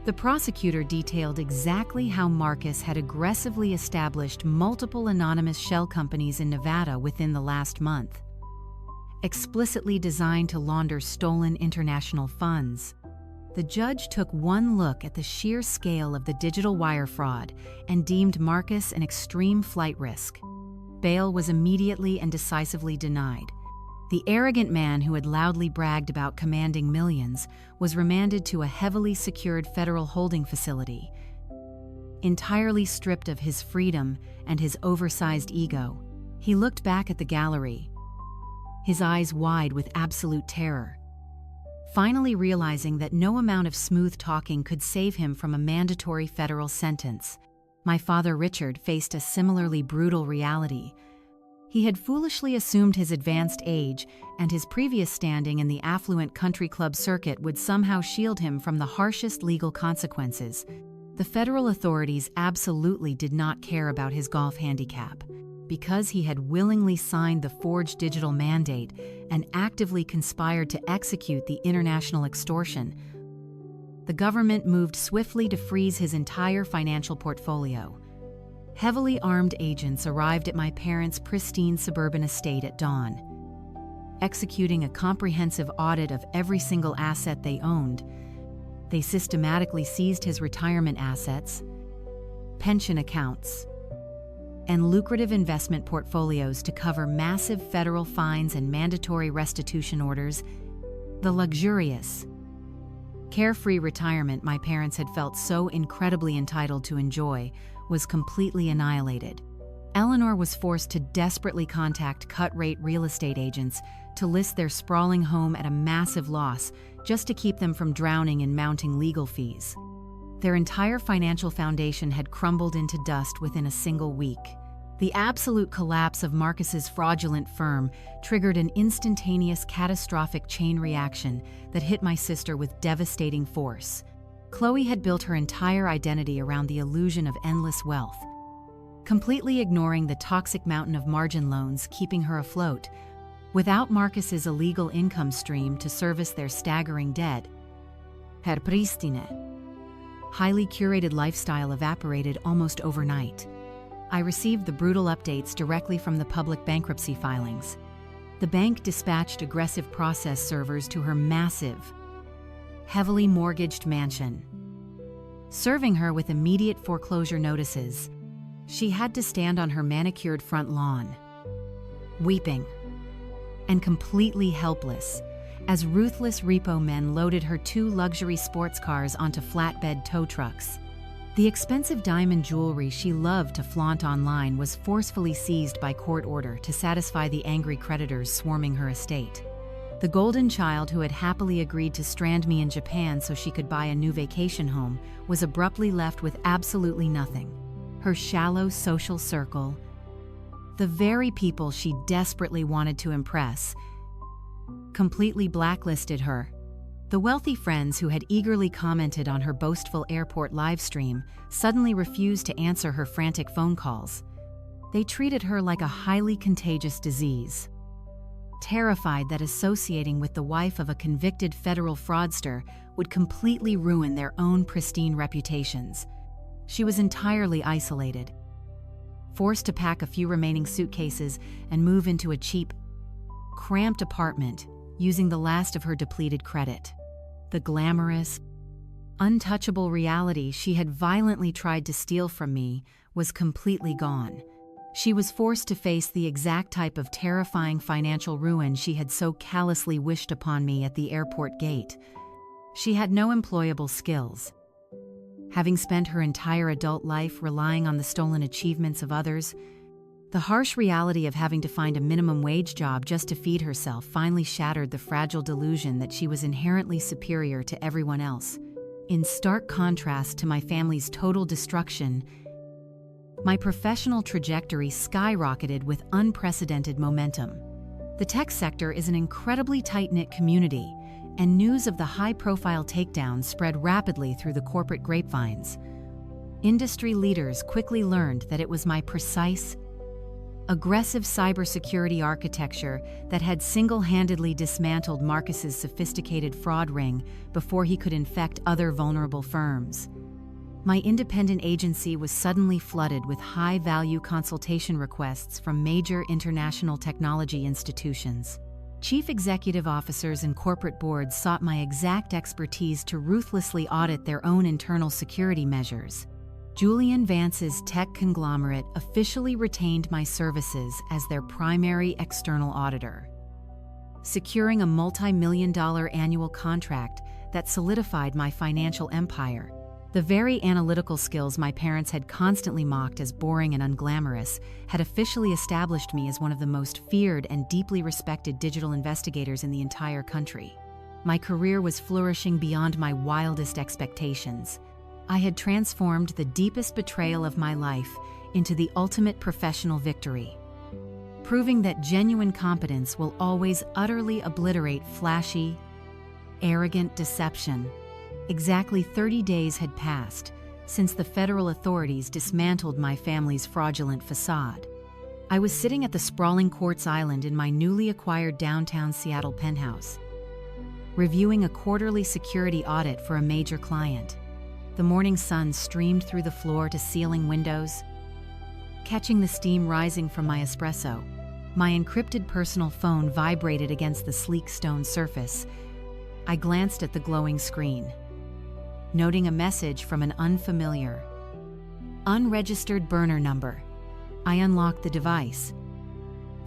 The prosecutor detailed exactly how Marcus had aggressively established multiple anonymous shell companies in Nevada within the last month, explicitly designed to launder stolen international funds. The judge took one look at the sheer scale of the digital wire fraud and deemed Marcus an extreme flight risk. Bail was immediately and decisively denied. The arrogant man who had loudly bragged about commanding millions was remanded to a heavily secured federal holding facility, entirely stripped of his freedom and his oversized ego. He looked back at the gallery, his eyes wide with absolute terror. finally realizing that no amount of smooth talking could save him from a mandatory federal sentence. My father Richard faced a similarly brutal reality. He had foolishly assumed his advanced age and his previous standing in the affluent country club circuit would somehow shield him from the harshest legal consequences. The federal authorities absolutely did not care about his golf handicap. Because he had willingly signed the forged digital mandate and actively conspired to execute the international extortion, the government moved swiftly to freeze his entire financial portfolio. Heavily armed agents arrived at my parents' pristine suburban estate at dawn. Executing a comprehensive audit of every single asset they owned, they systematically seized his retirement assets, pension accounts, and lucrative investment portfolios to cover massive federal fines and mandatory restitution orders. The luxurious, carefree retirement my parents had felt so incredibly entitled to enjoy was completely annihilated. Eleanor was forced to desperately contact cut-rate real estate agents to list their sprawling home at a massive loss just to keep them from drowning in mounting legal fees. Their entire financial foundation had crumbled into dust within a single week. The absolute collapse of Marcus's fraudulent firm triggered an instantaneous catastrophic chain reaction that hit my sister with devastating force. Chloe had built her entire identity around the illusion of endless wealth, completely ignoring the toxic mountain of margin loans keeping her afloat. Without Marcus's illegal income stream to service their staggering debt, her pristine, highly curated lifestyle evaporated almost overnight. I received the brutal updates directly from the public bankruptcy filings. The bank dispatched aggressive process servers to her massive, heavily mortgaged mansion, serving her with immediate foreclosure notices. She had to stand on her manicured front lawn, weeping and completely helpless, as ruthless repo men loaded her 2 luxury sports cars onto flatbed tow trucks. The expensive diamond jewelry she loved to flaunt online was forcefully seized by court order to satisfy the angry creditors swarming her estate. The golden child who had happily agreed to strand me in Japan so she could buy a new vacation home was abruptly left with absolutely nothing. Her shallow social circle, the very people she desperately wanted to impress, completely blacklisted her. The wealthy friends who had eagerly commented on her boastful airport livestream suddenly refused to answer her frantic phone calls. They treated her like a highly contagious disease. Terrified that associating with the wife of a convicted federal fraudster would completely ruin their own pristine reputations, she was entirely isolated. Forced to pack a few remaining suitcases and move into a cheap, cramped apartment using the last of her depleted credit. The glamorous, untouchable reality she had violently tried to steal from me was completely gone. She was forced to face the exact type of terrifying financial ruin she had so callously wished upon me at the airport gate. She had no employable skills. Having spent her entire adult life relying on the stolen achievements of others, the harsh reality of having to find a minimum wage job just to feed herself finally shattered the fragile delusion that she was inherently superior to everyone else. In stark contrast to my family's total destruction, my professional trajectory skyrocketed with unprecedented momentum. The tech sector is an incredibly tight-knit community, and news of the high-profile takedowns spread rapidly through the corporate grapevines. Industry leaders quickly learned that it was my precise, aggressive cybersecurity architecture that had single-handedly dismantled Marcus's sophisticated fraud ring before he could infect other vulnerable firms. My independent agency was suddenly flooded with high-value consultation requests from major international technology institutions. Chief executive officers and corporate boards sought my exact expertise to ruthlessly audit their own internal security measures. Julian Vance's tech conglomerate officially retained my services as their primary external auditor, securing a multi-million-dollar annual contract that solidified my financial empire. The very analytical skills my parents had constantly mocked as boring and unglamorous had officially established me as one of the most feared and deeply respected digital investigators in the entire country. My career was flourishing beyond my wildest expectations. I had transformed the deepest betrayal of my life into the ultimate professional victory, proving that genuine competence will always utterly obliterate flashy, arrogant deception. Exactly 30 days had passed since the federal authorities dismantled my family's fraudulent facade. I was sitting at the sprawling quartz island in my newly acquired downtown Seattle penthouse, reviewing a quarterly security audit for a major client. The morning sun streamed through the floor-to-ceiling windows, catching the steam rising from my espresso. My encrypted personal phone vibrated against the sleek stone surface. I glanced at the glowing screen, noting a message from an unfamiliar, unregistered burner number. I unlocked the device,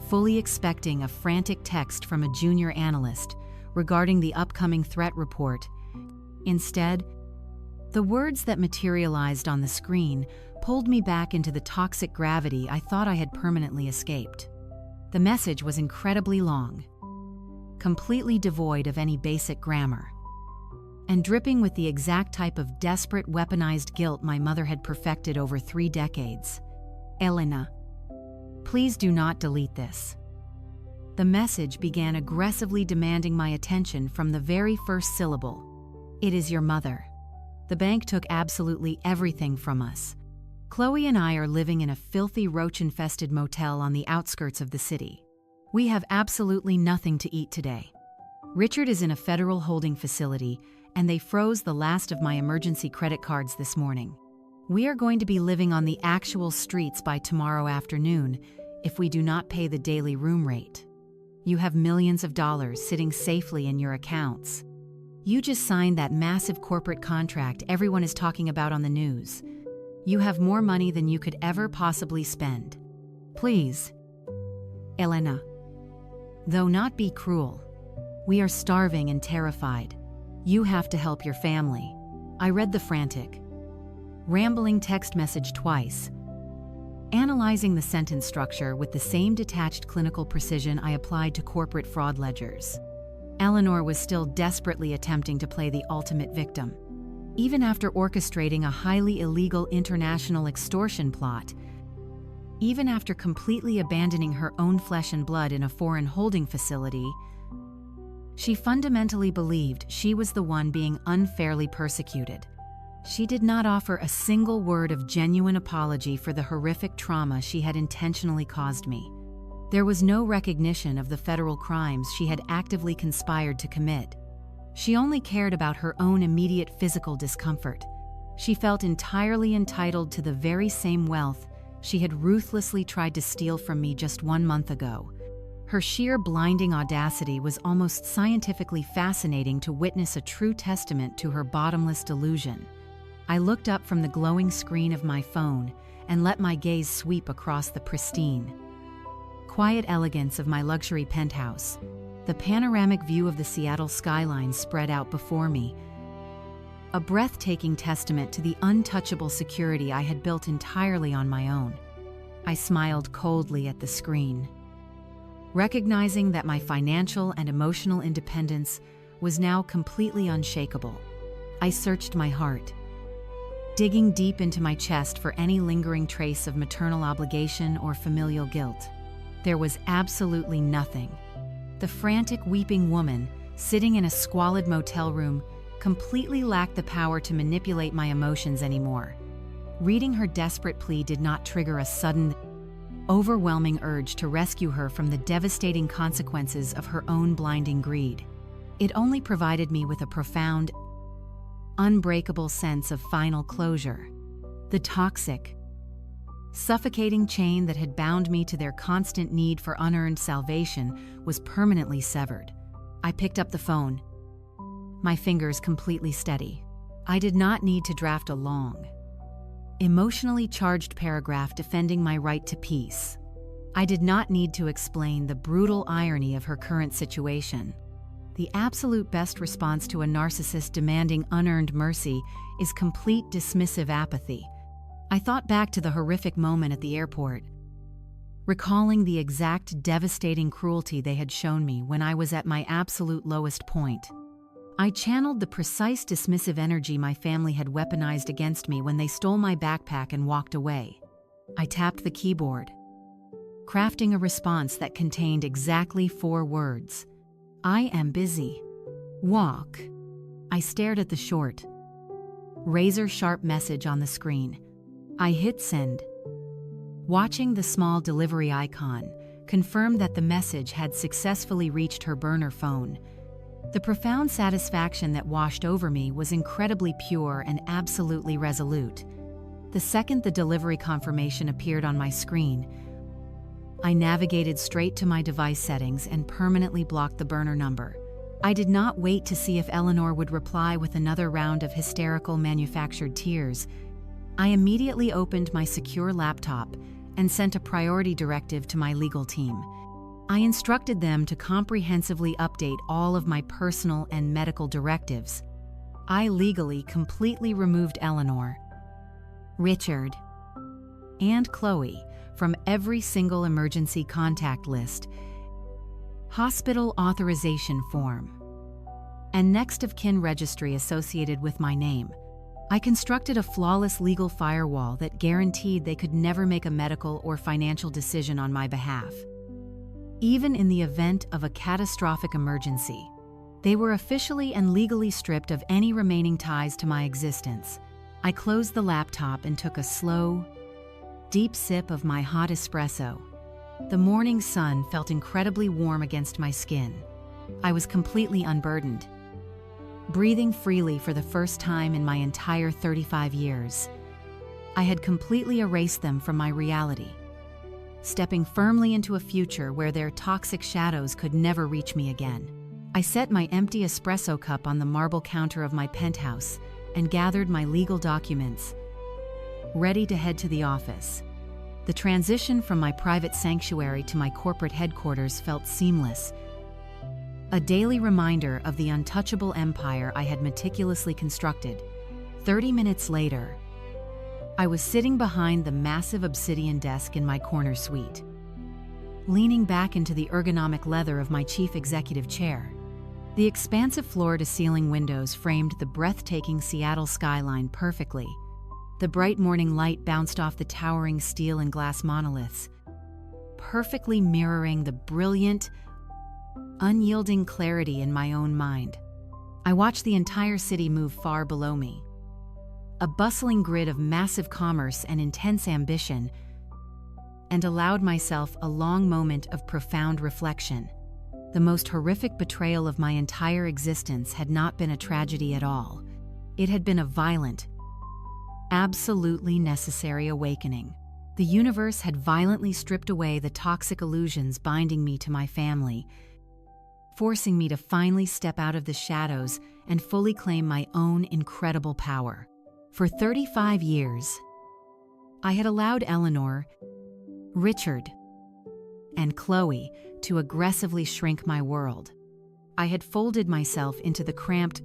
fully expecting a frantic text from a junior analyst regarding the upcoming threat report. Instead, the words that materialized on the screen pulled me back into the toxic gravity I thought I had permanently escaped. The message was incredibly long, completely devoid of any basic grammar, and dripping with the exact type of desperate, weaponized guilt my mother had perfected over 3 decades. Elena, please do not delete this. The message began aggressively demanding my attention from the very first syllable. It is your mother. The bank took absolutely everything from us. Chloe and I are living in a filthy, roach-infested motel on the outskirts of the city. We have absolutely nothing to eat today. Richard is in a federal holding facility, and they froze the last of my emergency credit cards this morning. We are going to be living on the actual streets by tomorrow afternoon if we do not pay the daily room rate. You have millions of dollars sitting safely in your accounts. You just signed that massive corporate contract everyone is talking about on the news. You have more money than you could ever possibly spend. Please, Elena. Though not be cruel. We are starving and terrified. You have to help your family. I read the frantic, rambling text message twice, analyzing the sentence structure with the same detached clinical precision I applied to corporate fraud ledgers. Eleanor was still desperately attempting to play the ultimate victim. Even after orchestrating a highly illegal international extortion plot, even after completely abandoning her own flesh and blood in a foreign holding facility, she fundamentally believed she was the one being unfairly persecuted. She did not offer a single word of genuine apology for the horrific trauma she had intentionally caused me. There was no recognition of the federal crimes she had actively conspired to commit. She only cared about her own immediate physical discomfort. She felt entirely entitled to the very same wealth she had ruthlessly tried to steal from me just 1 month ago. Her sheer blinding audacity was almost scientifically fascinating to witness, a true testament to her bottomless delusion. I looked up from the glowing screen of my phone and let my gaze sweep across the pristine, quiet elegance of my luxury penthouse. The panoramic view of the Seattle skyline spread out before me, a breathtaking testament to the untouchable security I had built entirely on my own. I smiled coldly at the screen, recognizing that my financial and emotional independence was now completely unshakable. I searched my heart, digging deep into my chest for any lingering trace of maternal obligation or familial guilt. There was absolutely nothing. The frantic, weeping woman, sitting in a squalid motel room, completely lacked the power to manipulate my emotions anymore. Reading her desperate plea did not trigger a sudden, overwhelming urge to rescue her from the devastating consequences of her own blinding greed. It only provided me with a profound, unbreakable sense of final closure. The toxic, suffocating chain that had bound me to their constant need for unearned salvation was permanently severed. I picked up the phone, my fingers completely steady. I did not need to draft a long, emotionally charged paragraph defending my right to peace. I did not need to explain the brutal irony of her current situation. The absolute best response to a narcissist demanding unearned mercy is complete dismissive apathy. I thought back to the horrific moment at the airport, recalling the exact devastating cruelty they had shown me when I was at my absolute lowest point. I channeled the precise dismissive energy my family had weaponized against me when they stole my backpack and walked away. I tapped the keyboard, crafting a response that contained exactly 4 words. I am busy. Walk. I stared at the short, razor-sharp message on the screen. I hit send. Watching the small delivery icon confirmed that the message had successfully reached her burner phone. The profound satisfaction that washed over me was incredibly pure and absolutely resolute. The second the delivery confirmation appeared on my screen, I navigated straight to my device settings and permanently blocked the burner number. I did not wait to see if Eleanor would reply with another round of hysterical manufactured tears. I immediately opened my secure laptop and sent a priority directive to my legal team. I instructed them to comprehensively update all of my personal and medical directives. I legally completely removed Eleanor, Richard, and Chloe from every single emergency contact list, hospital authorization form, and next of kin registry associated with my name. I constructed a flawless legal firewall that guaranteed they could never make a medical or financial decision on my behalf. Even in the event of a catastrophic emergency, they were officially and legally stripped of any remaining ties to my existence. I closed the laptop and took a slow, deep sip of my hot espresso. The morning sun felt incredibly warm against my skin. I was completely unburdened, breathing freely for the first time in my entire 35 years. I had completely erased them from my reality, stepping firmly into a future where their toxic shadows could never reach me again. I set my empty espresso cup on the marble counter of my penthouse and gathered my legal documents, ready to head to the office. The transition from my private sanctuary to my corporate headquarters felt seamless, a daily reminder of the untouchable empire I had meticulously constructed. 30 minutes later, I was sitting behind the massive obsidian desk in my corner suite, leaning back into the ergonomic leather of my chief executive chair. The expansive floor-to-ceiling windows framed the breathtaking Seattle skyline perfectly. The bright morning light bounced off the towering steel and glass monoliths, perfectly mirroring the brilliant, unyielding clarity in my own mind. I watched the entire city move far below me, a bustling grid of massive commerce and intense ambition, and allowed myself a long moment of profound reflection. The most horrific betrayal of my entire existence had not been a tragedy at all. It had been a violent, absolutely necessary awakening. The universe had violently stripped away the toxic illusions binding me to my family, forcing me to finally step out of the shadows and fully claim my own incredible power. For 35 years, I had allowed Eleanor, Richard, and Chloe to aggressively shrink my world. I had folded myself into the cramped,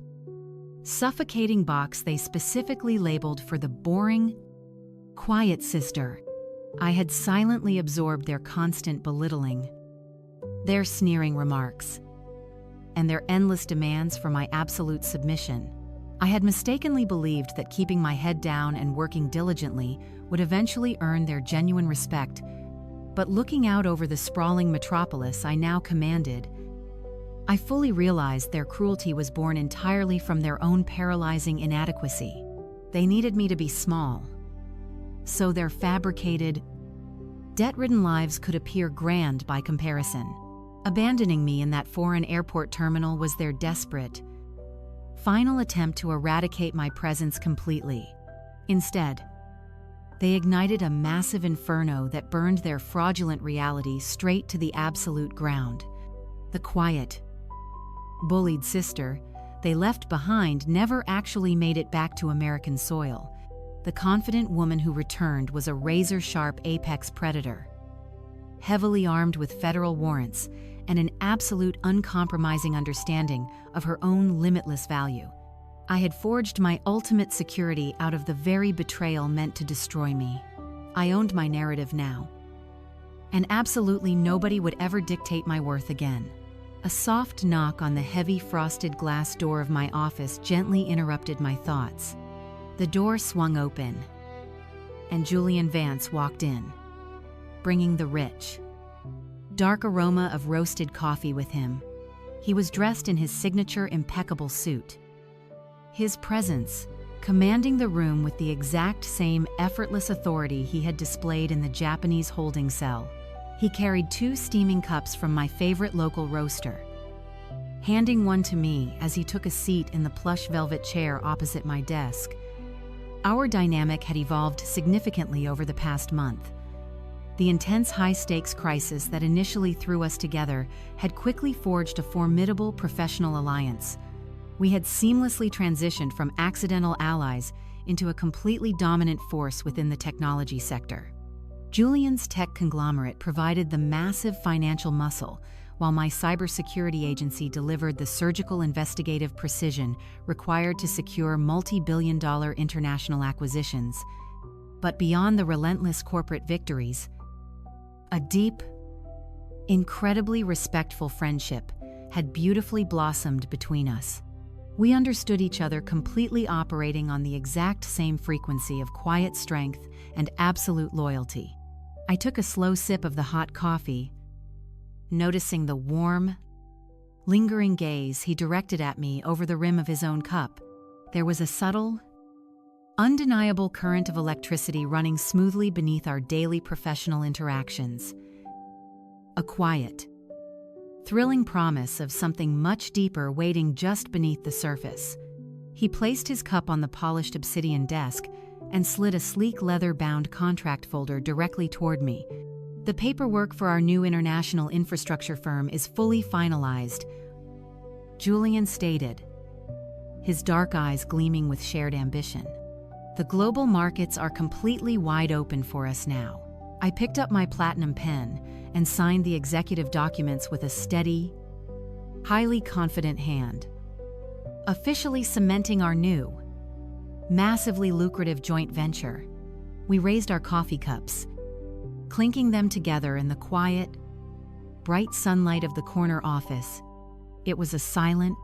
suffocating box they specifically labeled for the boring, quiet sister. I had silently absorbed their constant belittling, their sneering remarks, and their endless demands for my absolute submission. I had mistakenly believed that keeping my head down and working diligently would eventually earn their genuine respect, but looking out over the sprawling metropolis I now commanded, I fully realized their cruelty was born entirely from their own paralyzing inadequacy. They needed me to be small, so their fabricated, debt-ridden lives could appear grand by comparison. Abandoning me in that foreign airport terminal was their desperate, final attempt to eradicate my presence completely. Instead, they ignited a massive inferno that burned their fraudulent reality straight to the absolute ground. The quiet, bullied sister they left behind never actually made it back to American soil. The confident woman who returned was a razor-sharp apex predator, heavily armed with federal warrants and an absolute uncompromising understanding of her own limitless value. I had forged my ultimate security out of the very betrayal meant to destroy me. I owned my narrative now, and absolutely nobody would ever dictate my worth again. A soft knock on the heavy frosted glass door of my office gently interrupted my thoughts. The door swung open, and Julian Vance walked in, bringing the rich, dark aroma of roasted coffee with him. He was dressed in his signature impeccable suit. His presence, commanding the room with the exact same effortless authority he had displayed in the Japanese holding cell. He carried 2 steaming cups from my favorite local roaster, handing one to me as he took a seat in the plush velvet chair opposite my desk. Our dynamic had evolved significantly over the past month. The intense high-stakes crisis that initially threw us together had quickly forged a formidable professional alliance. We had seamlessly transitioned from accidental allies into a completely dominant force within the technology sector. Julian's tech conglomerate provided the massive financial muscle, while my cybersecurity agency delivered the surgical investigative precision required to secure multi-billion-dollar international acquisitions. But beyond the relentless corporate victories, a deep, incredibly respectful friendship had beautifully blossomed between us. We understood each other, completely operating on the exact same frequency of quiet strength and absolute loyalty. I took a slow sip of the hot coffee, noticing the warm, lingering gaze he directed at me over the rim of his own cup. There was a subtle, undeniable current of electricity running smoothly beneath our daily professional interactions. A quiet, thrilling promise of something much deeper waiting just beneath the surface. He placed his cup on the polished obsidian desk and slid a sleek leather-bound contract folder directly toward me. The paperwork for our new international infrastructure firm is fully finalized, Julian stated, his dark eyes gleaming with shared ambition. The global markets are completely wide open for us now. I picked up my platinum pen and signed the executive documents with a steady, highly confident hand, officially cementing our new, massively lucrative joint venture. We raised our coffee cups, clinking them together in the quiet, bright sunlight of the corner office. It was a silent,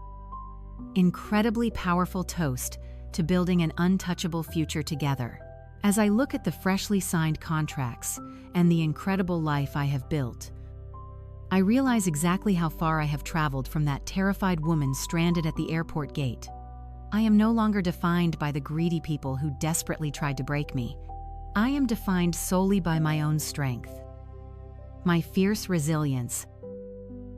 incredibly powerful toast to building an untouchable future together. As I look at the freshly signed contracts and the incredible life I have built, I realize exactly how far I have traveled from that terrified woman stranded at the airport gate. I am no longer defined by the greedy people who desperately tried to break me. I am defined solely by my own strength, my fierce resilience,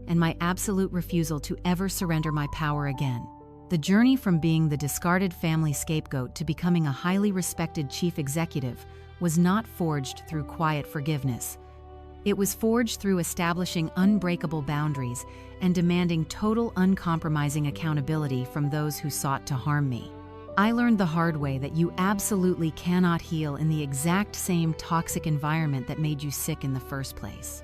and my absolute refusal to ever surrender my power again. The journey from being the discarded family scapegoat to becoming a highly respected chief executive was not forged through quiet forgiveness. It was forged through establishing unbreakable boundaries and demanding total, uncompromising accountability from those who sought to harm me. I learned the hard way that you absolutely cannot heal in the exact same toxic environment that made you sick in the first place.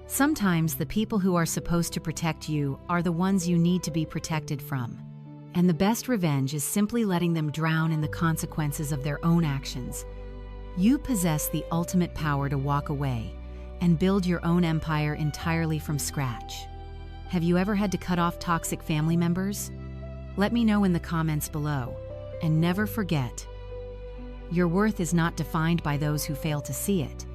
Sometimes the people who are supposed to protect you are the ones you need to be protected from. And the best revenge is simply letting them drown in the consequences of their own actions. You possess the ultimate power to walk away and build your own empire entirely from scratch. Have you ever had to cut off toxic family members? Let me know in the comments below. And never forget, your worth is not defined by those who fail to see it.